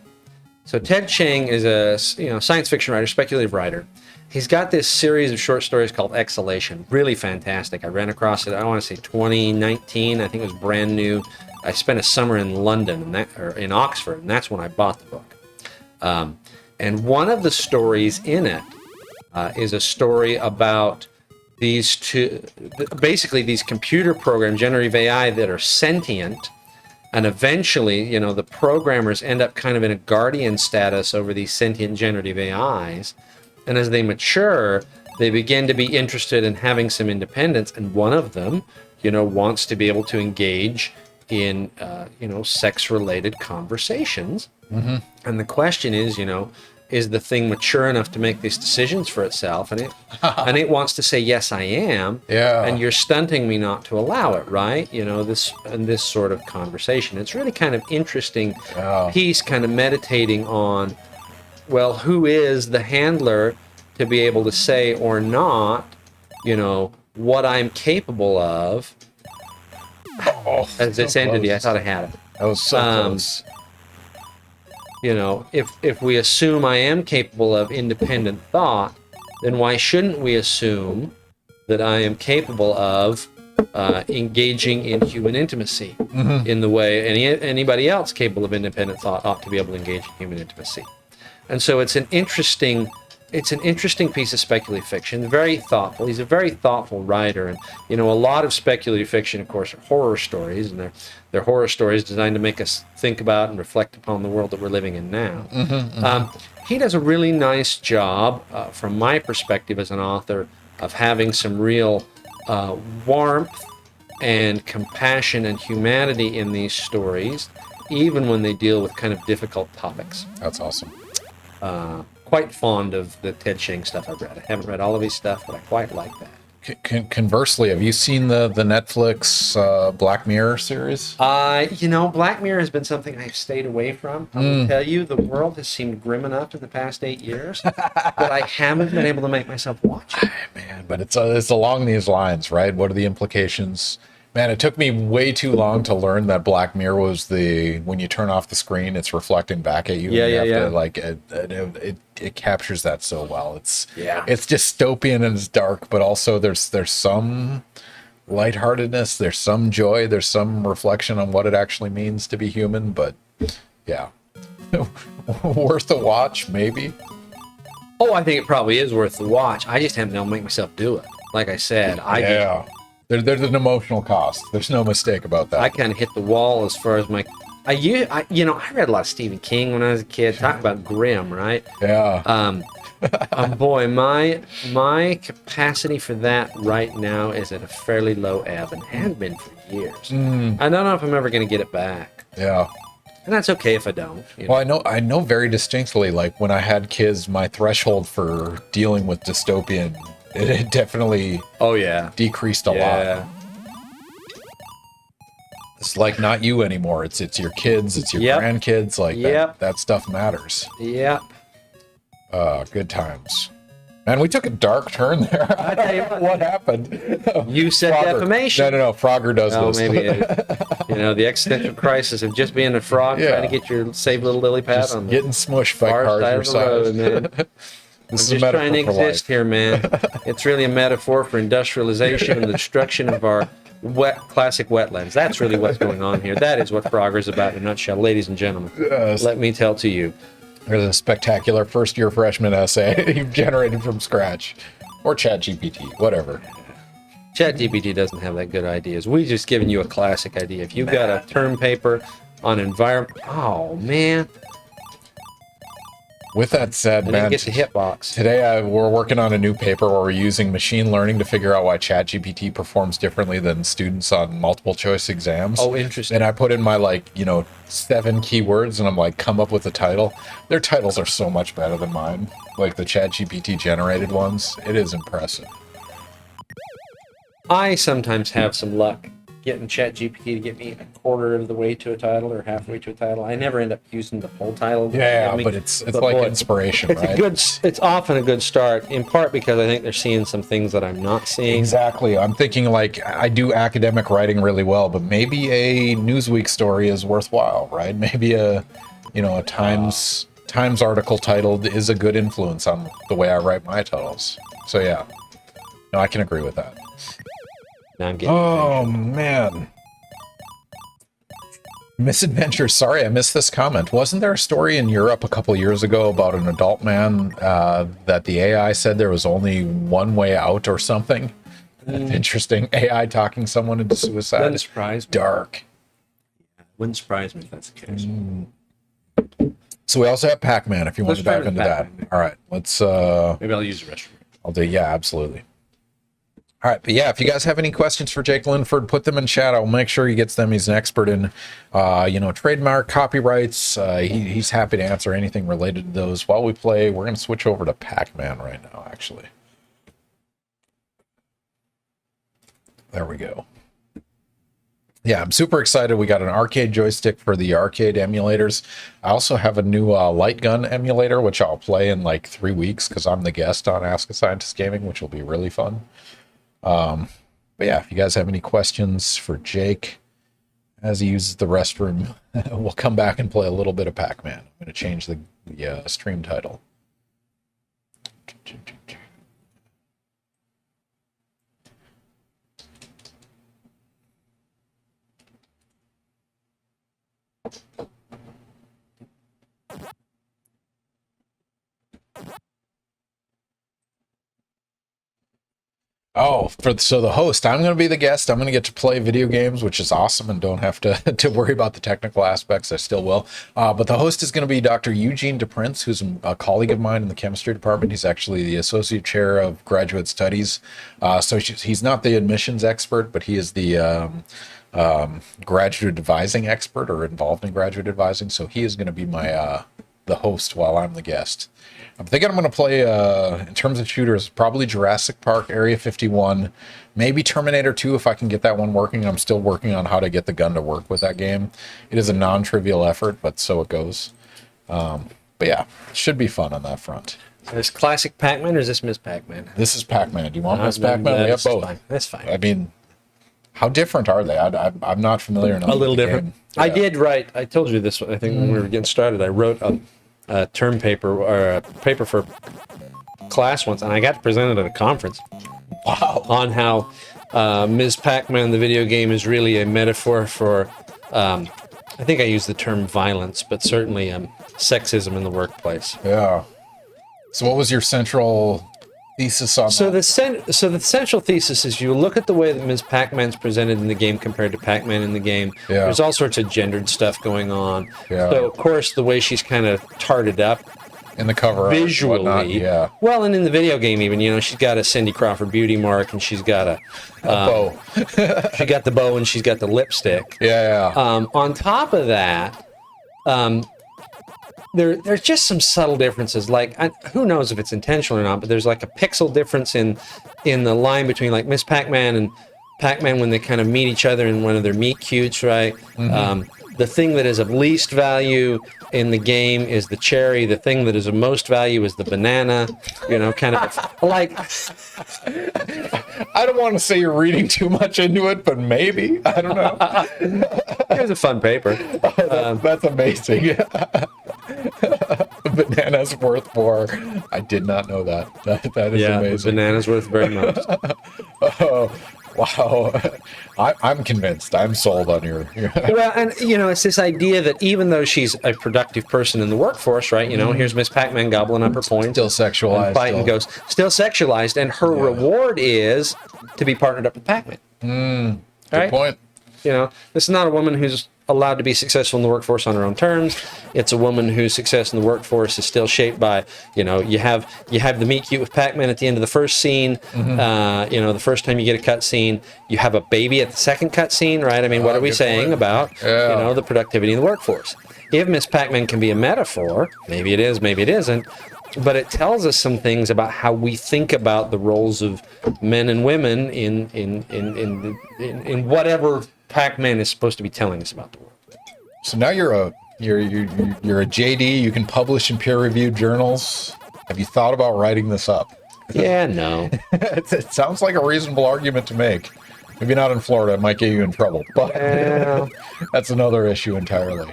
So Ted Chiang is a science fiction writer, speculative writer. He's got this series of short stories called Exhalation. Really fantastic. I ran across it. I want to say 2019. I think it was brand new. I spent a summer in London or in Oxford, and that's when I bought the book. And one of the stories in it is a story about these basically these computer programs, generative AI, that are sentient, and eventually, you know, the programmers end up kind of in a guardian status over these sentient generative AIs, and as they mature, they begin to be interested in having some independence, and one of them, you know, wants to be able to engage in, sex-related conversations. Mm-hmm. And the question is, you know, is the thing mature enough to make these decisions for itself? And it wants to say, yes, I am. Yeah. And you're stunting me not to allow it, right? You know, this sort of conversation. It's really kind of interesting piece, kind of meditating on, well, who is the handler to be able to say or not, you know, what I'm capable of as this entity. I thought I had it. That was so close. You know, if we assume I am capable of independent thought, then why shouldn't we assume that I am capable of engaging in human intimacy in the way anybody else capable of independent thought ought to be able to engage in human intimacy? And so it's an interesting piece of speculative fiction, very thoughtful. He's a very thoughtful writer, and you know, a lot of speculative fiction, of course, are horror stories, and they're horror stories designed to make us think about and reflect upon the world that we're living in now. He does a really nice job, from my perspective as an author, of having some real warmth and compassion and humanity in these stories, even when they deal with kind of difficult topics. That's awesome. Quite fond of the Ted Chiang stuff I've read. I haven't read all of his stuff, but I quite like that. Conversely, have you seen the Netflix Black Mirror series? Black Mirror has been something I've stayed away from. I will tell you, the world has seemed grim enough in the past 8 years that I haven't been able to make myself watch it. Man, but it's along these lines, right? What are the implications? Man, it took me way too long to learn that Black Mirror was when you turn off the screen, it's reflecting back at you. It captures that so well. It's dystopian and it's dark, but also there's some lightheartedness, there's some joy, there's some reflection on what it actually means to be human. But yeah, worth the watch, maybe. Oh, I think it probably is worth the watch. I just haven't been able to make myself do it. Like I said, There's an emotional cost. There's no mistake about that. I kind of hit the wall as far as my. I read a lot of Stephen King when I was a kid. Talk about grim, right? Yeah. Boy, my capacity for that right now is at a fairly low ebb and has been for years. I don't know if I'm ever going to get it back. Yeah. And that's okay if I don't. Well, I know very distinctly, like when I had kids, my threshold for dealing with dystopian, it definitely decreased a lot. It's like not you anymore. It's your kids, it's your grandkids. Like that stuff matters. Yep. Good times. Man, we took a dark turn there. I tell you what happened. You said Frogger. Defamation. No. Frogger does this. Maybe the existential crisis of just being a frog trying to get your save little lily pad just on the getting smushed by cars your size. Man. I'm just trying to exist here, man. It's really a metaphor for industrialization and the destruction of our classic wetlands. That's really what's going on here. That is what Frogger's about in a nutshell, ladies and gentlemen. Yes. Let me tell to you. There's a spectacular first-year freshman essay you've generated from scratch. Or ChatGPT, whatever. ChatGPT doesn't have that good ideas. We just given you a classic idea. If you've got a term paper on environment... Oh, man. With that said, I man, didn't get the hitbox. today we're working on a new paper where we're using machine learning to figure out why ChatGPT performs differently than students on multiple choice exams. Oh, interesting. And I put in my 7 keywords and I'm like, come up with a title. Their titles are so much better than mine. Like the ChatGPT generated ones. It is impressive. I sometimes have some luck getting ChatGPT to get me a quarter of the way to a title or halfway to a title. I never end up using the full title. Yeah, but it's like boy, inspiration, it's right? It's often a good start, in part because I think they're seeing some things that I'm not seeing. Exactly. I'm thinking I do academic writing really well, but maybe a Newsweek story is worthwhile, right? Maybe a Times article titled is a good influence on the way I write my titles. So yeah, no, I can agree with that. Now I'm getting man. Misadventure. Sorry, I missed this comment. Wasn't there a story in Europe a couple years ago about an adult man that the AI said there was only one way out or something? Interesting. AI talking someone into suicide. Wouldn't surprise me. Dark. Wouldn't surprise me if that's the case. So we also have Pac-Man if you want to Let's try dive into that. Pac-Man. All right, let's... Maybe I'll use the restroom. I'll do, yeah, absolutely. All right, but yeah, if you guys have any questions for Jake Linford, put them in chat. I'll make sure he gets them. He's an expert in, trademark, copyrights. He's happy to answer anything related to those. While we play, we're going to switch over to Pac-Man right now, actually. There we go. Yeah, I'm super excited. We got an arcade joystick for the arcade emulators. I also have a new light gun emulator, which I'll play in like 3 weeks because I'm the guest on Ask a Scientist Gaming, which will be really fun. But yeah, if you guys have any questions for Jake as he uses the restroom, we'll come back and play a little bit of Pac-Man. I'm going to change the stream title. Oh, so the host, I'm going to be the guest. I'm going to get to play video games, which is awesome, and don't have to worry about the technical aspects. I still will. But the host is going to be Dr. Eugene DePrince, who's a colleague of mine in the chemistry department. He's actually the associate chair of graduate studies. So he's not the admissions expert, but he is the graduate advising expert or involved in graduate advising. So he is going to be my the host while I'm the guest. I'm thinking I'm going to play, in terms of shooters, probably Jurassic Park, Area 51, maybe Terminator 2 if I can get that one working. I'm still working on how to get the gun to work with that game. It is a non-trivial effort, but so it goes. But yeah, it should be fun on that front. Is this classic Pac-Man or is this Miss Pac-Man? This is Pac-Man. Do you want Miss Pac-Man? We have both. Fine. That's fine. I mean, how different are they? I'm not familiar enough. A little with the different. game. I did write, I told you this, I think when we were getting started, I wrote a term paper or a paper for class once, and I got to present it at a conference. Wow. On how Ms. Pac-Man, the video game, is really a metaphor for, I think I used the term violence, but certainly sexism in the workplace. Yeah. So what was your central thesis on So that? the central thesis is you look at the way that Ms. Pac-Man's presented in the game compared to Pac-Man in the game. Yeah. There's all sorts of gendered stuff going on. Yeah. So of course the way she's kind of tarted up In the cover art and visually, whatnot, yeah. well, and in the video game even, she's got a Cindy Crawford beauty mark, and she's got a bow. she got the bow, and she's got the lipstick. Yeah. On top of that, there's just some subtle differences. Like, who knows if it's intentional or not, but there's like a pixel difference in the line between like Miss Pac-Man and Pac-Man when they kind of meet each other in one of their meet cutes, right? Mm-hmm. The thing that is of least value in the game is the cherry. The thing that is of most value is the banana. Kind of like... I don't want to say you're reading too much into it, but maybe. I don't know. It was a fun paper. That's amazing. Banana's worth more. I did not know that. That is amazing. Banana's worth very much. Oh, Wow. I'm convinced. I'm sold on your. Well, and it's this idea that even though she's a productive person in the workforce, right? Here's Miss Pac-Man gobbling up her points, Still sexualized. and fighting ghosts, still sexualized, and her reward is to be partnered up with Pac-Man. Good point. This is not a woman who's allowed to be successful in the workforce on her own terms. It's a woman whose success in the workforce is still shaped by, you have the meet cute with Pac-Man at the end of the first scene. The first time you get a cut scene, you have a baby at the second cut scene, right? I mean, what are we saying about, the productivity in the workforce? If Miss Pac-Man can be a metaphor, maybe it is, maybe it isn't, but it tells us some things about how we think about the roles of men and women in whatever Pac-Man is supposed to be telling us about the world. So now you're a JD. You can publish in peer-reviewed journals. Have you thought about writing this up? Yeah, no. It sounds like a reasonable argument to make. Maybe not in Florida. It might get you in trouble. But that's another issue entirely.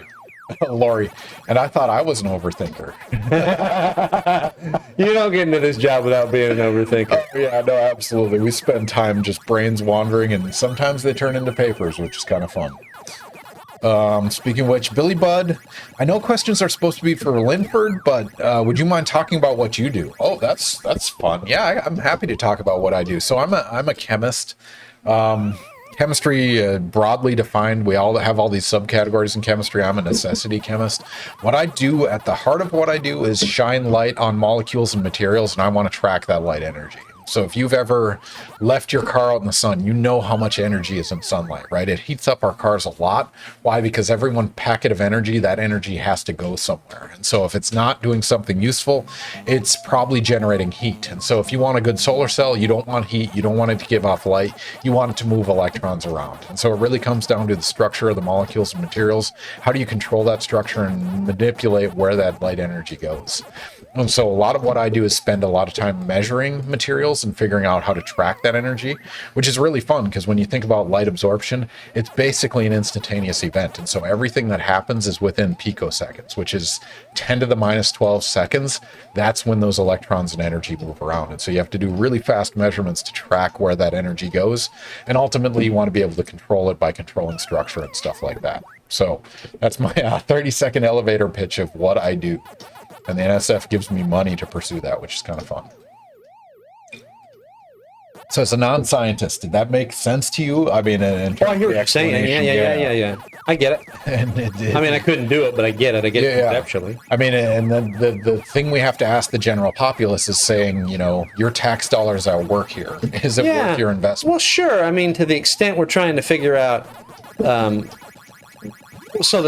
Lori, and I thought I was an overthinker. You don't get into this job without being an overthinker. Oh, yeah, no, absolutely. We spend time just brains wandering, and sometimes they turn into papers, which is kind of fun. Speaking of which, Billy Budd, I know questions are supposed to be for Linford, but would you mind talking about what you do? Oh, that's fun. Yeah, I'm happy to talk about what I do. So I'm a chemist. Chemistry, broadly defined, we all have all these subcategories in chemistry. I'm a necessity chemist. What I do, at the heart of what I do, is shine light on molecules and materials, and I want to track that light energy. So if you've ever left your car out in the sun, you know how much energy is in sunlight, right? It heats up our cars a lot. Why? Because every one packet of energy, that energy has to go somewhere. And so if it's not doing something useful, it's probably generating heat. And so if you want a good solar cell, you don't want heat, you don't want it to give off light, you want it to move electrons around. And so it really comes down to the structure of the molecules and materials. How do you control that structure and manipulate where that light energy goes? And so a lot of what I do is spend a lot of time measuring materials and figuring out how to track that energy, which is really fun because when you think about light absorption, it's basically an instantaneous event. And so everything that happens is within picoseconds, which is 10 to the minus 12 seconds. That's when those electrons and energy move around. And so you have to do really fast measurements to track where that energy goes. And ultimately, you want to be able to control it by controlling structure and stuff like that. So that's my 30-second elevator pitch of what I do. And the NSF gives me money to pursue that, which is kind of fun. So as a non-scientist, did that make sense to you? I mean, I hear what you're saying. Yeah. I get it. I mean, I couldn't do it, but I get it. I get it conceptually. I mean, and then the thing we have to ask the general populace is saying, your tax dollars are work here. Is it worth your investment? Well, sure. I mean, to the extent we're trying to figure out, so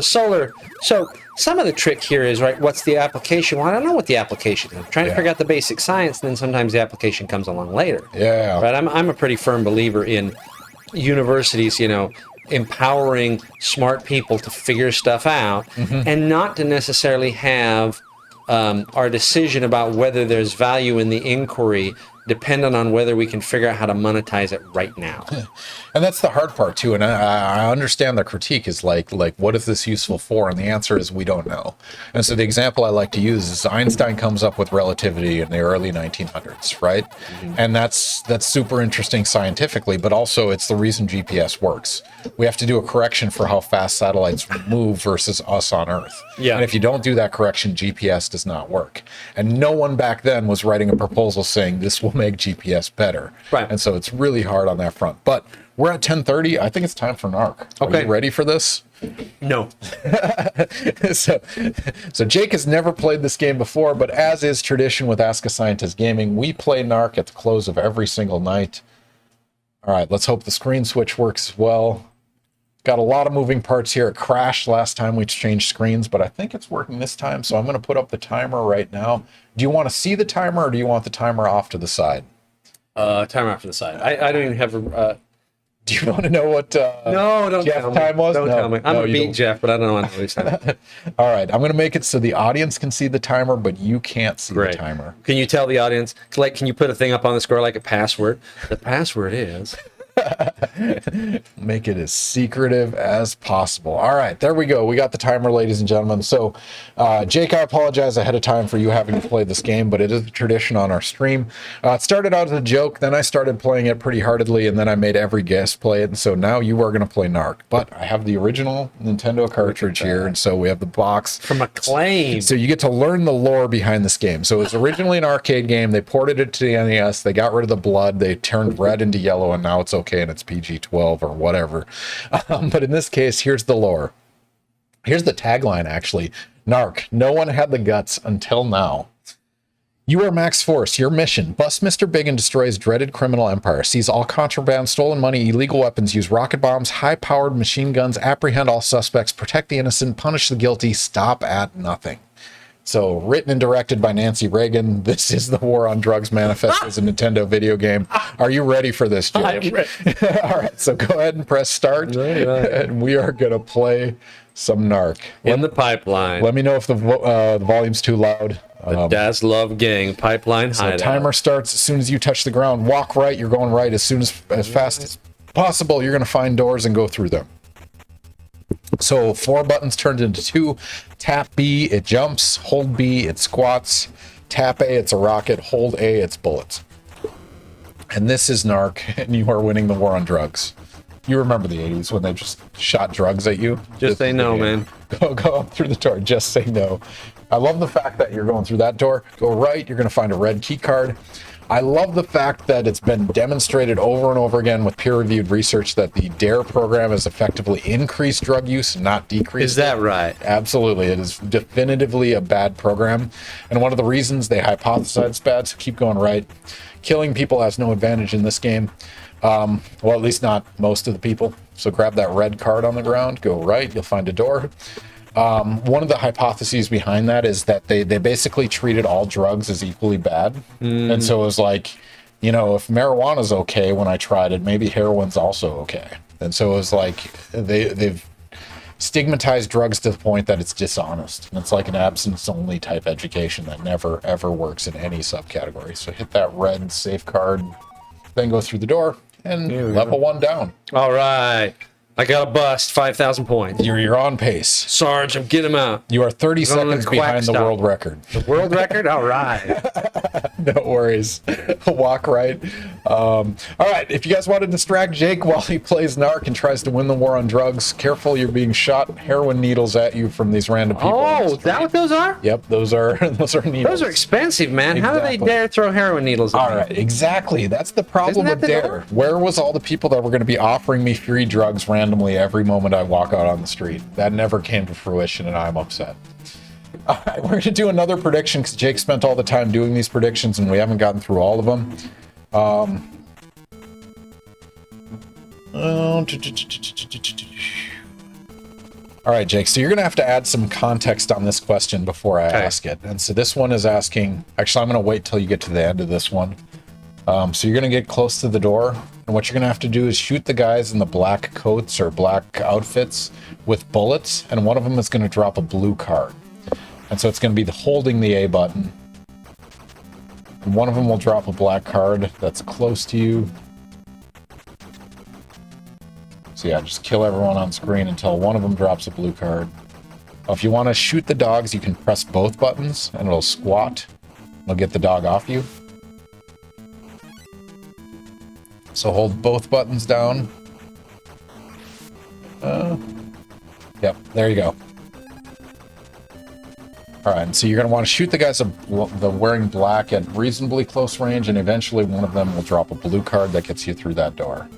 some of the trick here is, right, what's the application? Well, I don't know what the application is. I'm trying to figure out the basic science, and then sometimes the application comes along later. Yeah. Right? I'm a pretty firm believer in universities, empowering smart people to figure stuff out and not to necessarily have our decision about whether there's value in the inquiry dependent on whether we can figure out how to monetize it right now. And that's the hard part too. And I understand the critique is like, what is this useful for? And the answer is we don't know. And so the example I like to use is Einstein comes up with relativity in the early 1900s, right? And that's super interesting scientifically, but also it's the reason GPS works. We have to do a correction for how fast satellites move versus us on Earth. Yeah. And if you don't do that correction, GPS does not work. And no one back then was writing a proposal saying this will make GPS better. Right. And so it's really hard on that front. But we're at 10:30. I think it's time for NARC. Okay. Are you ready for this? No. So Jake has never played this game before, but as is tradition with Ask a Scientist Gaming, we play NARC at the close of every single night. All right, let's hope the screen switch works as well. Got a lot of moving parts here. It crashed last time we changed screens, but I think it's working this time, so I'm going to put up the timer right now. Do you want to see the timer, or do you want the timer off to the side? Timer off to the side. I don't even have a... Do you want to know what no, don't Jeff's tell me. time was? Don't tell me. I'm going to beat don't. Jeff, but I don't want to lose time. All right, I'm going to make it so the audience can see the timer, but you can't see the timer. Can you tell the audience, can you put a thing up on the score like a password? The password is... Make it as secretive as possible. All right, there we go. We got the timer, ladies and gentlemen. So, Jake, I apologize ahead of time for you having to play this game, but it is a tradition on our stream. It started out as a joke, then I started playing it pretty heartedly, and then I made every guest play it. And so now you are going to play Narc. But I have the original Nintendo cartridge here, and so we have the box. From Acclaim. So you get to learn the lore behind this game. So it's originally an arcade game. They ported it to the NES. They got rid of the blood. They turned red into yellow, and now it's okay, and it's PG-12 or whatever. But in this case, here's the lore. Here's the tagline, actually. Narc, no one had the guts until now. You are Max Force. Your mission: bust Mr. Big and destroy his dreaded criminal empire. Seize all contraband, stolen money, illegal weapons, use rocket bombs, high-powered machine guns, apprehend all suspects, protect the innocent, punish the guilty, stop at nothing. So, written and directed by Nancy Reagan, this is the War on Drugs manifest as a Nintendo video game. Are you ready for this, Jake? I'm ready. All right, so go ahead and press start, and we are going to play some Narc. In the pipeline. Let me know if the volume's too loud. The Daz Love Gang Pipeline So Hideout. timer starts as soon as you touch the ground. Walk right, you're going right as fast as possible. You're going to find doors and go through them. So 4 buttons turned into 2. Tap B, it jumps. Hold B, it squats. Tap A, it's a rocket. Hold A, it's bullets. And this is Narc, and you are winning the war on drugs. You remember the 80s when they just shot drugs at you? Just say no, man. Go up through the door. Just say no. I love the fact that you're going through that door. Go right, you're going to find a red key card. I love the fact that it's been demonstrated over and over again with peer-reviewed research that the DARE program has effectively increased drug use, not decreased. Is that right? Absolutely. It is definitively a bad program. And one of the reasons they hypothesize it's bad, so keep going right. Killing people has no advantage in this game. Well, at least not most of the people. So grab that red card on the ground, go right, you'll find a door. One of the hypotheses behind that is that they basically treated all drugs as equally bad. And so it was like, you know, if marijuana's okay when I tried it, maybe heroin's also okay. And so it was like they've stigmatized drugs to the point that it's dishonest. And it's like an abstinence-only type education that never, ever works in any subcategory. So hit that red safe card, then go through the door, and level 1 down. All right. I got a bust, 5,000 points. You're on pace. Sarge, I'm getting him out. You are 30 seconds behind the world record. The world record? All right. No worries. Walk right. All right. If you guys want to distract Jake while he plays Narc and tries to win the war on drugs, careful, you're being shot heroin needles at you from these random people. Oh, is that what those are? Yep, those are needles. Those are expensive, man. How do they dare throw heroin needles at me? All right, exactly. That's the problem with DARE. Where was all the people that were going to be offering me free drugs randomly every moment I walk out on the street? That never came to fruition, and I'm upset. All right, we're going to do another prediction because Jake spent all the time doing these predictions, and we haven't gotten through all of them. All right, Jake, so you're going to have to add some context on this question before I ask it. And so this one is asking, actually, I'm going to wait till you get to the end of this one. So you're going to get close to the door, and what you're going to have to do is shoot the guys in the black coats or black outfits with bullets, and one of them is going to drop a blue card. And so it's going to be holding the A button. And one of them will drop a black card that's close to you. So yeah, just kill everyone on screen until one of them drops a blue card. If you want to shoot the dogs, you can press both buttons, and it'll squat. It'll get the dog off you. So hold both buttons down. Yep, there you go. All right, and so you're going to want to shoot the guys wearing black at reasonably close range, and eventually one of them will drop a blue card that gets you through that door.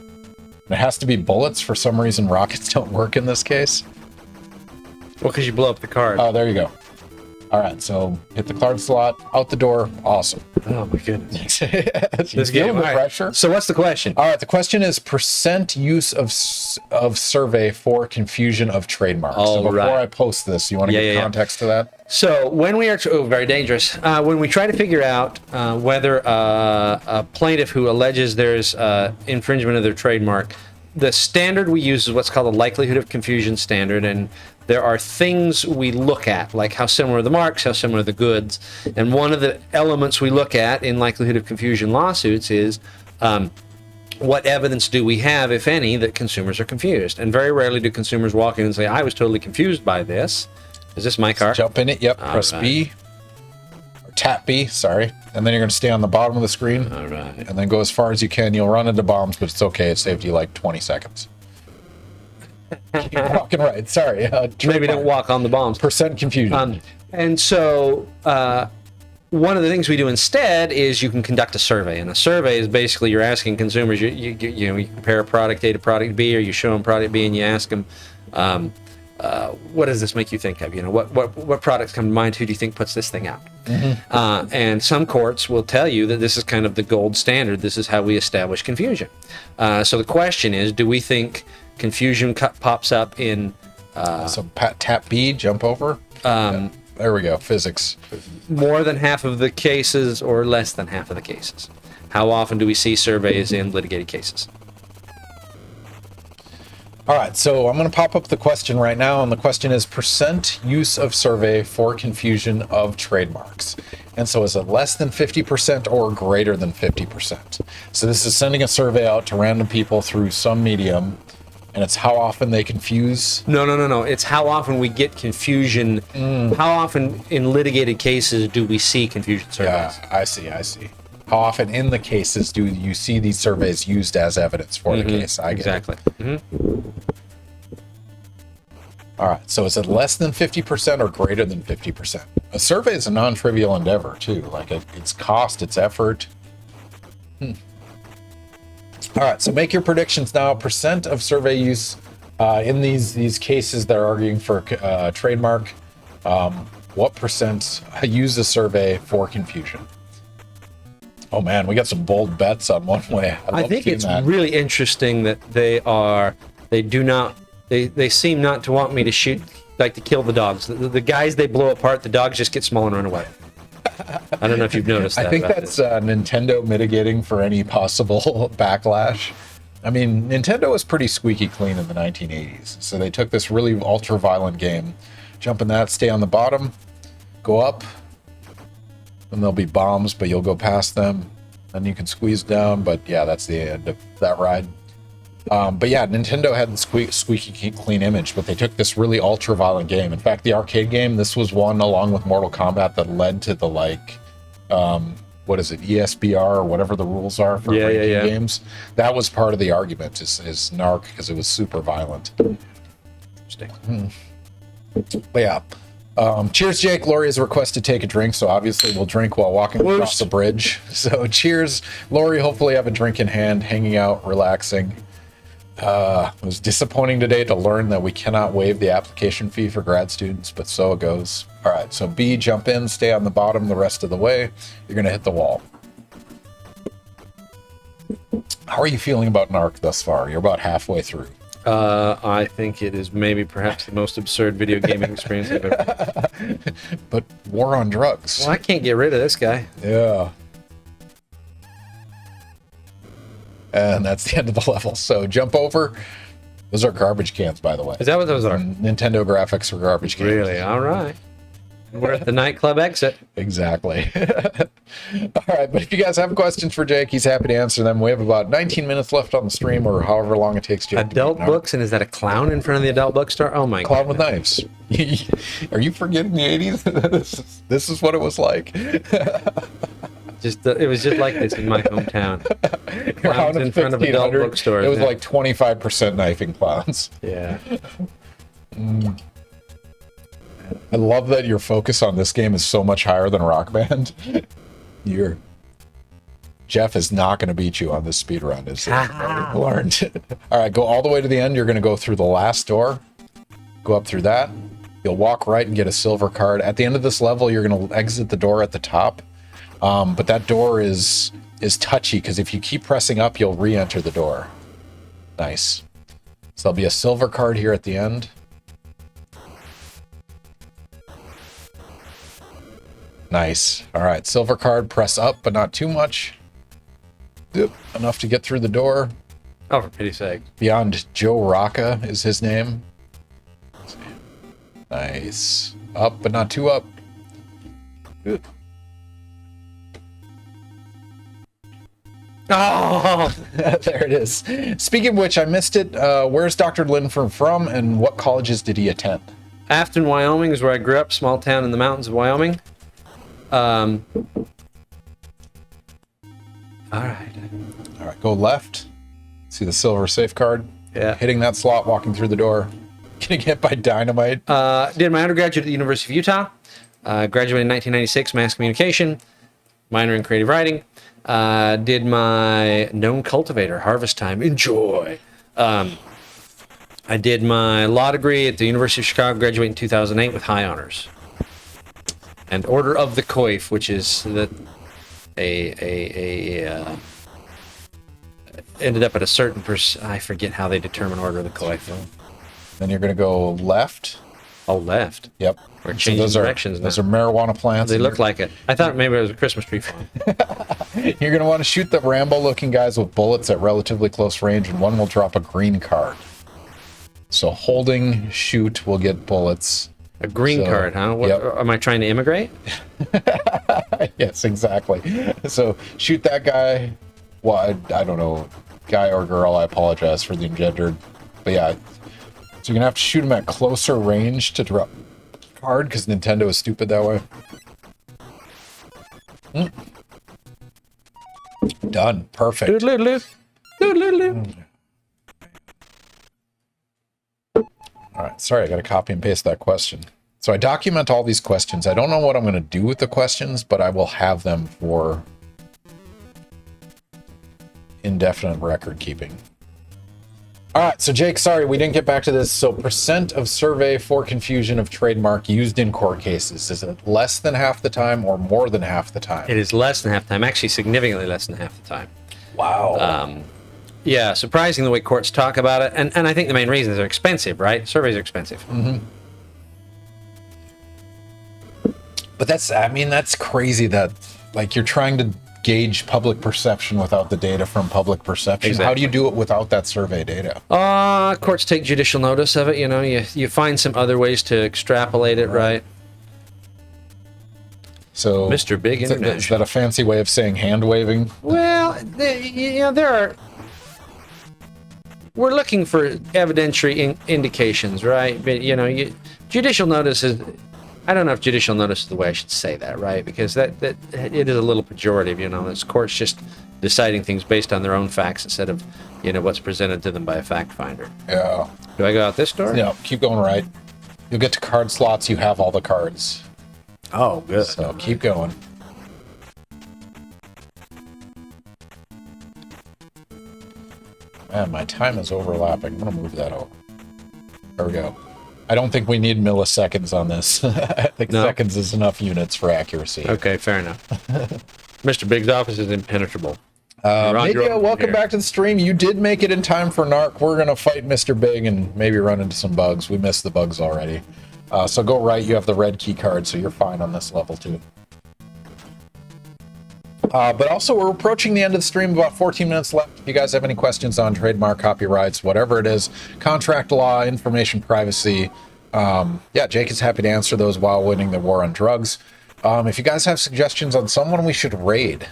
And it has to be bullets. For some reason, rockets don't work in this case. Well, because you blow up the card. Oh, there you go. All right, so hit the card slot, out the door. Awesome. Oh, my goodness. This game, the pressure. So what's the question? All right, the question is percent use of survey for confusion of trademarks. So before I post this, you want to give context to that? So when we are, very dangerous, when we try to figure out whether a plaintiff who alleges there's infringement of their trademark, the standard we use is what's called the likelihood of confusion standard, and there are things we look at, like how similar are the marks, how similar are the goods, and one of the elements we look at in likelihood of confusion lawsuits is what evidence do we have, if any, that consumers are confused? And very rarely do consumers walk in and say, I was totally confused by this. Is this my car? Jump in it. Yep. All Press right. B. Or tap B, sorry. And then you're going to stay on the bottom of the screen. All right. And then go as far as you can. You'll run into bombs, but it's okay. It saved you like 20 seconds. Keep walking right. Sorry. Maybe don't walk on the bombs. Percent confusion. And so one of the things we do instead is you can conduct a survey. And a survey is basically you're asking consumers, you compare a product A to product B, or you show them product B and you ask them, what does this make you think of? What products come to mind? Who do you think puts this thing out? Mm-hmm. And some courts will tell you that this is kind of the gold standard. This is how we establish confusion. So the question is, do we think confusion pops up in... so tap B, jump over. There we go. Physics. More than half of the cases or less than half of the cases? How often do we see surveys in litigated cases? All right, so I'm going to pop up the question right now, and the question is percent use of survey for confusion of trademarks. And so is it less than 50% or greater than 50%? So this is sending a survey out to random people through some medium, and it's how often they confuse. No. It's how often we get confusion. How often in litigated cases do we see confusion surveys? Yeah, I see. How often in the cases do you see these surveys used as evidence for the case? I get Exactly. it. All right, so is it less than 50% or greater than 50%? A survey is a non-trivial endeavor too. Like it's cost, it's effort. All right, so make your predictions now. Percent of survey use in these cases that are arguing for trademark. What percent use the survey for confusion? Oh man, we got some bold bets on one way. I think it's really interesting that they seem not to want me to shoot, like to kill the dogs. The guys they blow apart, the dogs just get small and run away. I don't know if you've noticed that. I think that's Nintendo mitigating for any possible backlash. I mean, Nintendo was pretty squeaky clean in the 1980s. So they took this really ultra-violent game, jump in that, stay on the bottom, go up, and there'll be bombs, but you'll go past them, and you can squeeze down, but yeah, that's the end of that ride. But yeah, Nintendo had the squeaky clean image, but they took this really ultra-violent game. In fact, the arcade game, this was one along with Mortal Kombat that led to the what is it, ESBR or whatever the rules are for ranking games. That was part of the argument is NARC because it was super violent. Interesting. But yeah. Cheers, Jake. Lori has requested to take a drink, so obviously we'll drink while walking across the bridge. So cheers, Lori. Hopefully have a drink in hand, hanging out, relaxing. It was disappointing today to learn that we cannot waive the application fee for grad students, but so it goes. All right, so B, jump in, stay on the bottom the rest of the way. You're going to hit the wall. How are you feeling about NARC thus far? You're about halfway through. I think it is perhaps the most absurd video gaming experience I've ever. But war on drugs. Well, I can't get rid of this guy. Yeah. And that's the end of the level. So jump over. Those are garbage cans, by the way. Is that what those are? Nintendo graphics for garbage cans. Really? All right. We're at the nightclub exit. Exactly. All right, but if you guys have questions for Jake, he's happy to answer them. We have about 19 minutes left on the stream, or however long it takes Jake. Adult books, and is that a clown in front of the adult bookstore? Oh my god! Clown with knives. Are you forgetting the 80s? This is what it was like. It was just like this in my hometown. Clowns in front of adult bookstores. It was like 25% knifing clowns. Yeah. I love that your focus on this game is so much higher than Rock Band. Jeff is not going to beat you on this speed run, as I've learned. All right, go all the way to the end. You're going to go through the last door. Go up through that. You'll walk right and get a silver card. At the end of this level, you're going to exit the door at the top. But that door is touchy, because if you keep pressing up, you'll re-enter the door. Nice. So there'll be a silver card here at the end. Nice. All right, silver card, press up, but not too much. Yep. Enough to get through the door. Oh, for pity's sake. Beyond Joe Rocca is his name. Nice. Up, but not too up. Good. Oh, There it is. Speaking of which, I missed it. Where's Dr. Linford from, and what colleges did he attend? Afton, Wyoming is where I grew up, small town in the mountains of Wyoming. All right. All right, go left. See the silver safe card? Yeah. Hitting that slot, walking through the door. Getting hit by dynamite. Did my undergraduate at the University of Utah. Graduated in 1996, mass communication, minor in creative writing. Did my known cultivator, harvest time, enjoy. I did my law degree at the University of Chicago, graduated in 2008 with high honors. And Order of the Coif, which is ended up at a certain I forget how they determine Order of the Coif. Then you're going to go left. Oh, left. Yep. We're changing directions now. Those are marijuana plants. They look like it. I thought maybe it was a Christmas tree farm. You're going to want to shoot the Rambo-looking guys with bullets at relatively close range, and one will drop a green card. So holding, shoot will get bullets. A green card, huh? What, yep. Am I trying to immigrate? Yes, exactly. So shoot that guy. Well, I don't know, guy or girl. I apologize for the engendered. But yeah, so you're going to have to shoot him at closer range to drop card because Nintendo is stupid that way. Done. Perfect. Doodle-doodle. Doodle-doodle. All right. Sorry, I got to copy and paste that question. So I document all these questions. I don't know what I'm going to do with the questions, but I will have them for indefinite record keeping. All right. So Jake, sorry, we didn't get back to this. So percent of survey for confusion of trademark used in court cases. Is it less than half the time or more than half the time? It is less than half the time. Actually, significantly less than half the time. Wow. Yeah, surprising the way courts talk about it. And I think the main reason is they're expensive, right? Surveys are expensive. Mm-hmm. But that's crazy that, like, you're trying to gauge public perception without the data from public perception. Exactly. How do you do it without that survey data? Courts take judicial notice of it. You know, you find some other ways to extrapolate it, right? So, Mr. Big International. Is that a fancy way of saying hand waving? Well, we're looking for evidentiary indications, right? But, judicial notice is, I don't know if judicial notice is the way I should say that, right? Because that it is a little pejorative, It's courts just deciding things based on their own facts instead of, what's presented to them by a fact finder. Yeah. Do I go out this door? No, keep going right. You'll get to card slots. You have all the cards. Oh, good. So keep going. Man, my time is overlapping. I'm going to move that over. There we go. I don't think we need milliseconds on this. I think seconds is enough units for accuracy. Okay, fair enough. Mr. Big's office is impenetrable. Media, welcome back to the stream. You did make it in time for NARC. We're going to fight Mr. Big and maybe run into some bugs. We missed the bugs already. So go right. You have the red key card, so you're fine on this level too. But also, we're approaching the end of the stream, about 14 minutes left. If you guys have any questions on trademark, copyrights, whatever it is, contract law, information privacy, Jake is happy to answer those while winning the war on drugs. If you guys have suggestions on someone we should raid,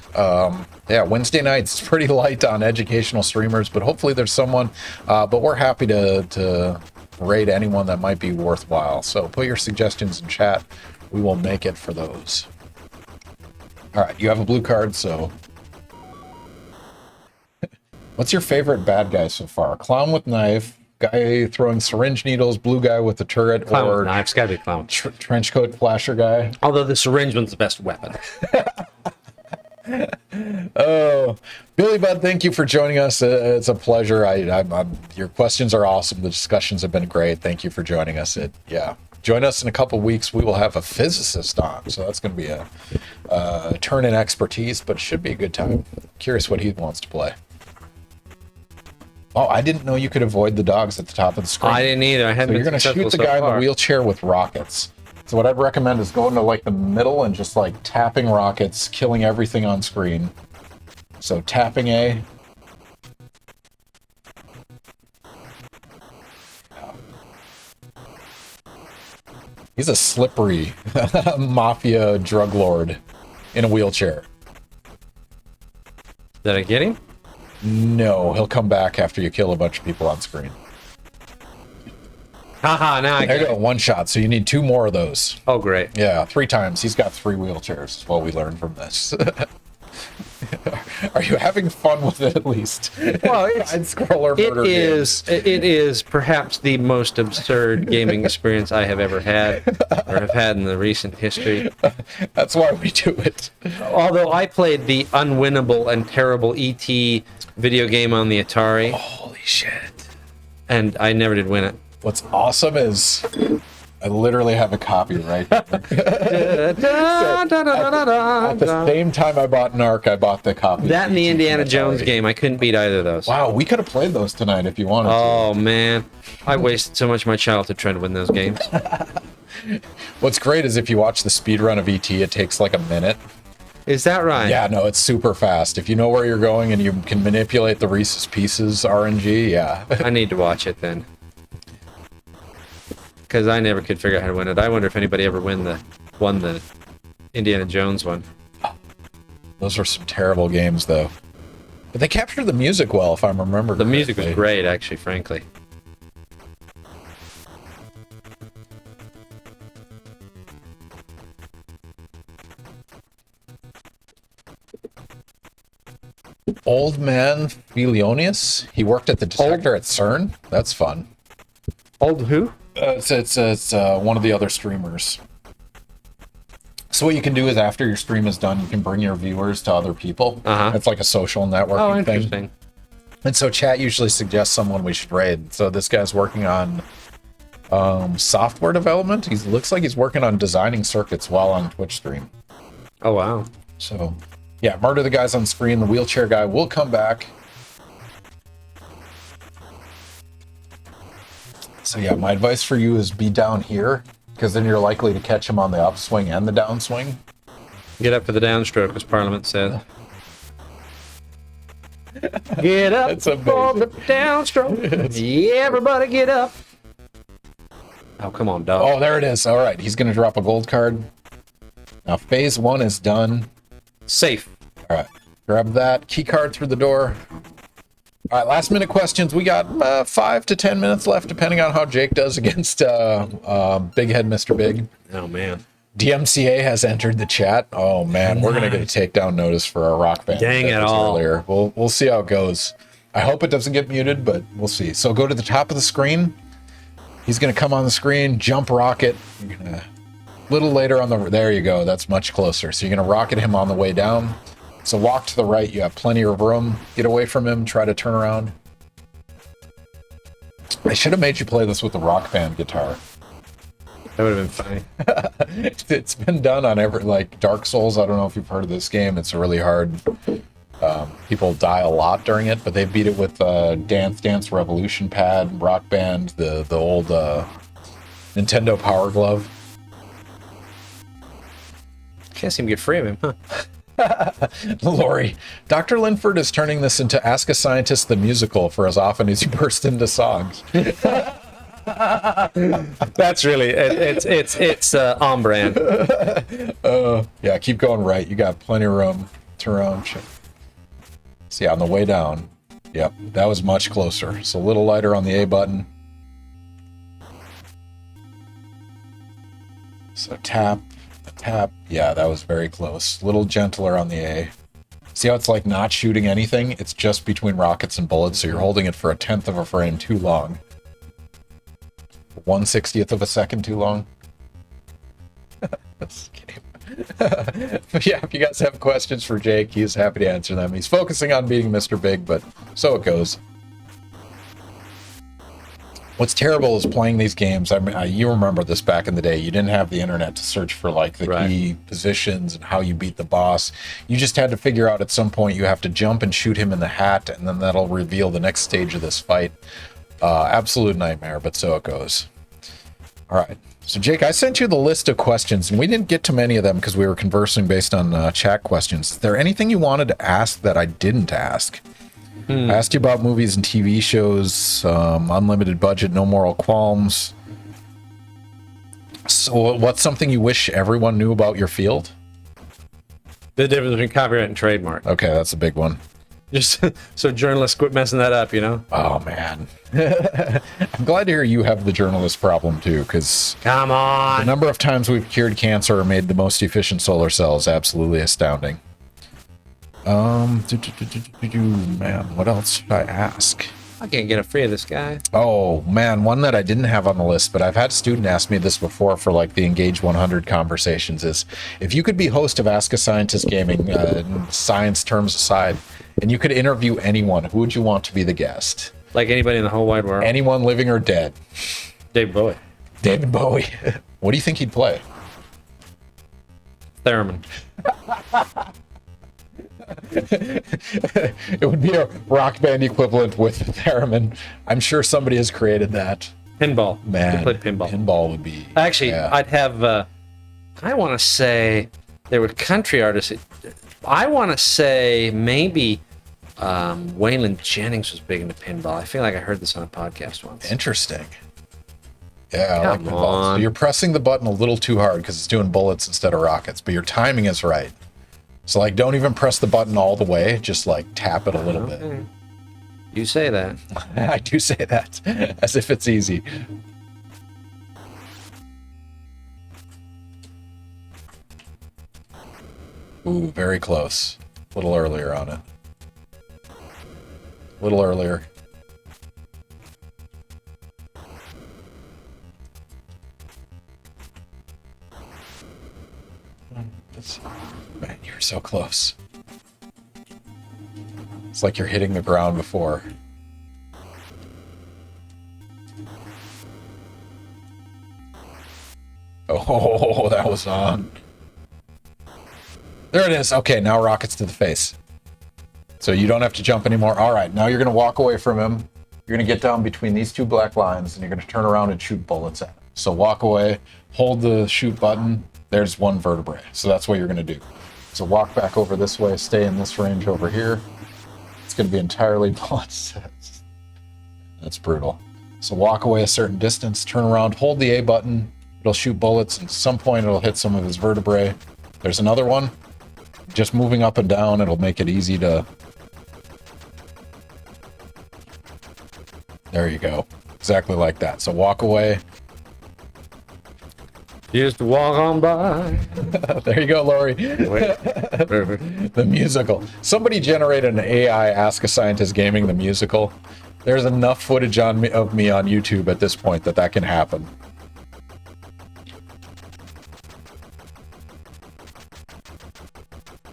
Wednesday nights, it's pretty light on educational streamers, but hopefully there's someone. But we're happy to raid anyone that might be worthwhile. So put your suggestions in chat. We will make it for those. All right, you have a blue card, so... What's your favorite bad guy so far? Clown with knife, guy throwing syringe needles, blue guy with the turret, Clown or with knife's gotta be clown. Trench coat flasher guy? Although the syringe one's the best weapon. Oh, Billy Bud, thank you for joining us. It's a pleasure. Your questions are awesome. The discussions have been great. Thank you for joining us. Join us in a couple weeks. We will have a physicist on, so that's going to be a turn in expertise, but it should be a good time. Curious what he wants to play. Oh, I didn't know you could avoid the dogs at the top of the screen. I didn't either. I hadn't. So you're going to shoot the guy in the wheelchair with rockets. So what I'd recommend is going to like the middle and just like tapping rockets, killing everything on screen. So tapping A. He's a slippery mafia drug lord in a wheelchair. Did I get him? No, he'll come back after you kill a bunch of people on screen. Haha, now I There you get go, it. one shot. So you need 2 more of those. Oh, great. Yeah, 3 times. He's got 3 wheelchairs. Is what we learned from this. Are you having fun with it at least? Well, it's, Side scroller murder it is perhaps the most absurd gaming experience I have ever had or have had in the recent history. games. That's why we do it. Although I played the unwinnable and terrible E.T. video game on the Atari, Holy shit. and I never did win it. What's awesome is I literally have a copy right here. At the same time I bought Narc, I bought the copy. That and the of Indiana Atari. Jones game, I couldn't beat either of those. Wow, we could have played those tonight if you wanted Oh man, I wasted so much of my childhood trying to win those games. to. What's great is if you watch the speed run of ET, it takes like a minute. Is that right? Yeah, no, it's super fast. If you know where you're going and you can manipulate the Reese's Pieces RNG, yeah. I need to watch it then. Because I never could figure out how to win it. I wonder if anybody ever won the Indiana Jones one. Those were some terrible games, though. But they captured the music well, if I remember. The music was correctly. great, actually, frankly. Old man Filionius. He worked at the detector at CERN. That's fun. Old who? It's one of the other streamers. So what you can do is after your stream is done, you can bring your viewers to other people. Uh-huh. It's like a social networking Oh, thing. interesting. And so chat usually suggests someone we should raid. So this guy's working on software development. He looks like he's working on designing circuits while on Twitch stream. Oh, wow. So yeah, murder the guys on screen. The wheelchair guy will come back. So yeah, my advice for you is be down here, because then you're likely to catch him on the upswing and the downswing. Get up for the downstroke, as Parliament said. Get up That's for amazing. the downstroke. Yeah, everybody get up. Oh, come on, dog. Oh, there it is. All right, he's going to drop a gold card. Now, phase 1 is done. Safe. All right, grab that key card through the door. All right, last minute questions. We got 5 to 10 minutes left, depending on how Jake does against Big Head Mr. Big. Oh, man. DMCA has entered the chat. Oh man, we're gonna get a takedown notice for our rock band. Dang that it was all. Earlier. We'll see how it goes. I hope it doesn't get muted, but we'll see. So go to the top of the screen. He's gonna come on the screen, jump rocket. You're gonna little later on the there you go. That's much closer. So you're gonna rocket him on the way down. So walk to the right. You have plenty of room. Get away from him. Try to turn around. I should have made you play this with the rock band guitar. That would have been funny. It's been done on every, like Dark Souls. I don't know if you've heard of this game. It's really hard. People die a lot during it, but they beat it with Dance Dance Revolution pad, Rock Band, the old Nintendo Power Glove. Can't seem to get free of him, huh? Lori, Dr. Linford is turning this into Ask a Scientist the musical for as often as you burst into songs. That's really it's on brand. Yeah, keep going right. You got plenty of room. Turn around. See, on the way down. Yep, that was much closer. So a little lighter on the A button. So tap, tap. Yeah, that was very close. A little gentler on the A. See how it's like not shooting anything? It's just between rockets and bullets, so you're holding it for 1/10 of a frame too long. 1/60th of a second too long. Just kidding. But yeah, if you guys have questions for Jake, he's happy to answer them. He's focusing on beating Mr. Big, but so it goes. What's terrible is playing these games. I mean, you remember this back in the day. You didn't have the internet to search for like the key positions and how you beat the boss. You just had to figure out at some point you have to jump and shoot him in the hat, and then that'll reveal the next stage of this fight. Absolute nightmare, but so it goes. All right. So, Jake, I sent you the list of questions, and we didn't get to many of them because we were conversing based on chat questions. Is there anything you wanted to ask that I didn't ask? I asked you about movies and TV shows, unlimited budget, no moral qualms. So, what's something you wish everyone knew about your field? The difference between copyright and trademark. Okay, that's a big one. Just so journalists quit messing that up, you know? Oh, man. I'm glad to hear you have the journalist problem, too, because Come the on. number of times we've cured cancer or made the most efficient solar cells, absolutely astounding. Man, what else should I ask? I can't get free of this guy. Oh, man, one that I didn't have on the list, but I've had a student ask me this before for like the Engage 100 conversations is, if you could be host of Ask a Scientist Gaming, science terms aside, and you could interview anyone, who would you want to be the guest? Like anybody in the whole wide world. Anyone living or dead? David Bowie. David Bowie. What do you think he'd play? Theremin. It would be a rock band equivalent with theremin. I'm sure somebody has created that. Pinball. Man, He played pinball. Pinball would be... Actually, yeah. I'd have, I want to say, there were country artists. I want to say maybe Waylon Jennings was big into pinball. I feel like I heard this on a podcast once. Interesting. Yeah, I like Come pinball. So on. you're pressing the button a little too hard because it's doing bullets instead of rockets, but your timing is right. So, like, don't even press the button all the way. Just, like, tap it a little bit. Okay. You say that. I do say that as if it's easy. Ooh, very close. A little earlier on it. A little earlier. Man, you're so close. It's like you're hitting the ground before. Oh, that was on. There it is. Okay, now rockets to the face. So you don't have to jump anymore. All right, now you're going to walk away from him. You're going to get down between these two black lines, and you're going to turn around and shoot bullets at him. So walk away, hold the shoot button. There's one vertebrae. So that's what you're going to do. So walk back over this way, stay in this range over here. It's going to be entirely bullets. That's brutal. So walk away a certain distance, turn around, hold the A button. It'll shoot bullets, and at some point it'll hit some of his vertebrae. There's another one. Just moving up and down, it'll make it easy to... There you go. Exactly like that. So walk away. Just walk on by. There you go, Lori. Wait. The musical. Somebody generated an AI Ask a Scientist Gaming, the musical. There's enough footage of me on YouTube at this point that can happen.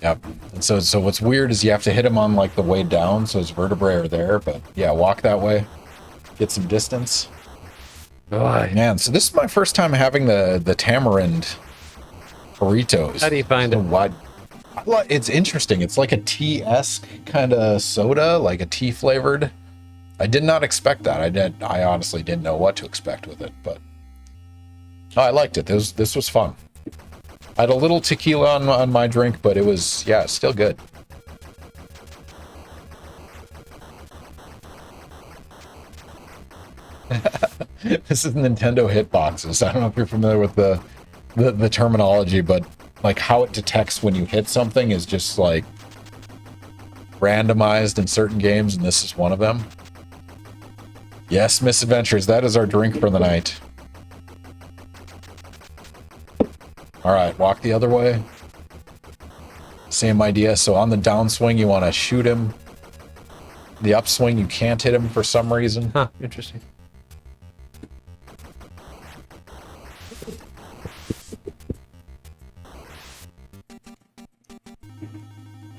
Yep. And so what's weird is you have to hit him on like the way down, so his vertebrae are there. But yeah, walk that way, get some distance. Boy. Man, so this is my first time having the tamarind burritos. How do you find it? Why? It's interesting. It's like a tea-esque kind of soda, like a tea flavored. I did not expect that. I honestly didn't know what to expect with it, but I liked it. This was fun. I had a little tequila on my drink, but it was, yeah, still good. This is Nintendo hitboxes. I don't know if you're familiar with the terminology, but like how it detects when you hit something is just like randomized in certain games, and this is one of them. Yes, Misadventures, that is our drink for the night. All right, walk the other way. Same idea. So on the downswing, you want to shoot him. The upswing, you can't hit him for some reason. Huh, interesting.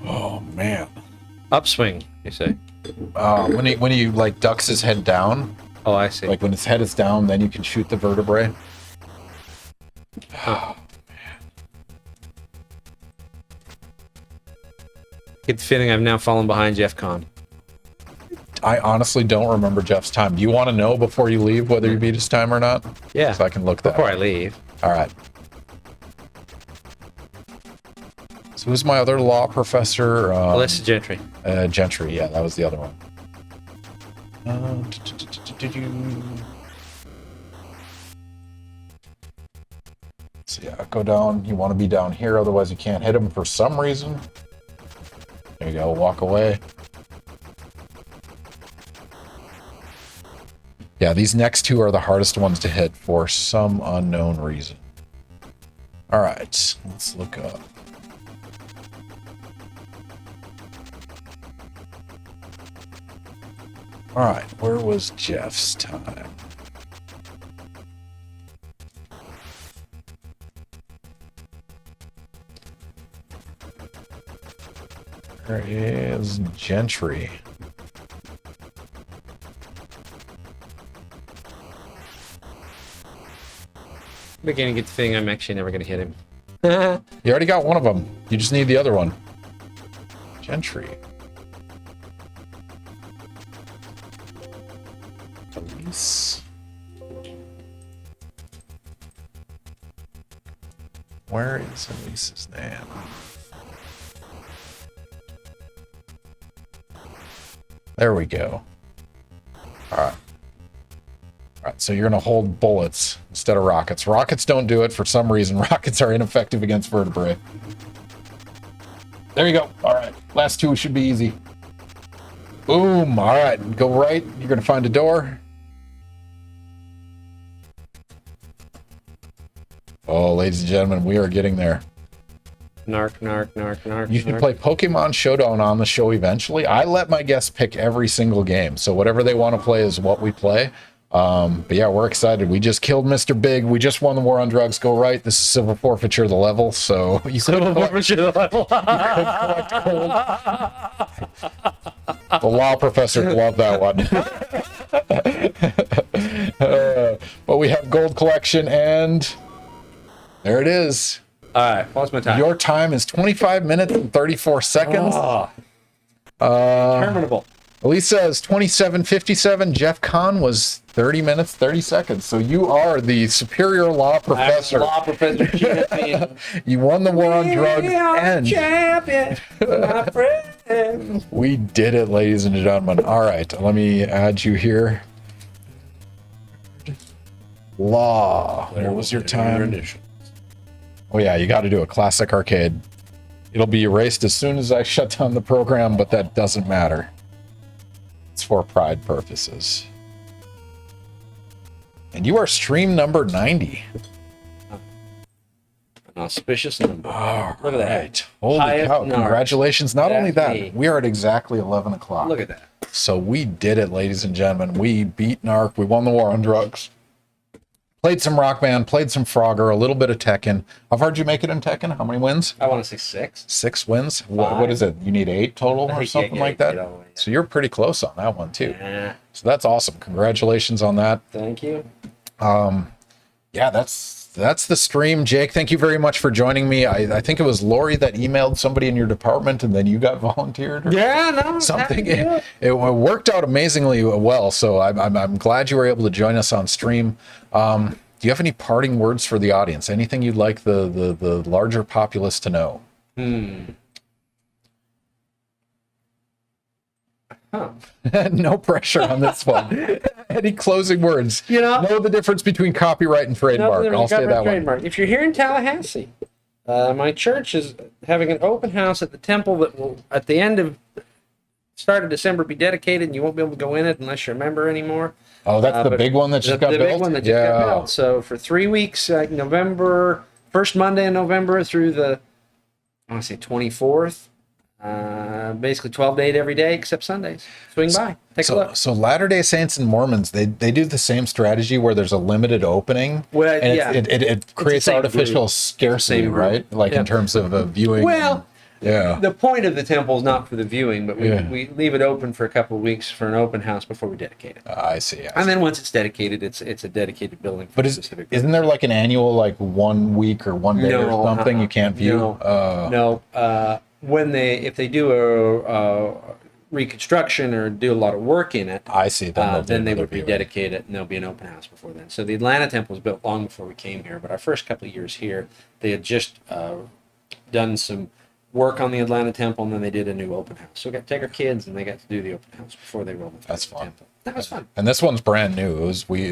Oh, man. Upswing, you say? When he like ducks his head down, Oh, I see. like when his head is down, then you can shoot the vertebrae. Huh. Get the feeling I've now fallen behind Jeff Kahn. I honestly don't remember Jeff's time. Do you want to know before you leave whether you beat his time or not? Yeah. So I can look that Before up. I leave. All right. So who's my other law professor? Alyssa Gentry. Gentry, yeah, that was the other one. So yeah, go down. You want to be down here, otherwise you can't hit him for some reason. There you go, walk away. Yeah, these next two are the hardest ones to hit for some unknown reason. All right, let's look up. All right, where was Jeff's time? There is Gentry. Beginning to get the feeling I'm actually never going to hit him. You already got one of them. You just need the other one. Gentry. Elise. Where is Elise's name? There we go. All right. All right, so you're going to hold bullets instead of rockets. Rockets don't do it for some reason. Rockets are ineffective against vertebrae. There you go. All right, last two should be easy. Boom. All right, go right. You're going to find a door. Oh, ladies and gentlemen, we are getting there. Narc. You can play Pokemon Showdown on the show eventually. I let my guests pick every single game, so whatever they want to play is what we play. But yeah, we're excited. We just killed Mr. Big. We just won the war on drugs. Go right. This is civil forfeiture of the level, so you Civil forfeiture of the level. collect gold. The law professor loved that one. But we have gold collection, and there it is. All right, what's my time? Your time is 25 minutes and 34 seconds. Terminable. Elise says 27:57. Jeff Kahn was 30 minutes, 30 seconds. So you are the superior law professor. Law professor champion. You won the war on drugs, and champion, my friend. we did it, ladies and gentlemen. All right, let me add you here. Law. What was your time? Oh yeah, you got to do a classic arcade. It'll be erased as soon as I shut down the program, but that doesn't matter. It's for pride purposes. And you are stream number 90. An auspicious number. All Look at that. right. Holy Highest cow. narc. Congratulations. Not only that, That's me. we are at exactly 11 o'clock. Look at that. So we did it, ladies and gentlemen. We beat NARC. We won the war on drugs. Played some Rock Band, played some Frogger, a little bit of Tekken. How far did you make it in Tekken? How many wins? I want to say 6. 6 wins? What is it? You need 8 total or something like that? So you're pretty close on that one too. Yeah. So that's awesome. Congratulations on that. Thank you. Yeah, that's the stream. Jake, thank you very much for joining me. I think it was Lori that emailed somebody in your department and then you got volunteered or something. It worked out amazingly well. So I'm glad you were able to join us on stream. Do you have any parting words for the audience? Anything you'd like the larger populace to know? No pressure on this one. Any closing words? Know the difference between copyright and trademark. I'll say that one. If you're here in Tallahassee, my church is having an open house at the temple that will, at the end of start of December, be dedicated, and you won't be able to go in it unless you're a member anymore. Oh, that's the big one that just got built? The big one that just got built. So for 3 weeks, November, first Monday in November through the, I want to say 24th, basically 12 to 8 every day except Sundays. Swing by, take a look. So Latter-day Saints and Mormons, they do the same strategy where there's a limited opening. Well, and yeah. it creates same artificial group. scarcity, Same group. right? Like in terms of viewing. Well, yeah. the point of the temple is not for the viewing, but we leave it open for a couple of weeks for an open house before we dedicate it. I see. And then once it's dedicated, it's a dedicated building for a specific. Isn't there like an annual 1 week or 1 day or something you can't view? No. If they do a reconstruction or do a lot of work in it, I see. Then they would be dedicated and there'll be an open house before then. So the Atlanta temple was built long before we came here, but our first couple of years here, they had just done some work on the Atlanta temple, and then they did a new open house. So we got to take our kids, and they got to do the open house before they rolled into That's the fun. temple. That was fun. And this one's brand new. It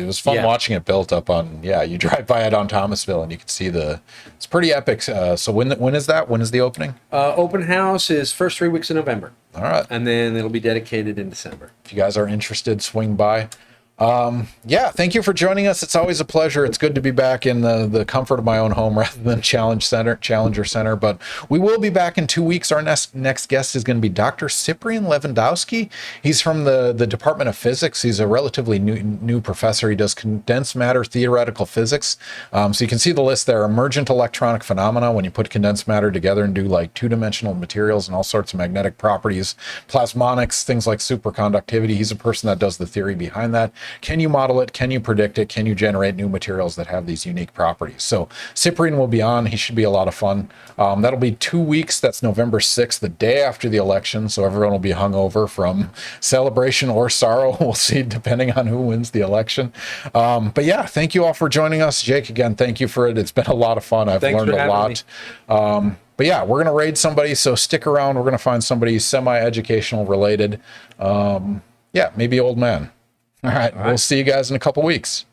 was fun watching it built up on. Yeah, you drive by it on Thomasville, and you can see it's pretty epic. So when is that? When is the opening? Open house is first 3 weeks of November. All right. And then it'll be dedicated in December. If you guys are interested, swing by. Yeah, thank you for joining us. It's always a pleasure. It's good to be back in the comfort of my own home rather than Challenger Center. But we will be back in 2 weeks. Our next guest is going to be Dr. Cyprian Lewandowski. He's from the Department of Physics. He's a relatively new professor. He does condensed matter theoretical physics. So you can see the list there: emergent electronic phenomena, when you put condensed matter together and do like two-dimensional materials and all sorts of magnetic properties, plasmonics, things like superconductivity. He's a person that does the theory behind that. Can you model it? Can you predict it? Can you generate new materials that have these unique properties? So Cyprian will be on. He should be a lot of fun. That'll be 2 weeks. That's November 6th, the day after the election. So everyone will be hungover from celebration or sorrow. We'll see, depending on who wins the election. But yeah, thank you all for joining us. Jake, again, thank you for it. It's been a lot of fun. I've learned a lot. But yeah, we're going to raid somebody. So stick around. We're going to find somebody semi-educational related. Yeah, maybe old man. All right. We'll see you guys in a couple weeks.